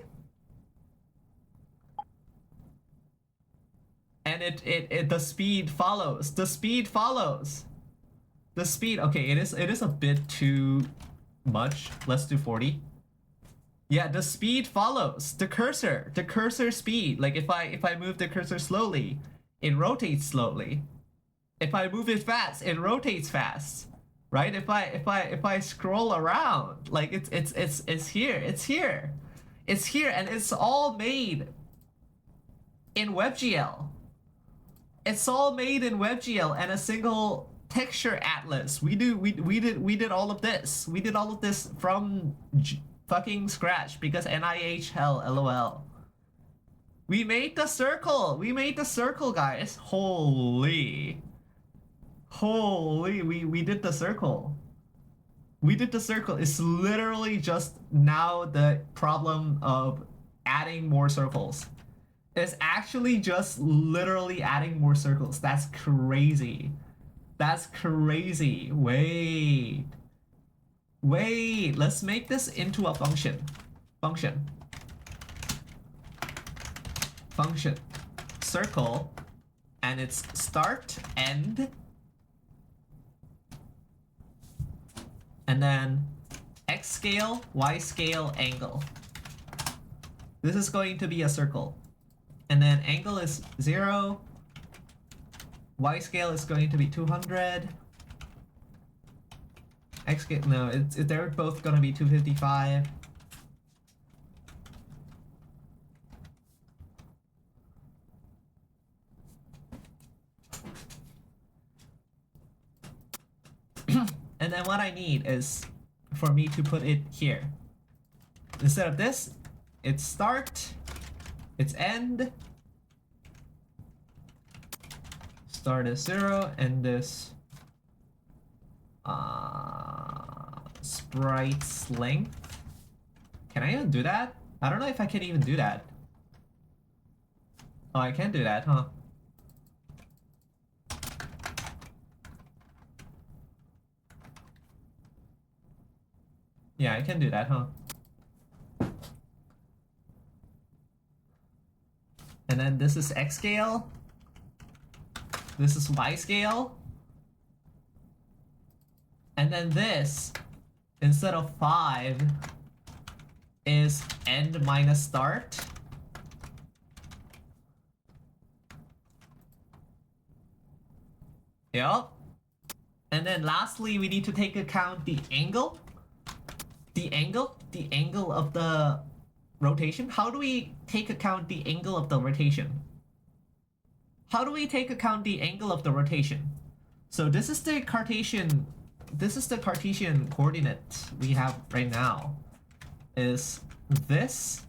And it the speed follows. The speed follows. The speed, okay, it is a bit too much. Let's do 40. Yeah, the speed follows the cursor speed. Like if I move the cursor slowly, it rotates slowly. If I move it fast, it rotates fast. Right? If I scroll around, like it's here. It's here. It's here, and it's all made in WebGL. It's all made in WebGL and a single texture atlas. We did all of this. We did all of this from fucking scratch because NIH hell, LOL. We made the circle. We made the circle, guys. Holy, we did the circle. We did the circle. It's literally just now the problem of adding more circles. It's actually just literally adding more circles. That's crazy. That's crazy. Wait. Wait, let's make this into a function. Function. Circle. And it's start, end. And then X scale, Y scale, angle. This is going to be a circle. And then angle is 0. Y scale is going to be 200. X scale, no, they're both gonna be 255. And then what I need is for me to put it here. Instead of this, it's start, it's end. Start is 0, and this sprite's length. Can I even do that? I don't know if I can even do that. Oh, I can do that, huh? Yeah, I can do that, huh? And then this is X scale. This is Y scale. And then this, instead of 5, is end minus start. Yep. And then lastly, we need to take account the angle. The angle of the rotation. How do we take account the angle of the rotation? How do we take account the angle of the rotation? So this is the Cartesian coordinate we have right now. Is this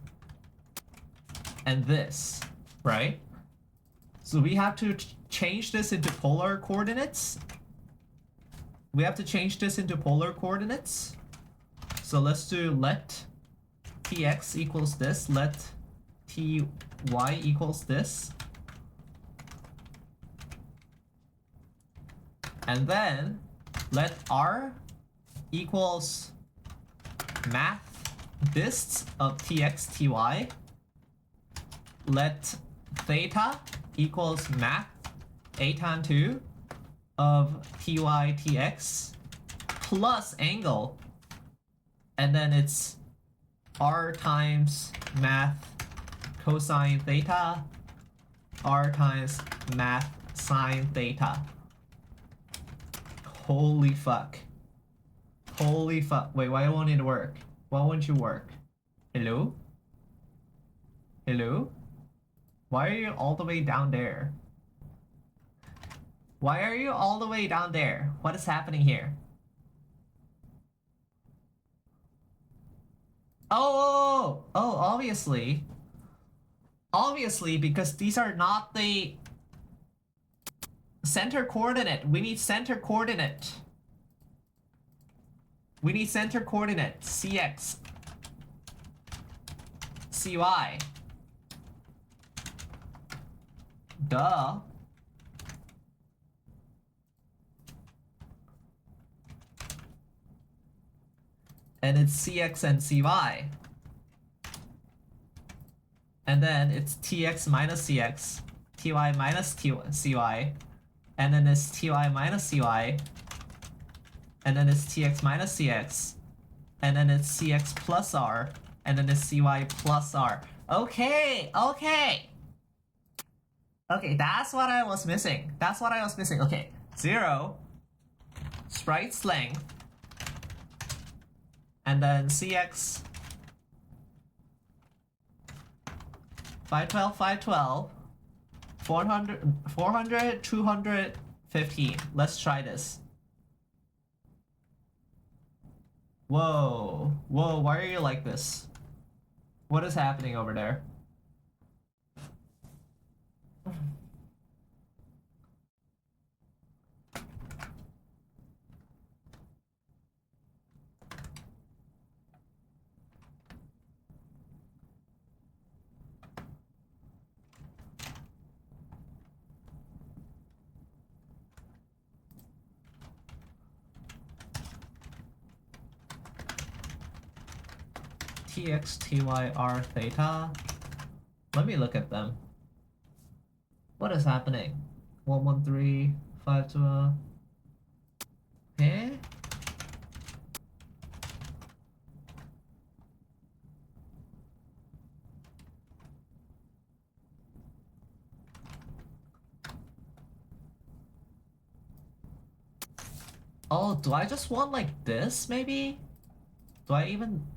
and this, right? So we have to change this into polar coordinates. We have to change this into polar coordinates. So let's do let tx equals this, let ty equals this. And then let r equals math dists of tx, ty. Let theta equals math a tan 2 of ty, tx plus angle. And then it's r times math cosine theta, r times math sine theta. Holy fuck. Holy fuck. Wait, why won't it work? Why won't you work? Hello? Hello? Why are you all the way down there? Why are you all the way down there? What is happening here? Oh, obviously. Obviously, because these are not the center coordinate. We need center coordinate. We need center coordinate. Cx. Cy. Duh. And it's Cx and Cy. And then it's Tx minus Cx, Ty minus Cy, and then it's Ty minus Cy, and then it's Tx minus Cx, and then it's Cx plus R, and then it's Cy plus R. Okay, okay. Okay, that's what I was missing. That's what I was missing. Okay, 0, sprite's length, and then Cx 512, 512, 400, 215. Let's try this. Whoa, whoa, why are you like this? What is happening over there? Tx, Ty, R, theta. Let me look at them. What is happening? 113, 512. Eh? Oh, do I just want like this, maybe? Do I even...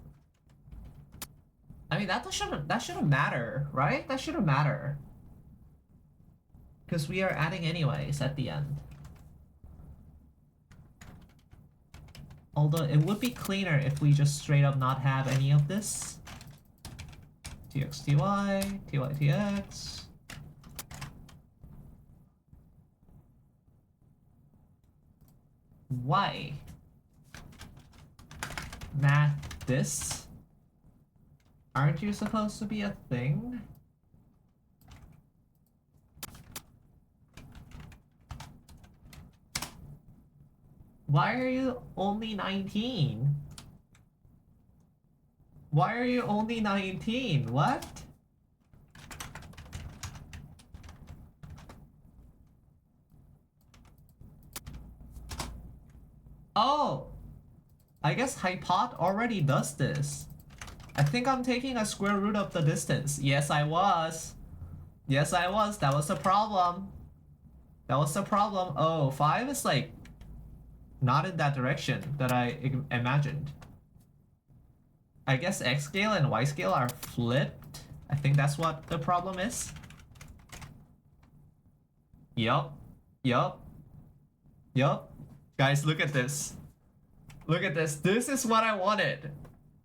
I mean, that shouldn't matter, right? That shouldn't matter. Because we are adding anyways at the end. Although it would be cleaner if we just straight up not have any of this. Tx, Ty, Ty, Tx. Why? Math this? Aren't you supposed to be a thing? Why are you only 19? Why are you only 19? What? Oh, I guess Hypot already does this. I think I'm taking a square root of the distance. Yes, I was. Yes, I was. That was the problem. That was the problem. Oh, 5 is like not in that direction that I imagined. I guess X scale and Y scale are flipped. I think that's what the problem is. Yup. Yup. Yup. Guys, look at this. Look at this. This is what I wanted.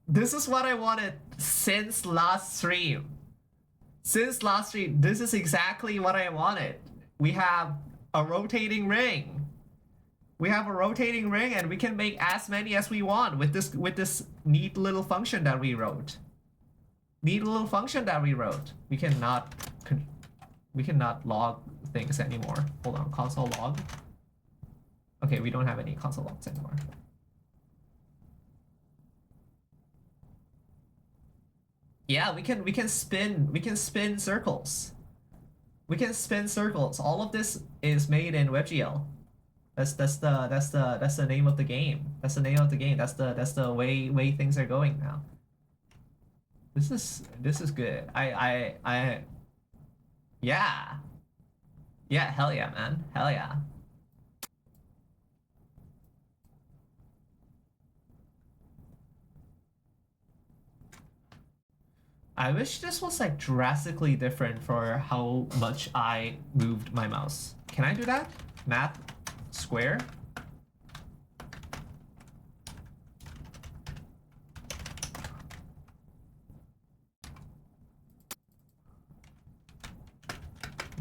This is what I wanted since last stream. Since last stream, this is exactly what I wanted. We have a rotating ring. We have a rotating ring and we can make as many as we want with this neat little function that we wrote. Neat little function that we wrote. We cannot log things anymore. Hold on, console log. Okay, we don't have any console logs anymore. Yeah, we can spin circles. We can spin circles. All of this is made in WebGL. That's the name of the game. That's the name of the game. That's the way things are going now. This is good. Yeah. Yeah, hell yeah, man. Hell yeah. I wish this was like drastically different for how much I moved my mouse. Can I do that? Math square?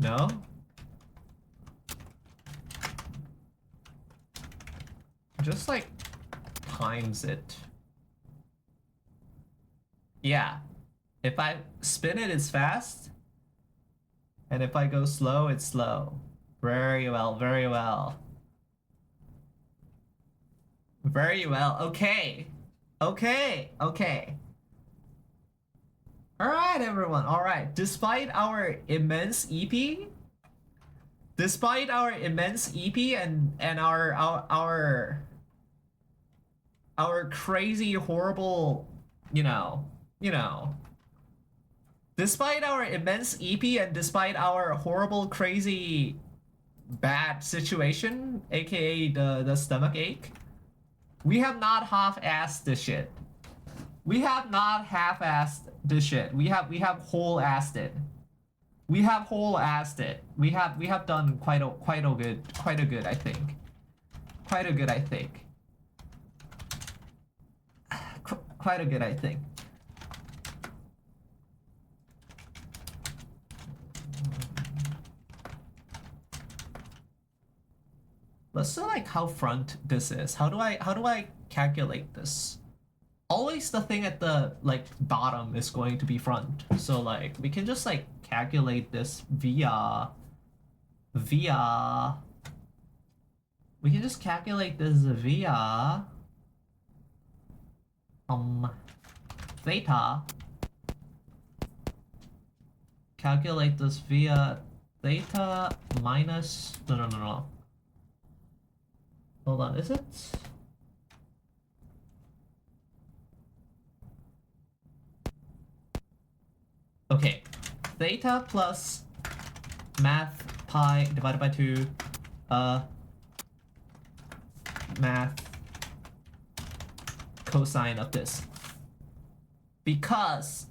No? Just like times it. Yeah. If I spin it, it's fast. And if I go slow, it's slow. Very well, very well. Very well. Okay. Okay. Okay. All right, everyone. All right. Despite our immense EP, and our crazy horrible, despite our immense EP and despite our horrible crazy bad situation, aka the stomach ache, we have not half-assed this shit. We have not half-assed this shit. We have whole-assed it. We have whole-assed it. We have done quite a good, I think. Quite a good, I think. Quite a good, I think. Let's see like how front this is. How do I calculate this? Always the thing at the like bottom is going to be front. So like we can just like calculate this via we can just calculate this via theta. Calculate this via theta minus no. Hold on, is it? Okay, theta plus math pi divided by 2, math cosine of this. Because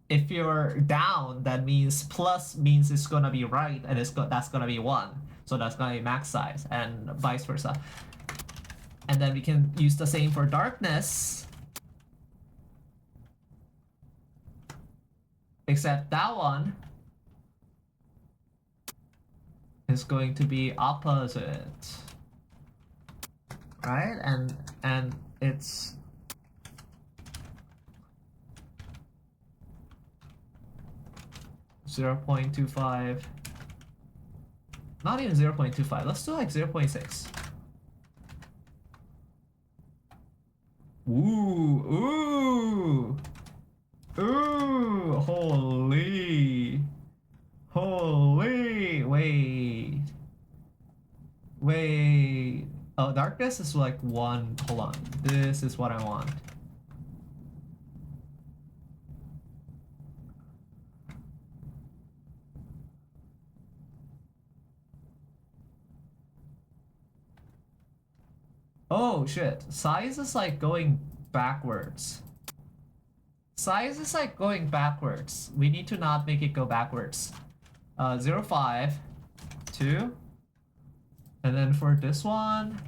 if you're down, that means plus means it's gonna be right, and that's gonna be 1. So that's gonna be max size, and vice versa. And then we can use the same for darkness. Except that one is going to be opposite. Right? And it's .25. Not even 0.25. Let's do like 0.6. Ooh. Oh, darkness is like 1. Hold on. This is what I want. Oh shit. Size is like going backwards. Size is like going backwards. We need to not make it go backwards. 0, 5, 2. And then for this one,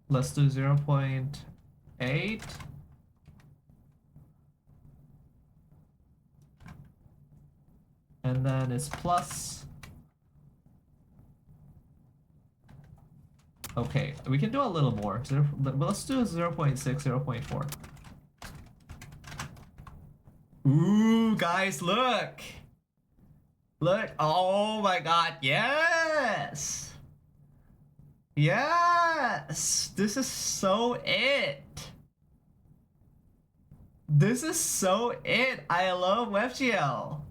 let's do 0.8. And then it's plus. Okay, we can do a little more. Let's do 0.6, 0.4. Ooh, guys, look! Look, oh my god, yes! Yes! This is so it! This is so it! I love WebGL!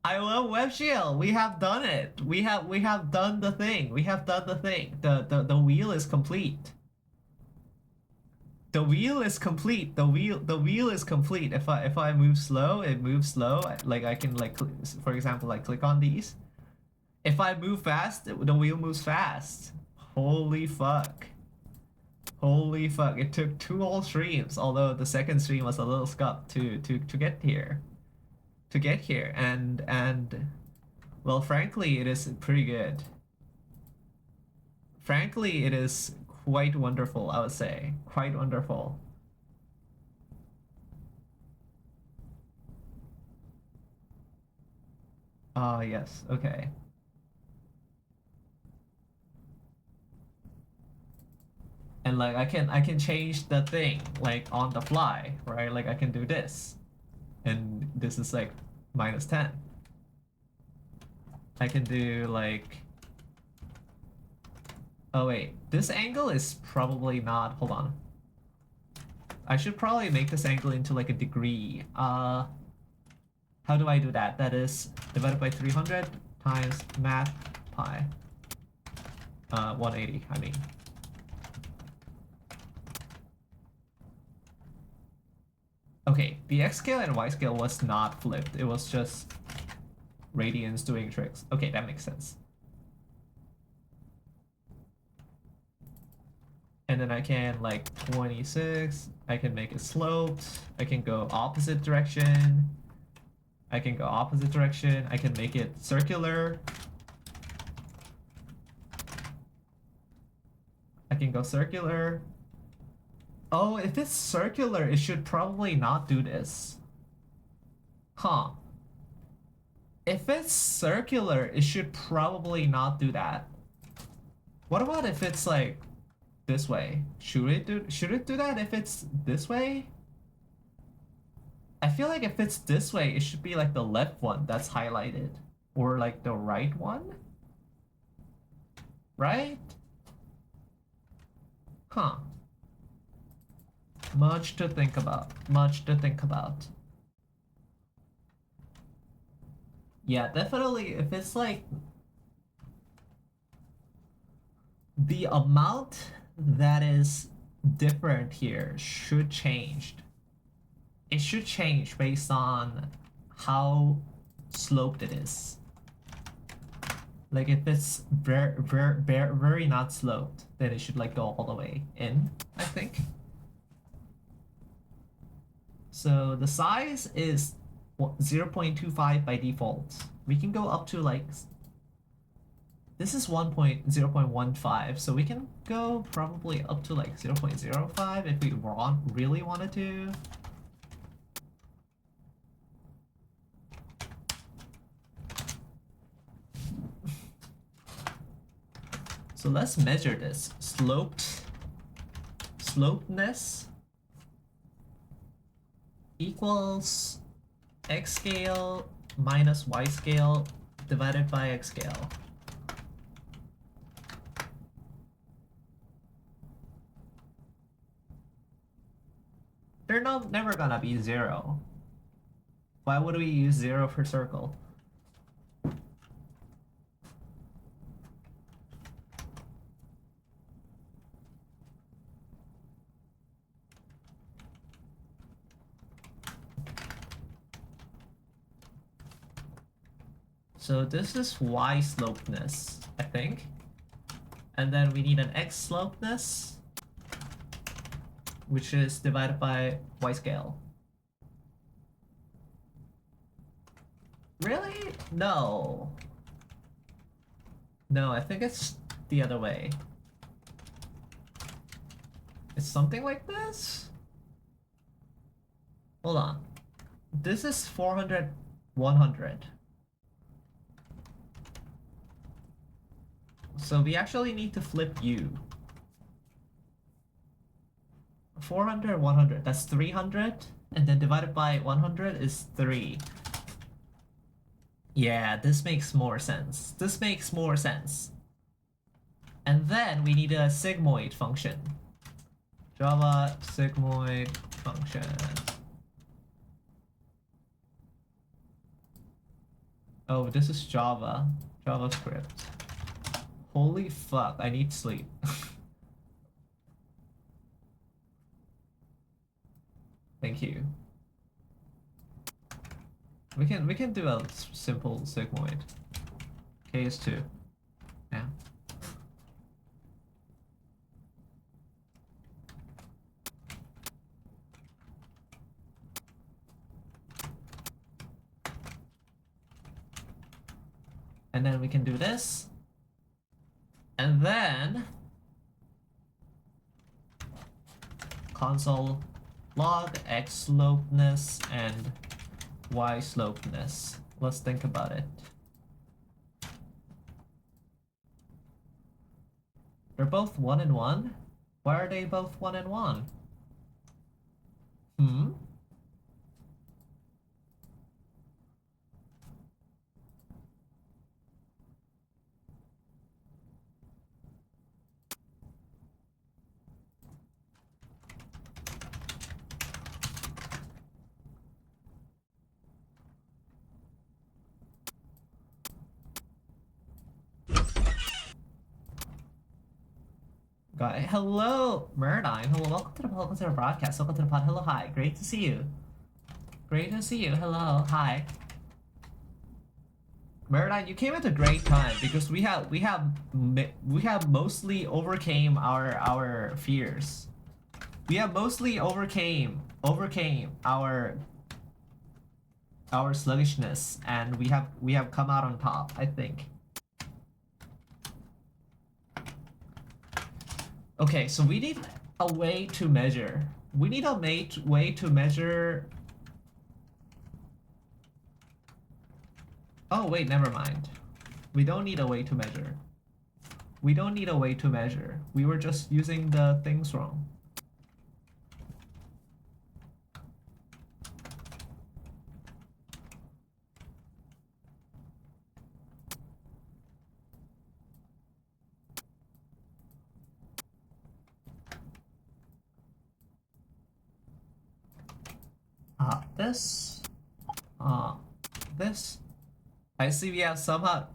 I love WebGL! We have done it! We have done the thing! We have done the thing! The wheel is complete! The wheel is complete. The wheel is complete. If I move slow, it moves slow. Like I can like, for example, like click on these. If I move fast, the wheel moves fast. Holy fuck. Holy fuck. It took 2 whole streams, although the second stream was a little scuffed to get here. To get here. And well, frankly, it is pretty good. Frankly, it is quite wonderful, I would say. Quite wonderful. Yes, okay. And like I can change the thing like on the fly, right? Like I can do this. And this is like -10. I can do like, oh wait, this angle is probably not, hold on. I should probably make this angle into like a degree. How do I do that? That is divided by 300 times math pi. 180, I mean. Okay, the X scale and Y scale was not flipped. It was just radians doing tricks. Okay, that makes sense. And then I can like 26, I can make it sloped, I can go opposite direction, I can go opposite direction, I can make it circular, I can go circular. Oh, if it's circular, it should probably not do this. Huh. If it's circular, it should probably not do that. What about if it's like this way? Should it do that if it's this way? I feel like if it's this way, it should be like the left one that's highlighted. Or like the right one? Right? Huh. Much to think about. Much to think about. Yeah, definitely if it's like the amount that is different here should change. It should change based on how sloped it is. Like if it's very not sloped, then it should like go all the way in, I think. So the size is 0.25 by default. We can go up to like, this is 0.15, so we can go probably up to like 0.05 if we really wanted to. So let's measure this. Slopeness equals X scale minus Y scale divided by X scale. They're never gonna be 0. Why would we use 0 for circle? So this is y slopeness, I think. And then we need an x slopeness, which is divided by y scale. Really? No. No, I think it's the other way. It's something like this? Hold on. This is 400, 100. So we actually need to flip u. 400, 100, that's 300. And then divided by 100 is 3. Yeah, this makes more sense. This makes more sense. And then we need a sigmoid function. Java sigmoid function. Oh, this is Java. JavaScript. Holy fuck, I need sleep. Thank you. We can do a simple sigmoid. K is 2. Yeah. And then we can do this. And then console log x slopeness and y slopeness. Let's think about it. They're both 1 and 1? Why are they both 1 and 1? Hello, Murdine. Hello, welcome to the broadcast. Welcome to the pod. Hello, hi. Great to see you. Great to see you. Hello, hi. Murdine, you came at a great time because we have mostly overcame our fears. We have mostly overcame our sluggishness, and we have come out on top, I think. Okay, so we need a way to measure. We need a way to measure. Oh wait, never mind. We don't need a way to measure. We don't need a way to measure. We were just using the things wrong. This. I see we have somewhat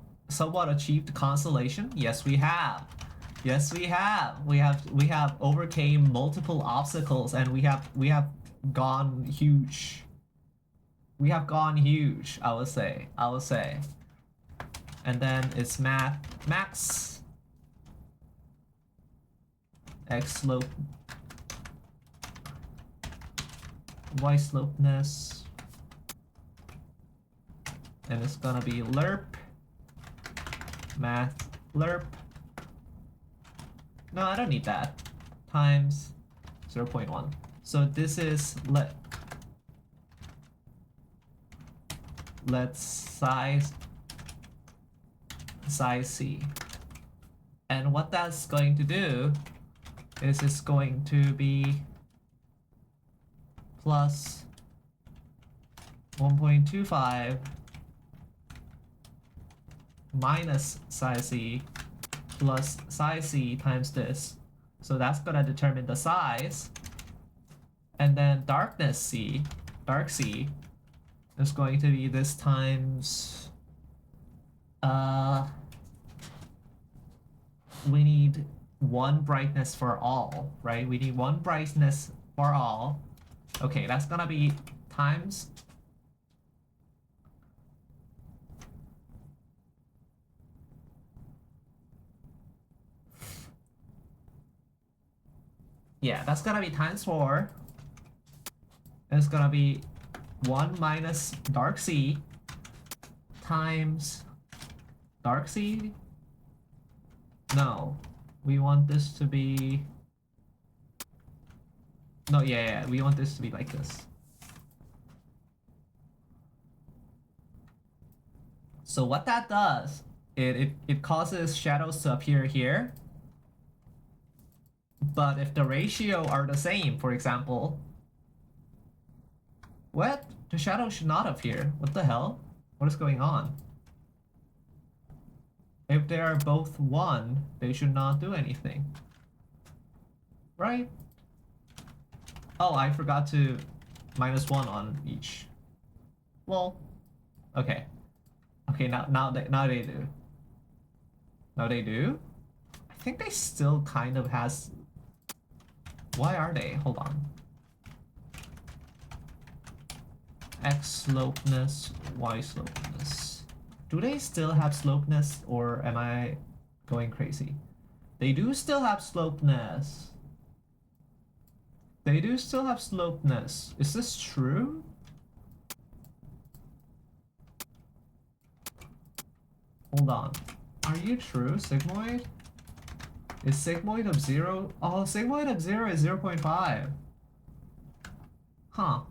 achieved consolation. Yes, we have. Yes, we have. We have overcame multiple obstacles, and we have gone huge. We have gone huge, I would say. And then it's max x slope, y slopeness, and it's gonna be lerp math lerp. No, I don't need that. Times 0.1. So this is let's size C. And what that's going to do is it's going to be plus 1.25 minus size C plus size C times this. So that's gonna determine the size. And then darkness C, dark C, is going to be this times we need one brightness for all, right? We need one brightness for all. Okay, that's gonna be times that's gonna be times 4. It's gonna be 1 minus dark C times dark C. No, we want this to be... No, yeah, we want this to be like this. So what that does, it causes shadows to appear here. But if the ratio are the same, for example... What? The shadow should not appear. What the hell? What is going on? If they are both 1, they should not do anything. Right? Oh, I forgot to -1 on each. Well, okay. Okay, now they do. Now they do? I think they still kind of has... Why are they? Hold on. X slopeness, Y slopeness. Do they still have slopeness, or am I going crazy? They do still have slopeness. They do still have slopeness. Is this true? Hold on. Are you true, sigmoid? Is sigmoid of 0? Oh, sigmoid of 0 is 0.5. Huh.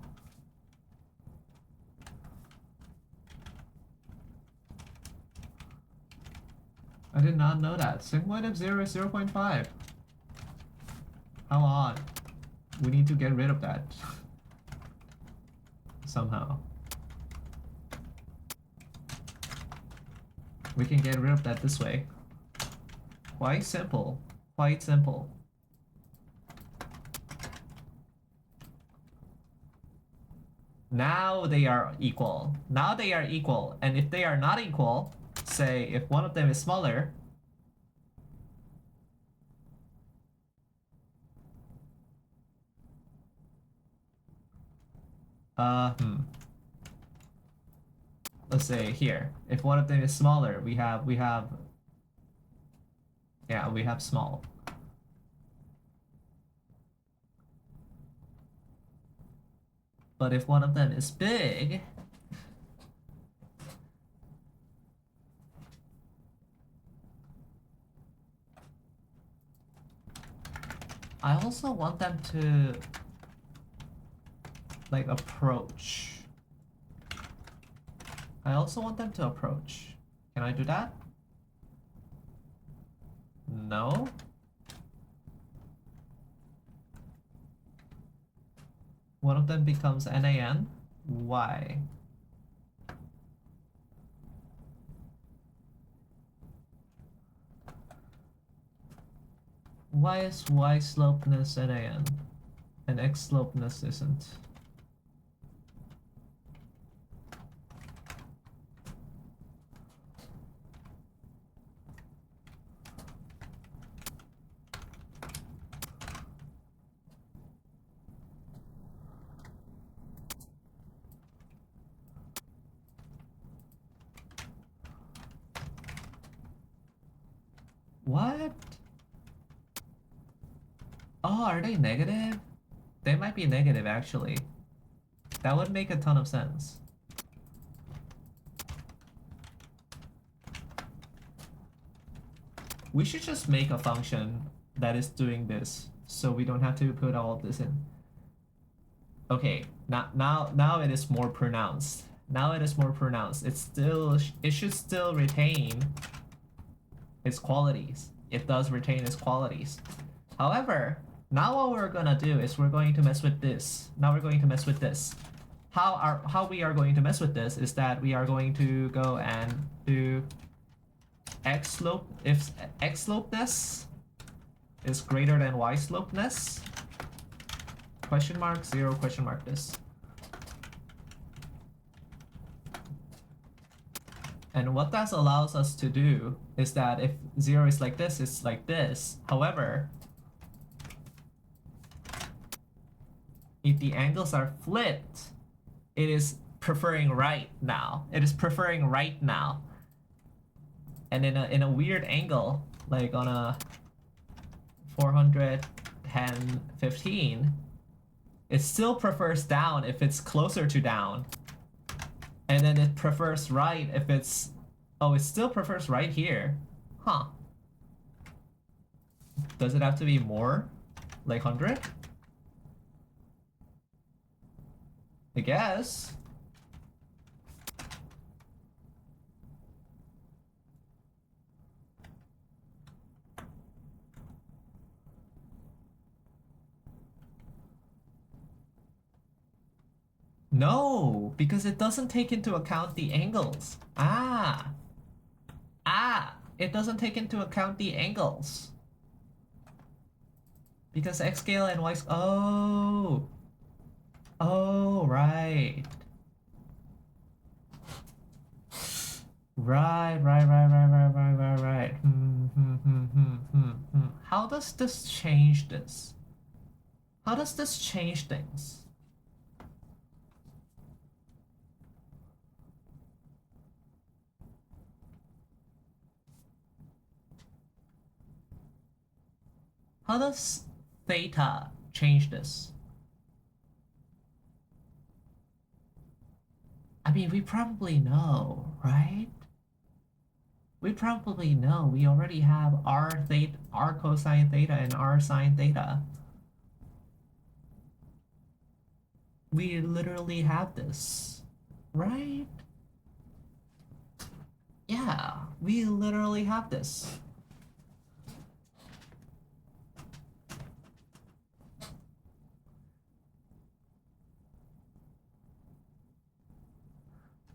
I did not know that. Sigmoid of 0 is 0.5. How odd. We need to get rid of that. Somehow. We can get rid of that this way. Quite simple. Quite simple. Now they are equal. Now they are equal. And if they are not equal, say if one of them is smaller, let's say here, if one of them is smaller, we have small. But if one of them is big, I also want them to like approach. I also want them to approach. Can I do that? No. One of them becomes NaN. Why? Why is Y slopeness NaN and X slopeness isn't? What? Oh, are they negative? They might be negative actually. That would make a ton of sense. We should just make a function that is doing this, so we don't have to put all of this in. Okay, now it is more pronounced. Now it is more pronounced. It should still retain its qualities. It does retain its qualities. However, now what we're gonna do is we're going to mess with this. Now we're going to mess with this. How we are going to mess with this is that we are going to go and do X slope. If X slopeness is greater than Y slopeness, question mark 0 question mark this. And what that allows us to do is that if 0 is like this, it's like this. However, if the angles are flipped, it is preferring right now. It is preferring right now. And in a weird angle, like on a 410, 15, it still prefers down if it's closer to down. And then it prefers right if it's... Oh, it still prefers right here. Huh. Does it have to be more? Like 100? I guess. No, because it doesn't take into account the angles. It doesn't take into account the angles. Because X scale and Y scale... Oh. Oh, right. Right. How does this change this? How does this change things? How does theta change this? I mean, we probably know, right? We probably know. We already have r theta, r cosine theta, and r sine theta. We literally have this, right? Yeah, we literally have this.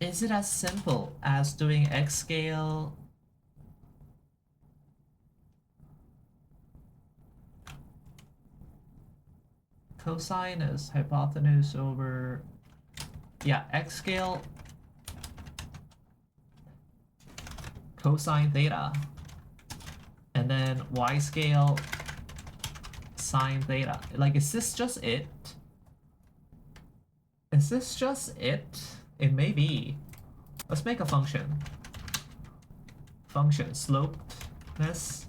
Is it as simple as doing X scale? Cosine is hypotenuse over... Yeah, X scale cosine theta. And then Y scale sine theta. Like, is this just it? Is this just it? It may be. Let's make a function. Function slopedness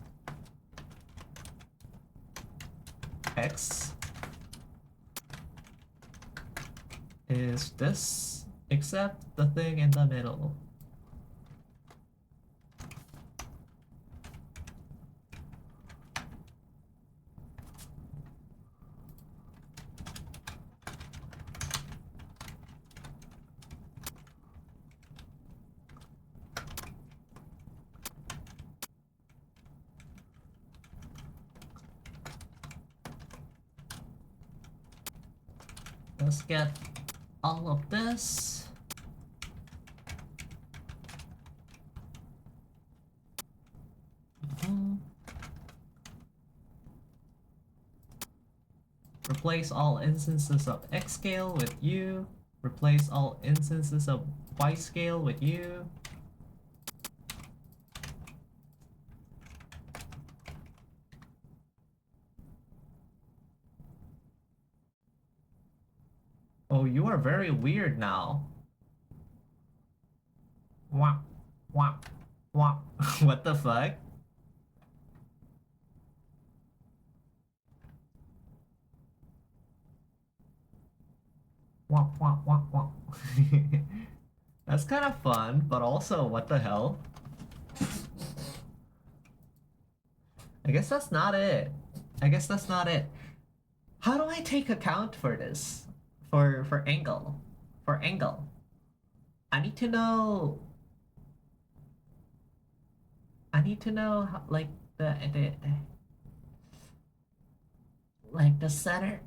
x is this, except the thing in the middle. Let's get all of this. Replace all instances of X scale with U. Replace all instances of Y scale with U. Oh, you are very weird now. Wah, wah, wah. What the fuck? Wah, wah, wah, wah. That's kind of fun, but also, what the hell? I guess that's not it. I guess that's not it. How do I take account for this? For angle. For angle. I need to know... I need to know how, like like the center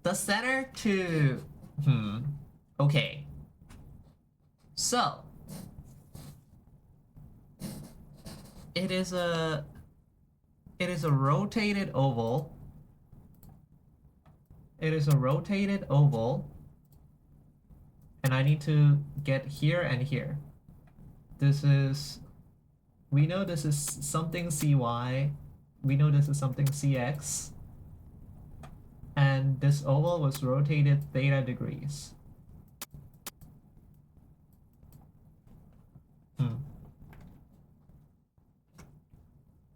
the center to okay, so it is a rotated oval. It is a rotated oval, And I need to get here and here. This is, we know this is something cy, we know this is something cx, and this oval was rotated theta degrees.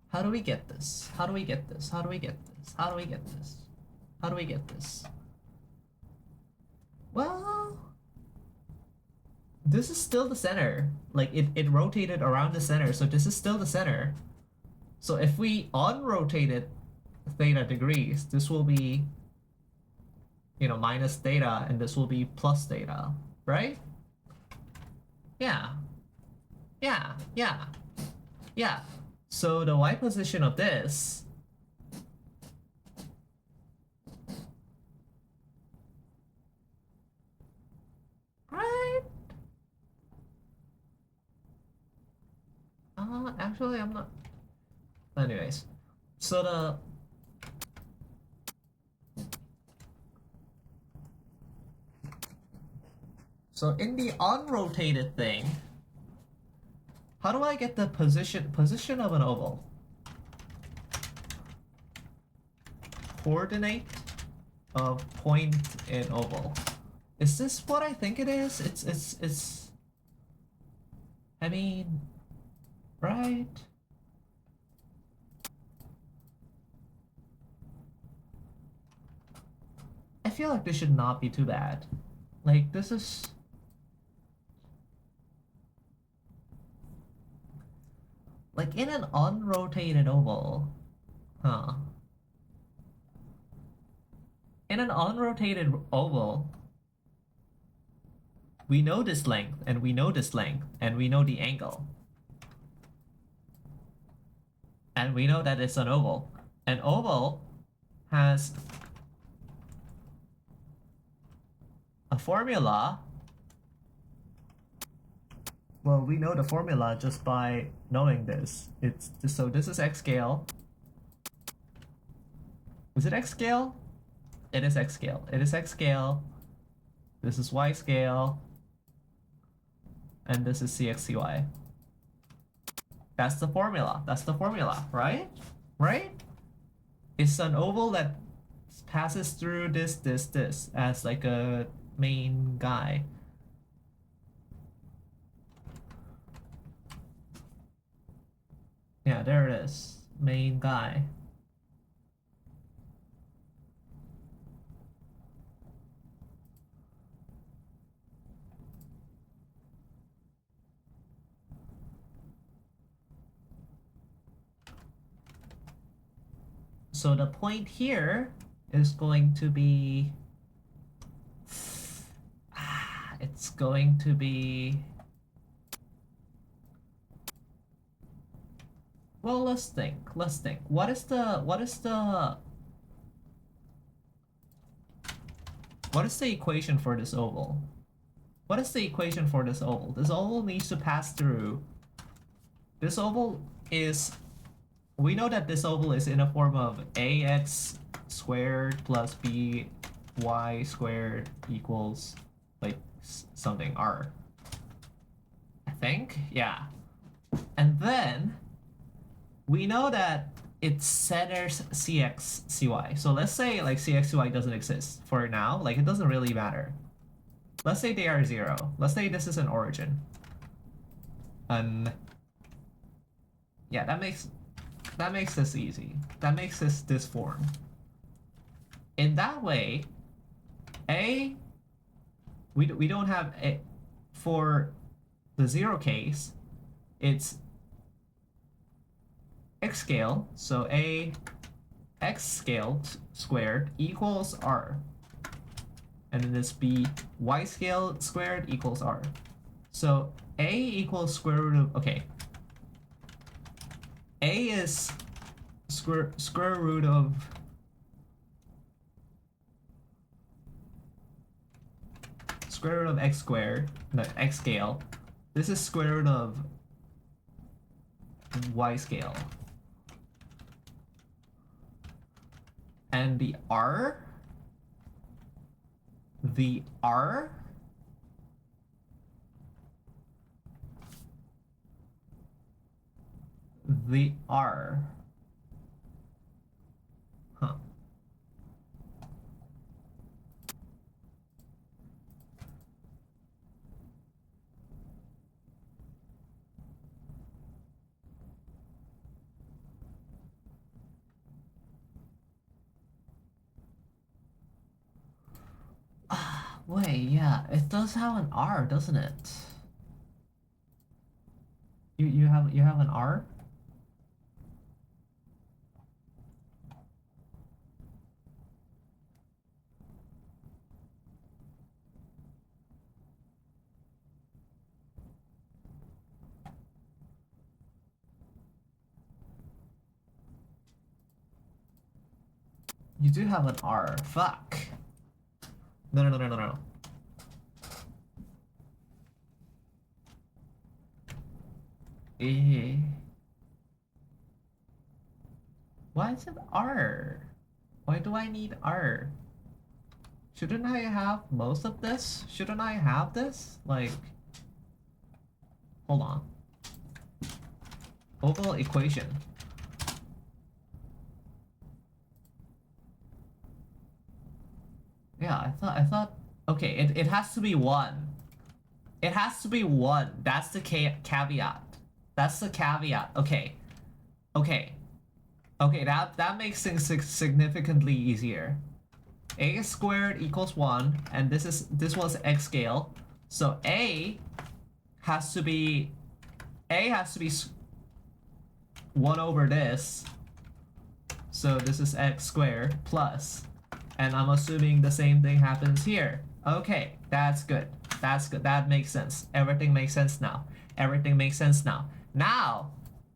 How do we get this? How do we get this? How do we get this? How do we get this? How do we get this? Well, this is still the center. Like it rotated around the center, so this is still the center. So if we unrotate it theta degrees, this will be, you know, minus theta, and this will be plus theta, right? Yeah. Yeah, yeah, yeah. So the y position of this right? Actually I'm not. Anyways, so in the unrotated thing, how do I get the position of an oval? Coordinate of point in oval. Is this what I think it is? It's I mean, right? I feel like this should not be too bad. Like this is, like in an unrotated oval, huh? In an unrotated oval, we know this length, and we know this length, and we know the angle. And we know that it's an oval. An oval has a formula. Well, we know the formula just by knowing this. It's so this is x scale. Is it x scale? It is x scale. It is x scale. This is y scale. And this is cxcy. That's the formula. That's the formula, right? Right? It's an oval that passes through this as like a main guy. Yeah, there it is. Main guy. So the point here is going to be, it's going to be, well, let's think. What is the equation for this oval? What is the equation for this oval? This oval needs to pass through. This oval is, we know that this oval is in a form of ax squared plus by squared equals like something r. I think, yeah. And then we know that it centers cx cy. So let's say like cx cy doesn't exist for now. Like it doesn't really matter. Let's say they are 0. Let's say this is an origin. And yeah, that makes this easy. That makes this form. In that way, we don't have a, for the 0 case, it's x scale, so a x scaled squared equals r. And then this b y scaled squared equals r. So a equals square root of, okay. A is square root of x squared, no, x scale. This is square root of y scale. And the r the R. Huh. Wait, yeah, it does have an R, doesn't it? You have an R? You do have an R. Fuck. No, no, no, no, no, no. Eh. Why is it R? Why do I need R? Shouldn't I have most of this? Shouldn't I have this? Like, hold on. Oval equation. Yeah, I thought, okay, it has to be one. It has to be one. That's the caveat. That's the caveat. Okay. Okay. Okay, that makes things significantly easier. A squared equals 1, and this was x scale. So A has to be 1 over this. So this is x squared plus, and I'm assuming the same thing happens here. Okay, that's good. That's good. That makes sense. Everything makes sense now. Everything makes sense now. Now,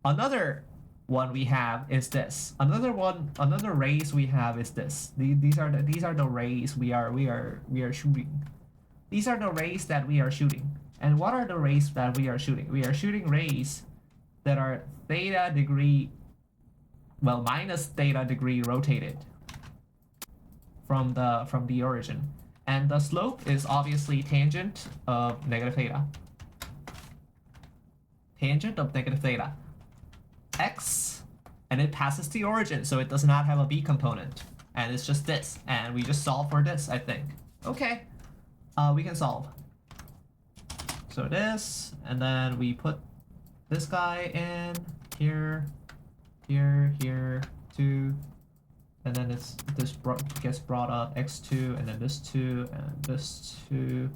another one we have is this. Another rays we have is this. These are the rays we are shooting. These are the rays that we are shooting. And what are the rays that we are shooting? We are shooting rays that are theta degree, well, minus theta degree rotated from the origin. And the slope is obviously tangent of negative theta. Tangent of negative theta. X, and it passes the origin, so it does not have a B component. And it's just this. And we just solve for this, I think. Okay. We can solve. So this, and then we put this guy in here, here, here, 2. And then this gets brought up, x2, and then this 2, and this 2.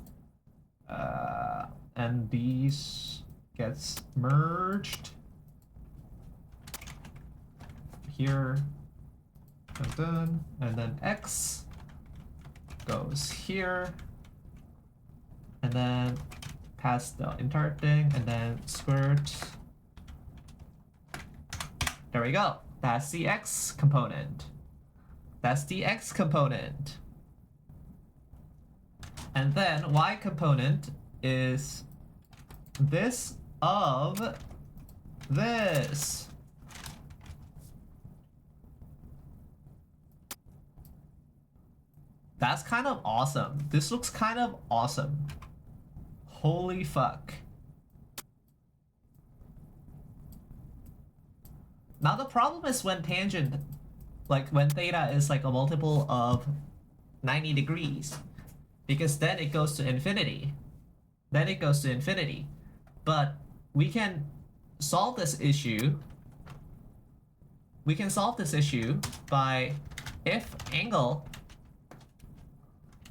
And these gets merged here, and then x goes here, and then past the entire thing, and then squared. There we go. That's the x component. That's the x component. And then y component is this of this. That's kind of awesome. This looks kind of awesome. Holy fuck. Now the problem is when tangent, like when theta is like a multiple of 90 degrees, because then it goes to infinity. Then it goes to infinity. But we can solve this issue. We can solve this issue by, if angle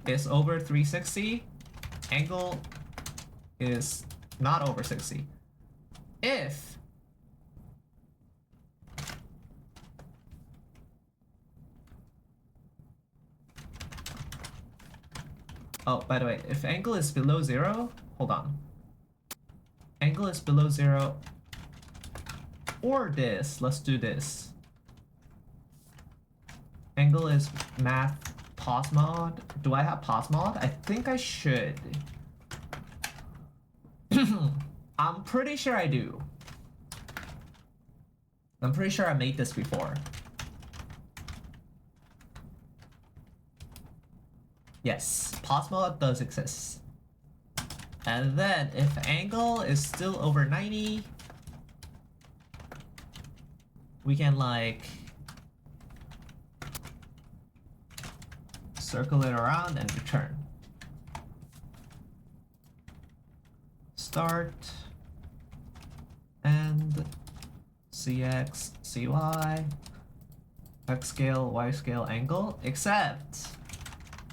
is over 360, angle is not over 60. If oh, by the way, if angle is below 0, hold on. Angle is below 0, or this, let's do this. Angle is math pos mod. Do I have pos mod? I think I should. I'm pretty sure I do. I'm pretty sure I made this before. Yes, pos mod does exist. And then if angle is still over 90, we can like circle it around and return. Start and cx, cy, x scale, y scale, angle, except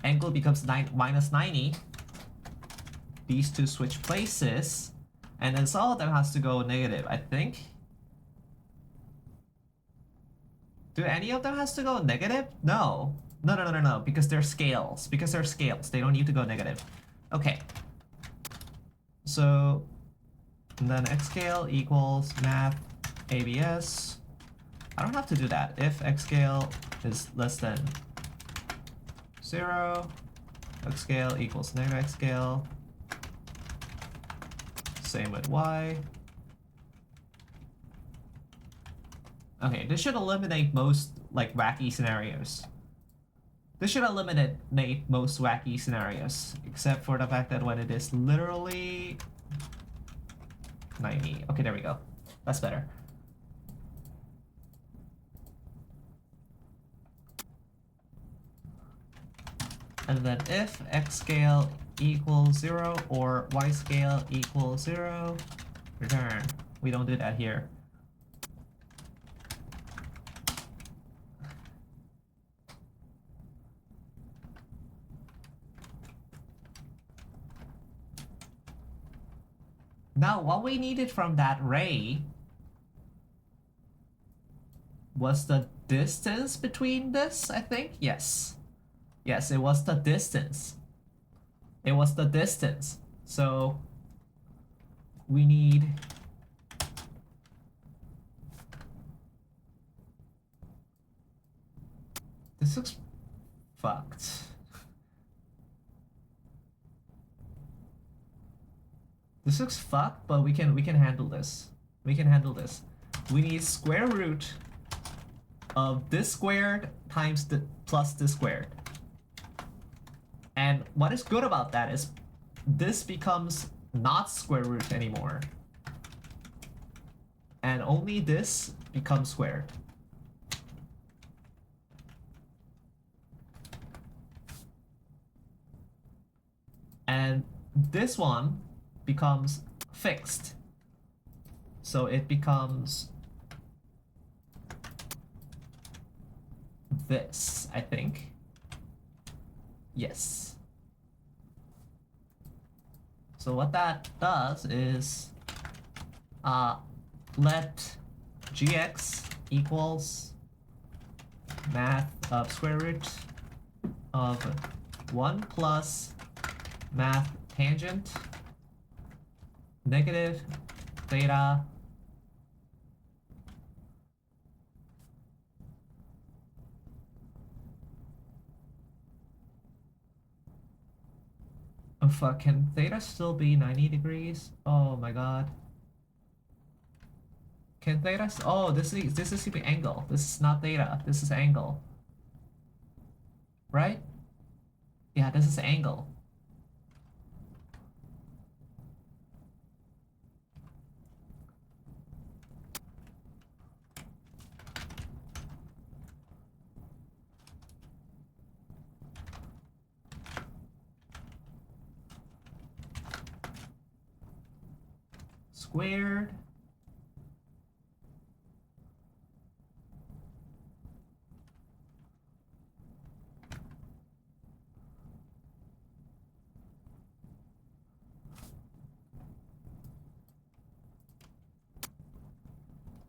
angle becomes minus 90. These two switch places, and then some of them has to go negative, I think. Do any of them has to go negative? No. No, because they're scales. Because they're scales. They don't need to go negative. Okay. So, and then x scale equals math abs. I don't have to do that. If x scale is less than 0, x scale equals negative x scale. Same with y. Okay, this should eliminate most like wacky scenarios. This should eliminate most wacky scenarios, except for the fact that when it is literally 90. Okay, there we go. That's better. And then if x scale equals 0 or y scale equals 0, return. We don't do that here. Now, what we needed from that ray was the distance between this, I think? Yes. Yes, it was the distance. It was the distance. So, we need... This looks fucked. This looks fucked, but we can handle this. We can handle this. We need square root of this squared times the plus this squared. And what is good about that is this becomes not square root anymore. And only this becomes squared. And this one becomes fixed. So it becomes this, I think. Yes. So what that does is let gx equals math of square root of 1 plus math tangent negative theta oh fuck, can theta still be 90 degrees? Oh my god. Can theta oh, this is the angle. This is not theta, this is angle. Right? Yeah, this is angle. Squared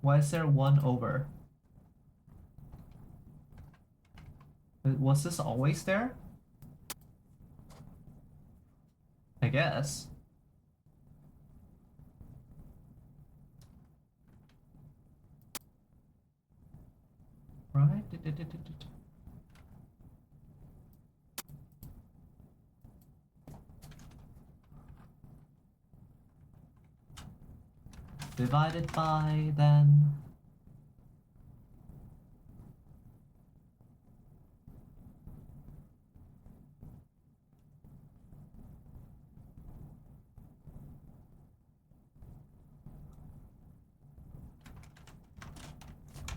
why is there 1 over? Was this always there? I guess. Right? Divided by then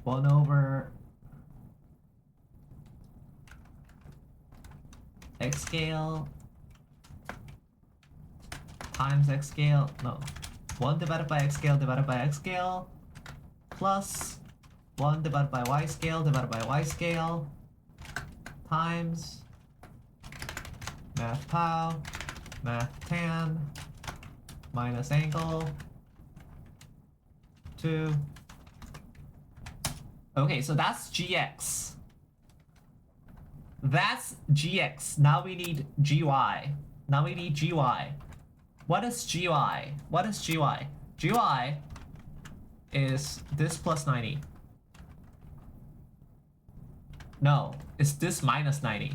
1 over x scale times x scale, no, 1 divided by x scale divided by x scale plus 1 divided by y scale divided by y scale times math tau math tan minus angle 2. Okay, so that's gx. That's gx. Now we need gy. Now we need gy. What is gy? What is gy? gy is this plus 90. No, it's this minus 90.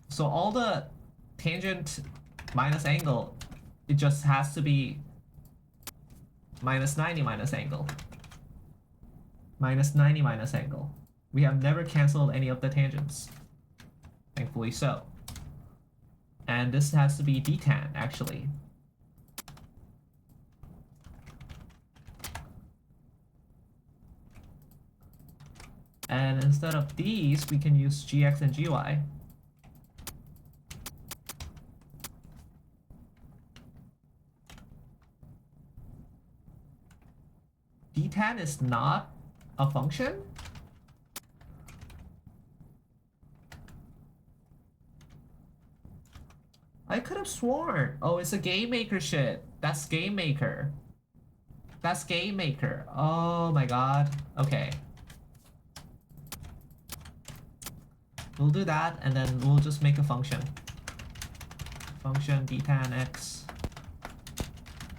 So all the tangent minus angle, it just has to be minus 90 minus angle. Minus 90 minus angle. We have never canceled any of the tangents. Thankfully so. And this has to be d-tan, actually. And instead of these, we can use gx and gy. D-tan is not a function? I could have sworn. Oh, it's a game maker shit. That's game maker. That's game maker. Oh my god. Okay. We'll do that and then we'll just make a function. Function d tan x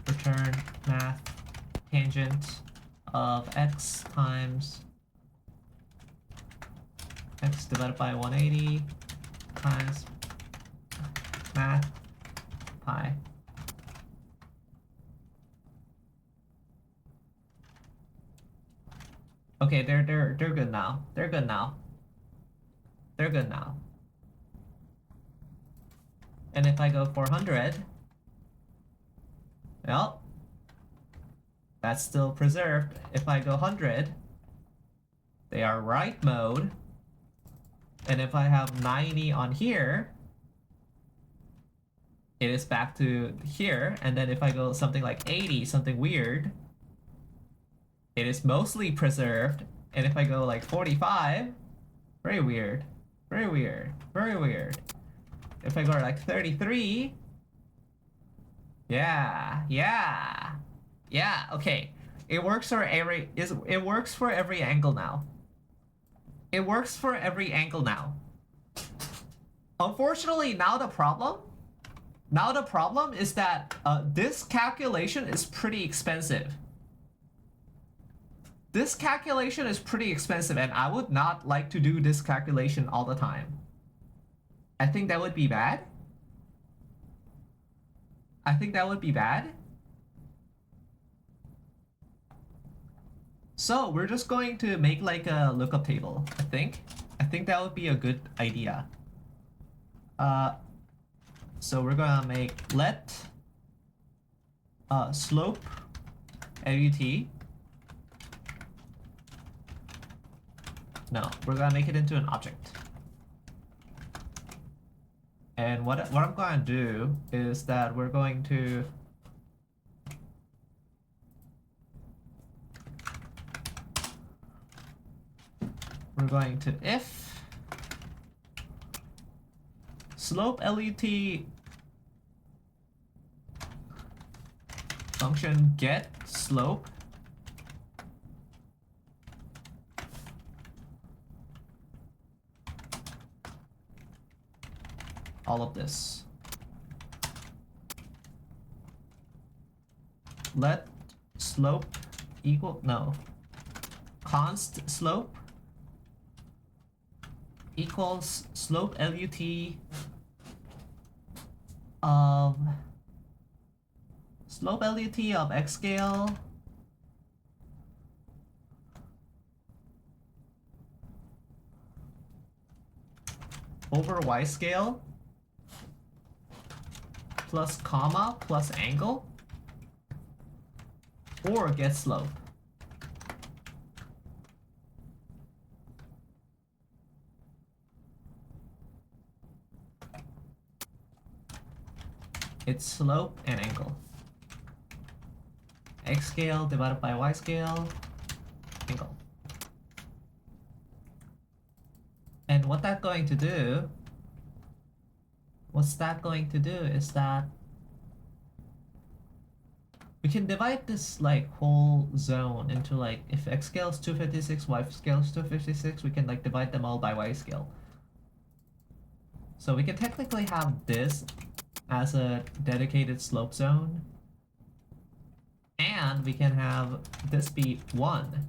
return math tangent of x times x divided by 180 times math pi. Okay, they're good now. They're good now. They're good now. And if I go 400, well, that's still preserved. If I go 100, they are right mode. And if I have 90 on here, it is back to here. And then if I go something like 80, something weird, it is mostly preserved. And if I go like 45, very weird, very weird, very weird. If I go like 33, yeah, okay. It works for every angle now. It works for every angle now. Unfortunately, now the problem is that this calculation is pretty expensive. This calculation is pretty expensive, and I would not like to do this calculation all the time. I think that would be bad. I think that would be bad. So we're just going to make like a lookup table, I think. I think that would be a good idea. So we're gonna make let slope LUT. No, we're gonna make it into an object. And what I'm gonna do is that we're going to if slope LUT function get slope all of this. Let slope equal, no, const slope equals slope LUT of x scale over y scale plus comma plus angle or get slope. It's slope and angle. X scale divided by Y scale, angle. And what's that going to do is that we can divide this like whole zone into like, if X scale is 256, Y scale is 256, we can like divide them all by Y scale. So we can technically have this as a dedicated slope zone, and we can have this be 1.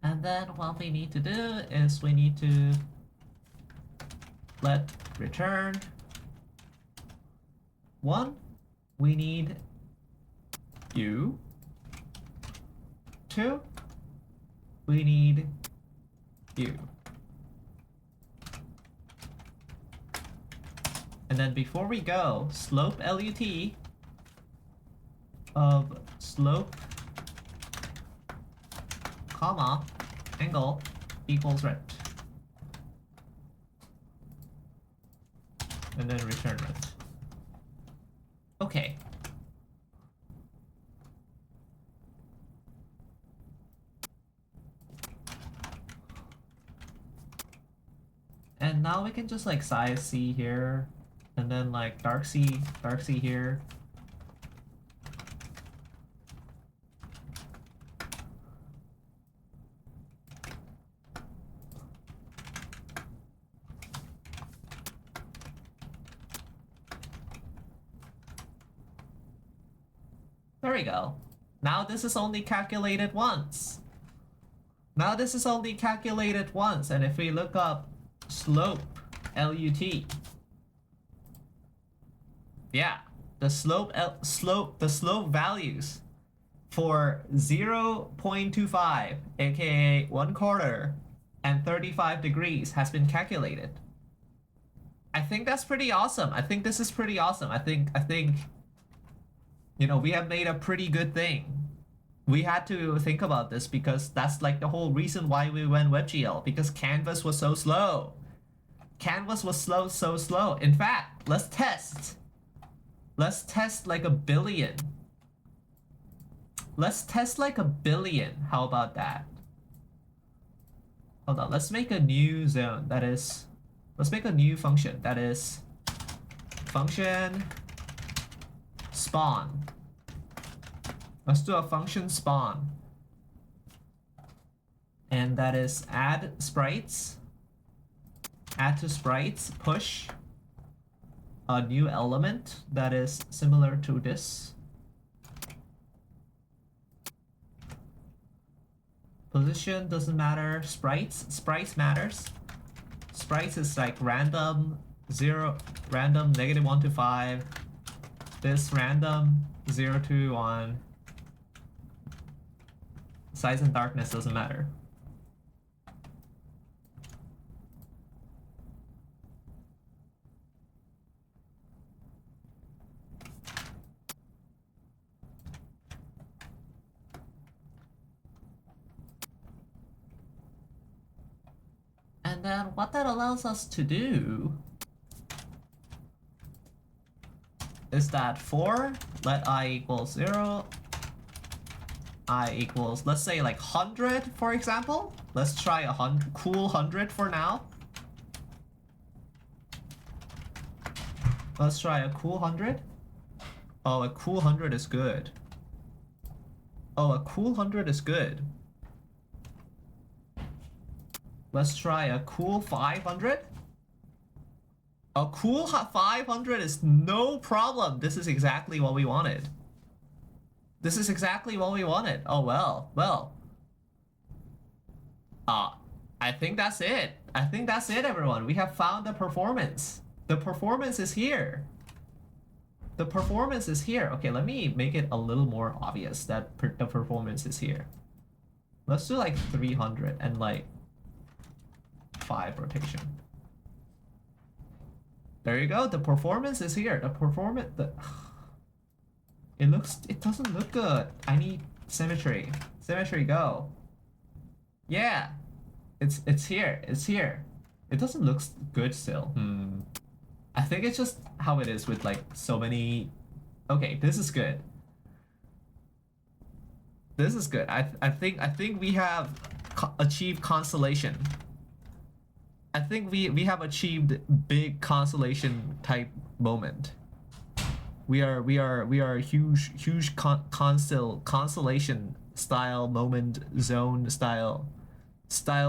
And then what we need to do is we need to let return 1. We need U. 2. We need U. And then before we go, slope LUT of slope, comma, angle equals rent. And then return rent. Okay. And now we can just like size C here, and then like dark C here. There we go. Now this is only calculated once. And if we look up slope LUT, yeah, the slope values for 0.25, aka 1/4, and 35 degrees has been calculated. I think that's pretty awesome. I think this is pretty awesome. I think you know, we have made a pretty good thing. We had to think about this because that's like the whole reason why we went WebGL, because Canvas was so slow. So slow. In fact, let's test like a billion. How about that? Hold on, let's make a new zone. Let's make a new function. That is function spawn. Let's do a function spawn. And that is add sprites. Add to sprites, push a new element that is similar to this. Position doesn't matter. Sprites matters. Sprites is like random 0, random -1 to 5. This random 0 to 1. Size and darkness doesn't matter. And then what that allows us to do is that for let I equals 0, I equals, let's say like 100, for example. Let's try a cool 100 for now. Let's try a cool 100. Oh, a cool 100 is good. Let's try a cool 500. A cool 500 is no problem. This is exactly what we wanted. This is exactly what we wanted. Oh, well. Uh, I think that's it. I think that's it, everyone. We have found the performance. The performance is here. The performance is here. Okay, let me make it a little more obvious that the performance is here. Let's do like 300 and like 5 rotation. There you go. The performance is here. The performance. It doesn't look good. I need symmetry. Symmetry, go. Yeah. It's here. It's here. It doesn't look good still. I think it's just how it is with like so many. Okay, this is good. This is good. I think we have achieved constellation. I think we have achieved big constellation type moment. We are huge constellation style moment zone style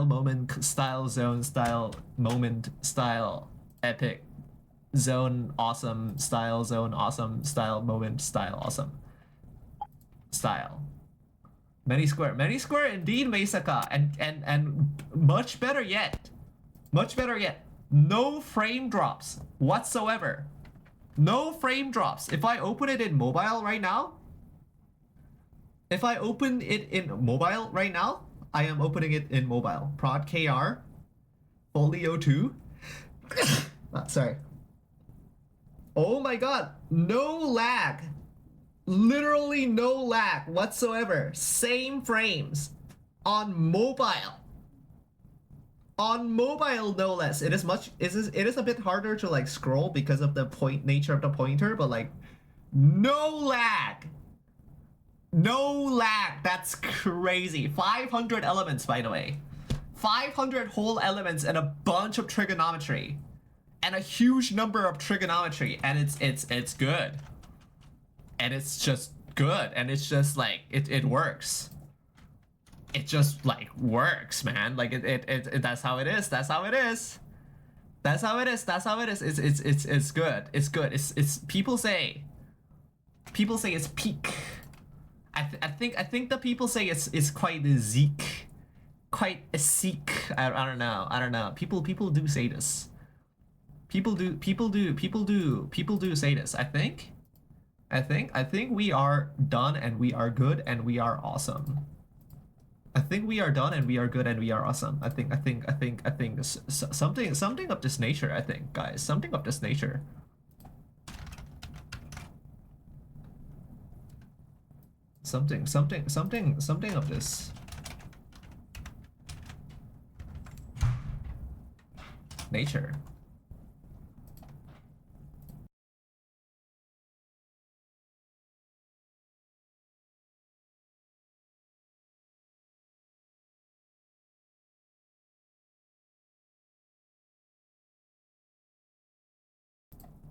moment style zone style moment style epic zone awesome style zone awesome style moment style awesome style. Many square indeed, Meisaka, and much better yet, no frame drops whatsoever. No frame drops. If I open it in mobile right now, I am opening it in mobile. Prod KR, Folio 2. Sorry. Oh my god, no lag. Literally no lag whatsoever. Same frames on mobile. On mobile, no less. It is a bit harder to like scroll because of the nature of the pointer, but like no lag. No lag. That's crazy. 500 elements, by the way. 500 whole elements and a bunch of trigonometry. And a huge number of trigonometry, and it's good. And it's just good, and it's just like it works. It just like works, man. Like it that's how it is. That's how it is. That's how it is. That's how it is. It's good. It's good. It's people say it's peak. I think the people say it's quite Zeke, quite a seek. I don't know. People do say this. People do say this. I think we are done and we are good and we are awesome. I think we are done and we are good and we are awesome. I think something of this nature. I think, guys, something of this nature. Something of this nature.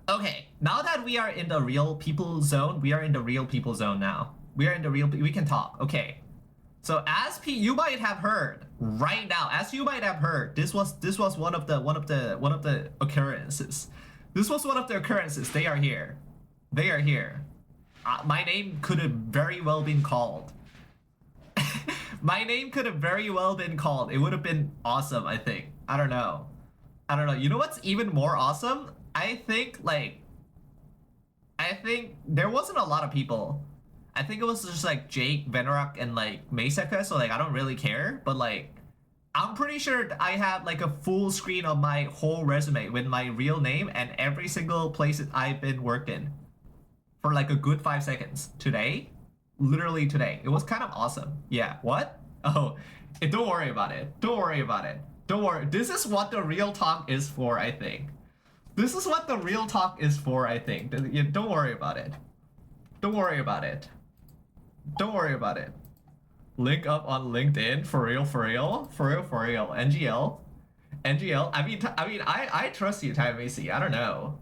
Okay, now that we are in the real people zone, we are in the real people zone now. We are in the real, we can talk. Okay. So as you might have heard right now, this was one of the occurrences. This was one of the occurrences. They are here. They are here. My name could have very well been called. My name could have very well been called. It would have been awesome, I think. I don't know. You know what's even more awesome? I think there wasn't a lot of people. I think it was just like Jake, Venerak, and like Meisaka, so like I don't really care, but like I'm pretty sure I have like a full screen of my whole resume with my real name and every single place that I've been working for like a good 5 seconds today. Literally today. It was kind of awesome. Yeah, what? Oh, don't worry about it. Don't worry about it. Don't worry. This is what the real talk is for, I think. This is what the real talk is for, I think. Don't worry about it. Don't worry about it. Don't worry about it. Link up on LinkedIn, for real. NGL. I trust you, Time AC. I don't know.